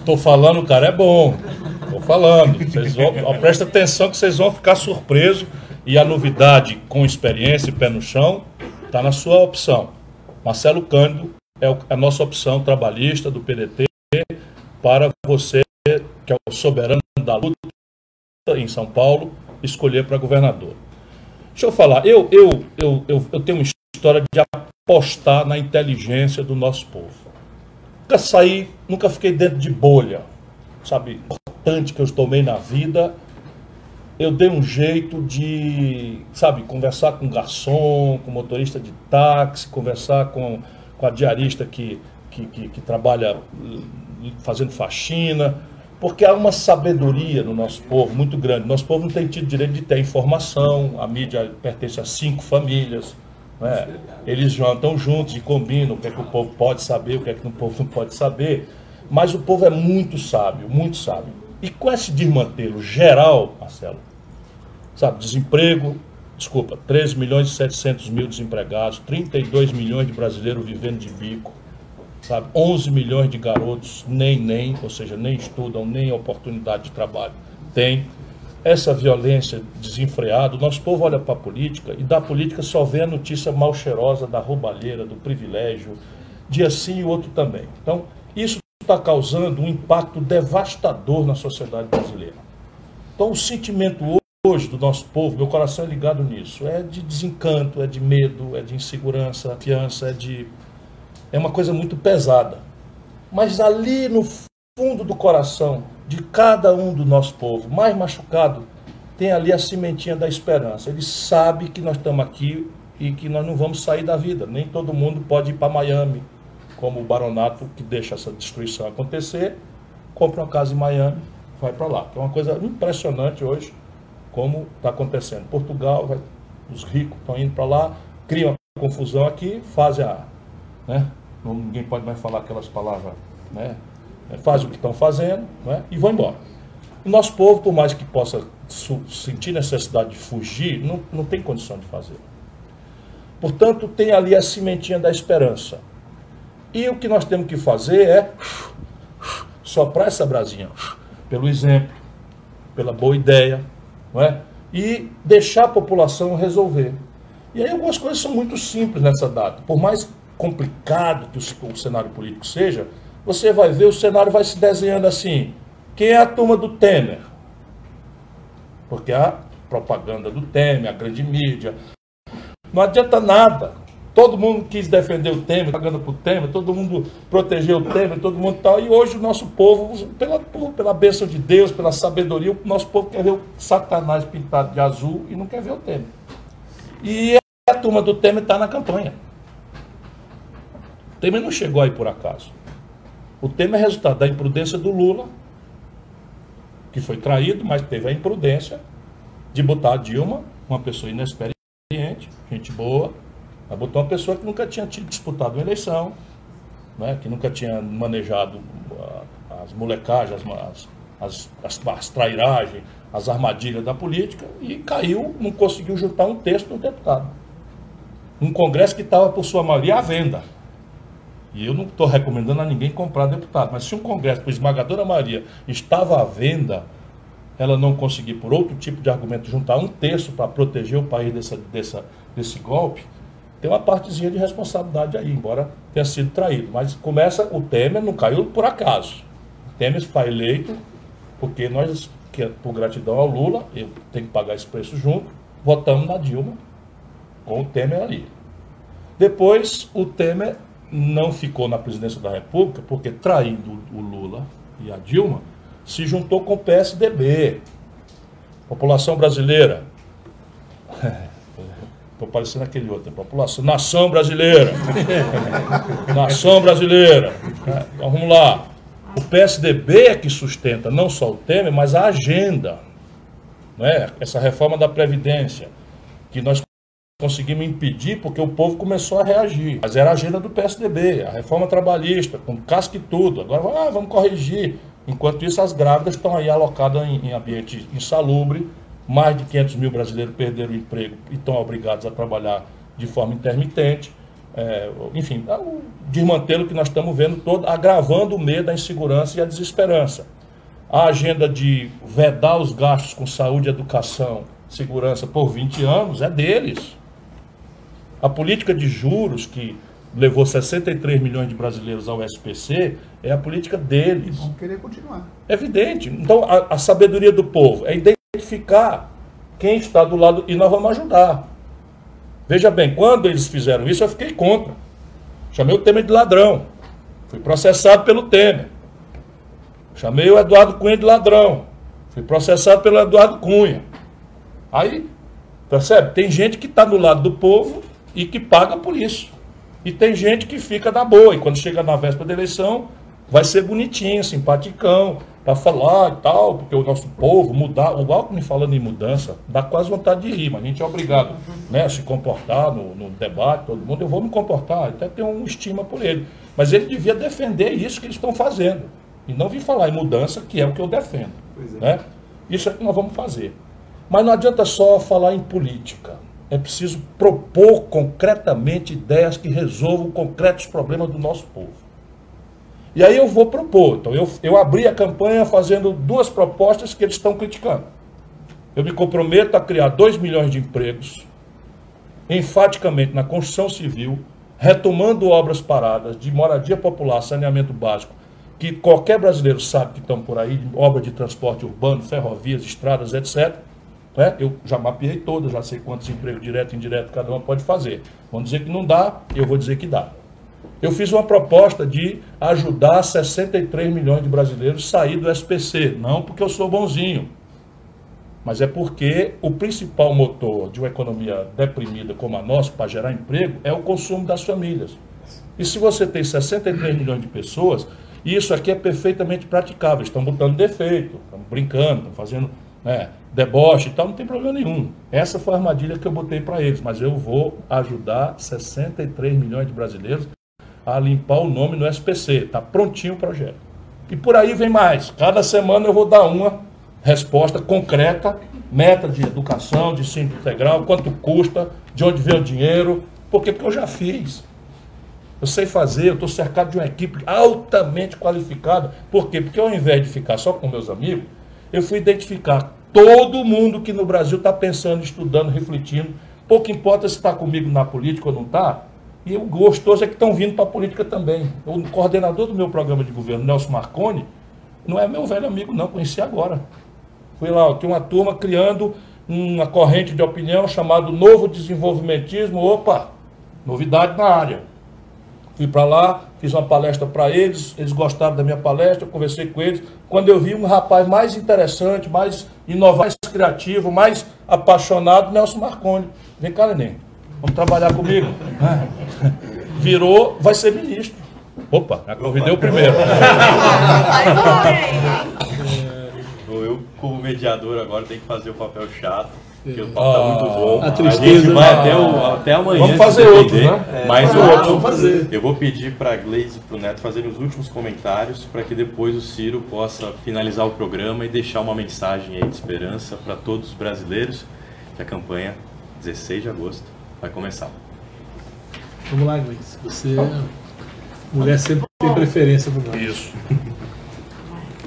Speaker 1: Tô falando, cara, é bom. Tô falando. Vocês vão, presta atenção que vocês vão ficar surpresos. E a novidade com experiência e pé no chão está na sua opção. Marcelo Cândido é a nossa opção trabalhista do PDT para você, que é o soberano da luta em São Paulo, escolher para governador. Deixa eu falar, eu tenho uma história de apostar na inteligência do nosso povo. Nunca fiquei dentro de bolha, sabe, importante que eu tomei na vida. Eu dei um jeito de, sabe, conversar com garçom, com motorista de táxi, conversar com a diarista que trabalha fazendo faxina, porque há uma sabedoria no nosso povo muito grande. Nosso povo não tem tido direito de ter informação, a mídia pertence a 5 famílias, né? Eles jantam juntos e combinam o que é que o povo pode saber, o que é que o povo não pode saber, mas o povo é muito sábio, muito sábio. E com esse desmantelo geral, Marcelo, sabe, 13 milhões e 700 mil desempregados, 32 milhões de brasileiros vivendo de bico, sabe, 11 milhões de garotos ou seja, nem estudam, nem oportunidade de trabalho tem. essa violência desenfreada, o nosso povo olha para a política e da política só vê a notícia mal cheirosa da roubalheira, do privilégio, dia sim e outro também. Então, isso está causando um impacto devastador na sociedade brasileira. Então, o sentimento hoje do nosso povo, meu coração é ligado nisso, é de desencanto, é de medo, é de insegurança, confiança, é uma coisa muito pesada. Mas ali no fundo do coração de cada um do nosso povo, mais machucado, tem ali a sementinha da esperança. Ele sabe que nós estamos aqui e que nós não vamos sair da vida. Nem todo mundo pode ir para Miami, como o baronato que deixa essa destruição acontecer, compra uma casa em Miami, vai para lá. É uma coisa impressionante hoje, como está acontecendo. Portugal, os ricos estão indo para lá, criam uma confusão aqui, fazem ninguém pode mais falar aquelas palavras, né? Fazem o que estão fazendo, né? E vão embora. O nosso povo, por mais que possa sentir necessidade de fugir, não tem condição de fazer. Portanto, tem ali a sementinha da esperança. E o que nós temos que fazer é soprar essa brasinha, pelo exemplo, pela boa ideia, não é? E deixar a população resolver. E aí algumas coisas são muito simples nessa data. Por mais complicado que o cenário político seja, você vai ver, o cenário vai se desenhando assim. Quem é a turma do Temer? Porque a propaganda do Temer, a grande mídia, não adianta nada. Todo mundo quis defender o Temer, pagando para o Temer, todo mundo protegeu o Temer, todo mundo tal. E hoje o nosso povo, pela bênção de Deus, pela sabedoria, o nosso povo quer ver o Satanás pintado de azul e não quer ver o Temer. E a turma do Temer está na campanha. O Temer não chegou aí por acaso. O Temer é resultado da imprudência do Lula, que foi traído, mas teve a imprudência de botar a Dilma, uma pessoa inexperiente, gente boa, mas botou uma pessoa que nunca tinha disputado uma eleição, né, que nunca tinha manejado as molecagens, as trairagens, as armadilhas da política, e caiu, não conseguiu juntar um terço do deputado. Um Congresso que estava, por sua maioria, à venda. E eu não estou recomendando a ninguém comprar deputado, mas se um Congresso, por esmagadora maioria, estava à venda, ela não conseguir, por outro tipo de argumento, juntar um terço para proteger o país desse golpe, tem uma partezinha de responsabilidade aí, embora tenha sido traído. Mas começa, o Temer não caiu por acaso. O Temer está eleito porque nós, por gratidão ao Lula, eu tenho que pagar esse preço junto, votamos na Dilma com o Temer ali. Depois, o Temer não ficou na presidência da República, porque traindo o Lula e a Dilma, se juntou com o PSDB. População brasileira. Estou parecendo aquele outro. População, nação brasileira. Nação brasileira. Então vamos lá. O PSDB é que sustenta não só o Temer, mas a agenda. Né? Essa reforma da Previdência, que nós conseguimos impedir porque o povo começou a reagir. Mas era a agenda do PSDB, a reforma trabalhista, com casca e tudo. Agora vamos corrigir. Enquanto isso, as grávidas estão aí alocadas em ambiente insalubre. Mais de 500 mil brasileiros perderam o emprego e estão obrigados a trabalhar de forma intermitente. Enfim, o desmantelo que nós estamos vendo todo, agravando o medo, a insegurança e a desesperança. A agenda de vedar os gastos com saúde, educação, segurança por 20 anos é deles. A política de juros que levou 63 milhões de brasileiros ao SPC é a política deles.
Speaker 5: Vão querer continuar.
Speaker 1: É evidente. Então, a sabedoria do povo é identificar quem está do lado e nós vamos ajudar. Veja bem, quando eles fizeram isso, eu fiquei contra. Chamei o Temer de ladrão. Fui processado pelo Temer. Chamei o Eduardo Cunha de ladrão. Fui processado pelo Eduardo Cunha. Aí, percebe? Tem gente que está do lado do povo e que paga por isso. E tem gente que fica na boa. E quando chega na véspera da eleição, vai ser bonitinho, simpaticão, para falar e tal, porque o nosso povo mudar. O Alckmin falando em mudança, dá quase vontade de rir, mas a gente é obrigado, né, a se comportar no debate, todo mundo. Eu vou me comportar, até ter uma estima por ele. Mas ele devia defender isso que eles estão fazendo. E não vir falar em mudança, que é o que eu defendo. Né? Isso é que nós vamos fazer. Mas não adianta só falar em política. É preciso propor concretamente ideias que resolvam concretos problemas do nosso povo. E aí eu vou propor. Então eu abri a campanha fazendo duas propostas que eles estão criticando. Eu me comprometo a criar 2 milhões de empregos, enfaticamente na construção civil, retomando obras paradas de moradia popular, saneamento básico, que qualquer brasileiro sabe que estão por aí, obra de transporte urbano, ferrovias, estradas, etc. Eu já mapeei todas, já sei quantos empregos direto e indireto cada uma pode fazer. Vão dizer que não dá, eu vou dizer que dá. Eu fiz uma proposta de ajudar 63 milhões de brasileiros a sair do SPC, não porque eu sou bonzinho, mas é porque o principal motor de uma economia deprimida como a nossa, para gerar emprego, é o consumo das famílias. E se você tem 63 milhões de pessoas, isso aqui é perfeitamente praticável. Estão botando defeito, estão brincando, estão fazendo deboche e tal, não tem problema nenhum. Essa foi a armadilha que eu botei para eles, mas eu vou ajudar 63 milhões de brasileiros a limpar o nome no SPC. Está prontinho o projeto. E por aí vem mais. Cada semana eu vou dar uma resposta concreta, meta de educação, de ensino integral, quanto custa, de onde vem o dinheiro, porque eu já fiz. Eu sei fazer, eu estou cercado de uma equipe altamente qualificada. Por quê? Porque ao invés de ficar só com meus amigos, eu fui identificar todo mundo que no Brasil está pensando, estudando, refletindo. Pouco importa se está comigo na política ou não está. E o gostoso é que estão vindo para a política também. O coordenador do meu programa de governo, Nelson Marconi, não é meu velho amigo não, conheci agora. Fui lá, tem uma turma criando uma corrente de opinião chamada Novo Desenvolvimentismo. Opa, novidade na área. Fui para lá, fiz uma palestra para eles gostaram da minha palestra, eu conversei com eles. Quando eu vi um rapaz mais interessante, mais inovador, mais criativo, mais apaixonado, Nelson Marconi. Vem cá, neném, vamos trabalhar comigo. Virou, vai ser ministro. Opa, já convidei o primeiro.
Speaker 2: Eu, como mediador, agora tenho que fazer o papel chato. Porque o papo tá muito bom.
Speaker 4: A tristeza,
Speaker 2: gente vai até amanhã.
Speaker 1: Vamos fazer outro, né?
Speaker 2: Mais um
Speaker 1: outro.
Speaker 2: Vamos fazer. Eu vou pedir para a Gleise e para o Neto fazerem os últimos comentários para que depois o Ciro possa finalizar o programa e deixar uma mensagem aí de esperança para todos os brasileiros que a campanha 16 de agosto vai começar.
Speaker 4: Vamos lá, Gleise. Você, mulher, sempre tem preferência do nome.
Speaker 1: Isso.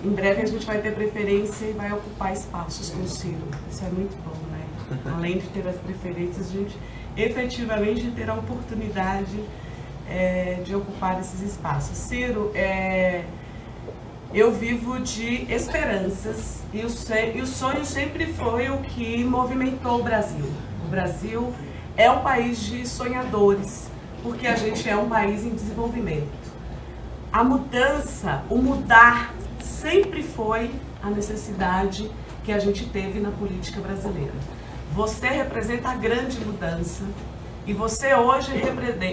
Speaker 7: Em breve a gente vai ter preferência e vai ocupar espaços com o Ciro. Isso é muito bom, né? Além de ter as preferências, a gente efetivamente ter a oportunidade de ocupar esses espaços. Ciro, eu vivo de esperanças e o sonho sempre foi o que movimentou o Brasil. O Brasil é um país de sonhadores, porque a gente é um país em desenvolvimento. A mudança, o mudar, sempre foi a necessidade que a gente teve na política brasileira. Você representa a grande mudança e você hoje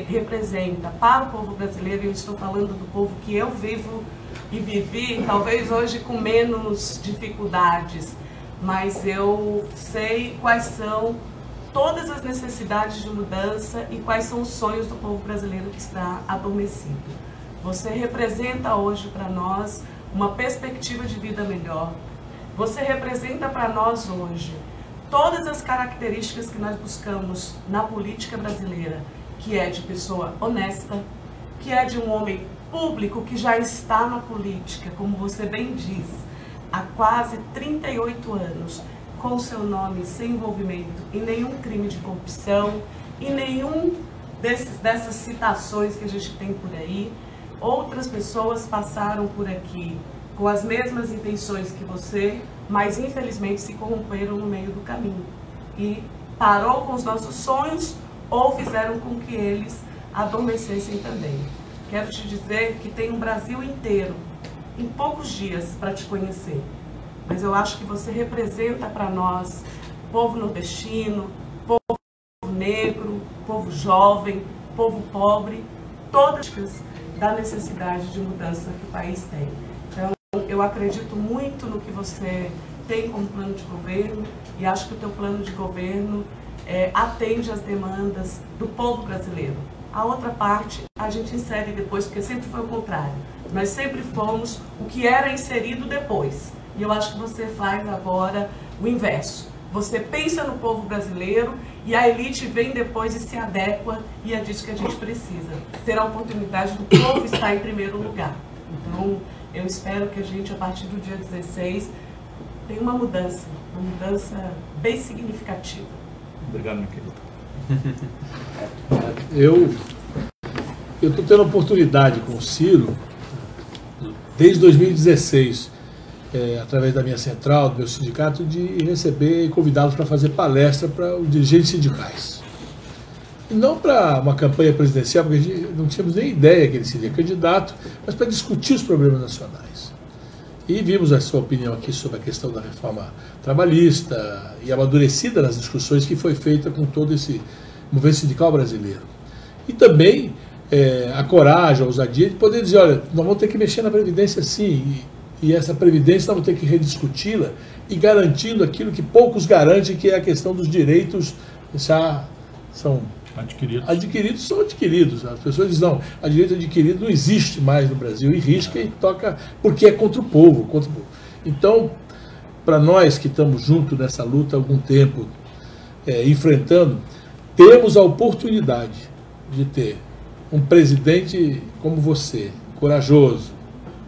Speaker 7: representa para o povo brasileiro, e eu estou falando do povo que eu vivo e vivi, talvez hoje com menos dificuldades, mas eu sei quais são todas as necessidades de mudança e quais são os sonhos do povo brasileiro que está adormecido. Você representa hoje para nós uma perspectiva de vida melhor. Você representa para nós hoje todas as características que nós buscamos na política brasileira, que é de pessoa honesta, que é de um homem público que já está na política, como você bem diz, há quase 38 anos, com seu nome sem envolvimento em nenhum crime de corrupção, em nenhum dessas citações que a gente tem por aí. Outras pessoas passaram por aqui com as mesmas intenções que você, mas infelizmente se corromperam no meio do caminho e parou com os nossos sonhos ou fizeram com que eles adormecessem também. Quero te dizer que tem um Brasil inteiro, em poucos dias, para te conhecer. Mas eu acho que você representa para nós, povo nordestino, povo negro, povo jovem, povo pobre, todas da necessidade de mudança que o país tem. Então, eu acredito muito no que você tem como plano de governo e acho que o teu plano de governo atende às demandas do povo brasileiro. A outra parte a gente insere depois, porque sempre foi o contrário. Nós sempre fomos o que era inserido depois. E eu acho que você faz agora o inverso. Você pensa no povo brasileiro e a elite vem depois e se adequa, e é disso que a gente precisa. Ter a oportunidade do povo estar em primeiro lugar. Então, eu espero que a gente, a partir do dia 16, tem uma mudança bem significativa.
Speaker 1: Obrigado, meu querido.
Speaker 4: Eu estou tendo a oportunidade com o Ciro, desde 2016, através da minha central, do meu sindicato, de receber e convidá-los para fazer palestra para os dirigentes sindicais. E não para uma campanha presidencial, porque a gente não tínhamos nem ideia que ele seria candidato, mas para discutir os problemas nacionais. E vimos a sua opinião aqui sobre a questão da reforma trabalhista e amadurecida nas discussões que foi feita com todo esse movimento sindical brasileiro. E também a coragem, a ousadia de poder dizer, olha, nós vamos ter que mexer na Previdência sim, e essa Previdência nós vamos ter que rediscuti-la e garantindo aquilo que poucos garantem, que é a questão dos direitos já são adquiridos, são adquiridos. As pessoas dizem, não, a direito adquirido não existe mais no Brasil, e risca e toca, porque é contra o povo. Então, para nós que estamos juntos nessa luta há algum tempo, enfrentando, temos a oportunidade de ter um presidente como você, corajoso,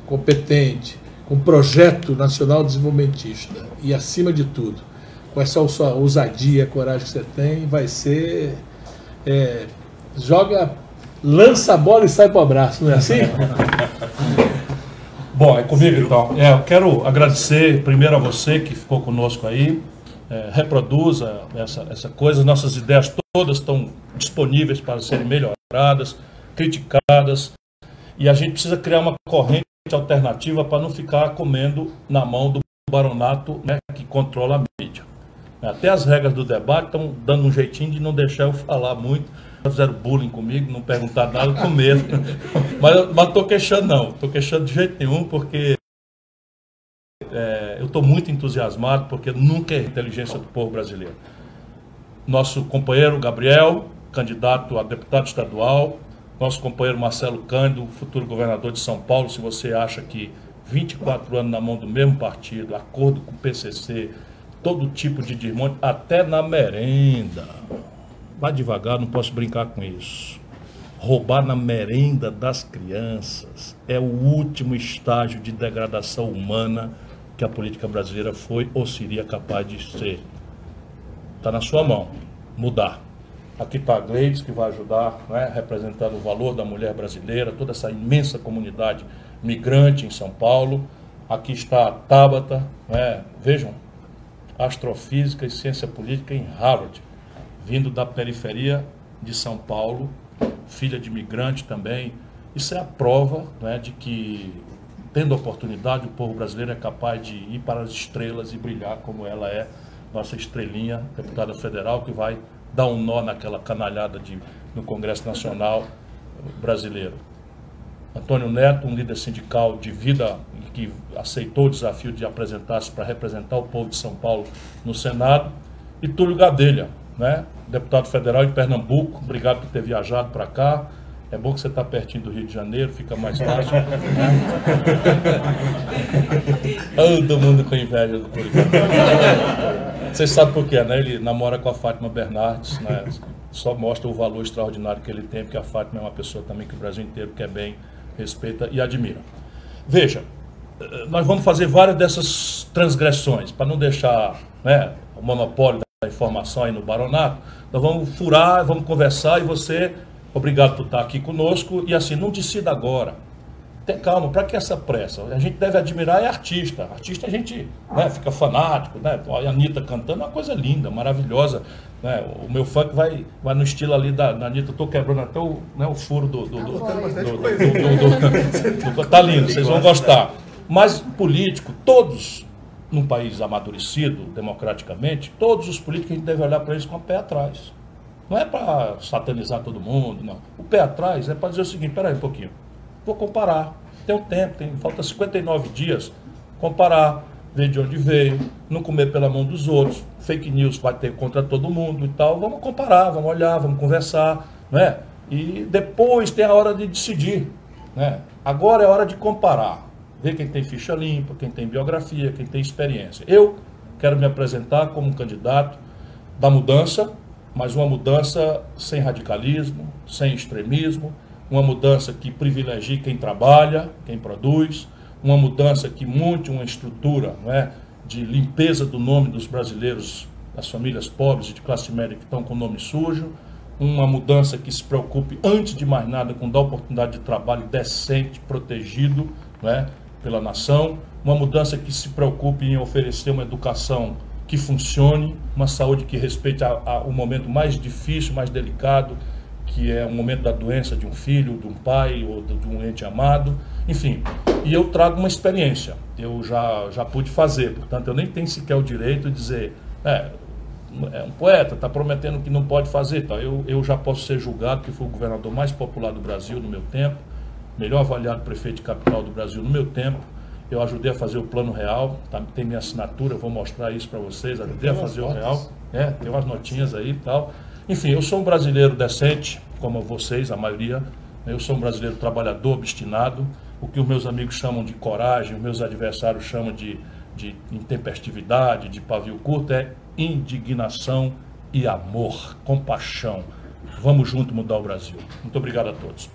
Speaker 4: competente, com projeto nacional desenvolvimentista e, acima de tudo, com essa ousadia, coragem que você tem, vai ser... lança a bola e sai para o abraço, não é assim?
Speaker 1: Bom, é comigo então. Eu quero agradecer primeiro a você que ficou conosco aí. Reproduza essa coisa, nossas ideias todas estão disponíveis para serem melhoradas, criticadas, e a gente precisa criar uma corrente alternativa para não ficar comendo na mão do baronato, né, que controla a mídia. Até as regras do debate estão dando um jeitinho de não deixar eu falar muito. Fizeram bullying comigo, não perguntar nada, com medo. Mas não estou queixando não, estou queixando de jeito nenhum, porque eu estou muito entusiasmado, porque nunca é a inteligência do povo brasileiro. Nosso companheiro Gabriel, candidato a deputado estadual, nosso companheiro Marcelo Cândido, futuro governador de São Paulo. Se você acha que 24 anos na mão do mesmo partido, acordo com o PCC, todo tipo de desmonte, até na merenda. Vai devagar, não posso brincar com isso. Roubar na merenda das crianças é o último estágio de degradação humana que a política brasileira foi ou seria capaz de ser. Está na sua mão, mudar. Aqui está a Gleides, que vai ajudar, né, representando o valor da mulher brasileira, toda essa imensa comunidade migrante em São Paulo. Aqui está a Tabata, né, vejam, astrofísica e ciência política em Harvard, vindo da periferia de São Paulo, filha de imigrante também. Isso é a prova, né, de que, tendo oportunidade, o povo brasileiro é capaz de ir para as estrelas e brilhar como ela é, nossa estrelinha, deputada federal, que vai dar um nó naquela canalhada no Congresso Nacional brasileiro. Antônio Neto, um líder sindical de vida, que aceitou o desafio de apresentar-se para representar o povo de São Paulo no Senado. E Túlio Gadelha, né, deputado federal em Pernambuco, obrigado por ter viajado para cá. É bom que você está pertinho do Rio de Janeiro, fica mais fácil. Todo mundo com inveja do Túlio Gadelha. Vocês sabem por quê, né? Ele namora com a Fátima Bernardes, né? Só mostra o valor extraordinário que ele tem, porque a Fátima é uma pessoa também que o Brasil inteiro quer bem, respeita e admira. Veja, nós vamos fazer várias dessas transgressões, para não deixar, né, o monopólio da informação aí no baronato. Nós vamos furar, vamos conversar, e você, obrigado por estar aqui conosco, e assim, não decida agora. Tem calma, para que essa pressa? A gente deve admirar artista. Artista a gente, né, fica fanático, né? A Anitta cantando é uma coisa linda, maravilhosa. Né? O meu funk vai no estilo ali da Anitta. Estou quebrando até o furo tá lindo, vocês vão gostar. Mas político, todos, num país amadurecido democraticamente, todos os políticos a gente deve olhar para eles com o pé atrás. Não é para satanizar todo mundo, não. O pé atrás é para dizer o seguinte: peraí um pouquinho. Vou comparar, tem um tempo, falta 59 dias, comparar, ver de onde veio, não comer pela mão dos outros, fake news vai ter contra todo mundo e tal, vamos comparar, vamos olhar, vamos conversar, né? E depois tem a hora de decidir, né? Agora é a hora de comparar, ver quem tem ficha limpa, quem tem biografia, quem tem experiência. Eu quero me apresentar como um candidato da mudança, mas uma mudança sem radicalismo, sem extremismo, uma mudança que privilegie quem trabalha, quem produz, uma mudança que monte uma estrutura, não é, de limpeza do nome dos brasileiros, das famílias pobres e de classe média que estão com o nome sujo, uma mudança que se preocupe, antes de mais nada, com dar oportunidade de trabalho decente, protegido, né, pela nação, uma mudança que se preocupe em oferecer uma educação que funcione, uma saúde que respeite o momento mais difícil, mais delicado, que é o momento da doença de um filho, de um pai ou de um ente amado, enfim. E eu trago uma experiência, eu já pude fazer, portanto, eu nem tenho sequer o direito de dizer, é um poeta, está prometendo que não pode fazer, tá? Eu já posso ser julgado, que fui o governador mais popular do Brasil no meu tempo, melhor avaliado prefeito de capital do Brasil no meu tempo. Eu ajudei a fazer o Plano Real, tá? Tem minha assinatura, eu vou mostrar isso para vocês, ajudei a fazer o Real, tem umas notinhas aí e tal. Enfim, eu sou um brasileiro decente, como vocês, a maioria. Eu sou um brasileiro trabalhador, obstinado, o que os meus amigos chamam de coragem, os meus adversários chamam de intempestividade, de pavio curto, é indignação e amor, compaixão. Vamos junto mudar o Brasil. Muito obrigado a todos.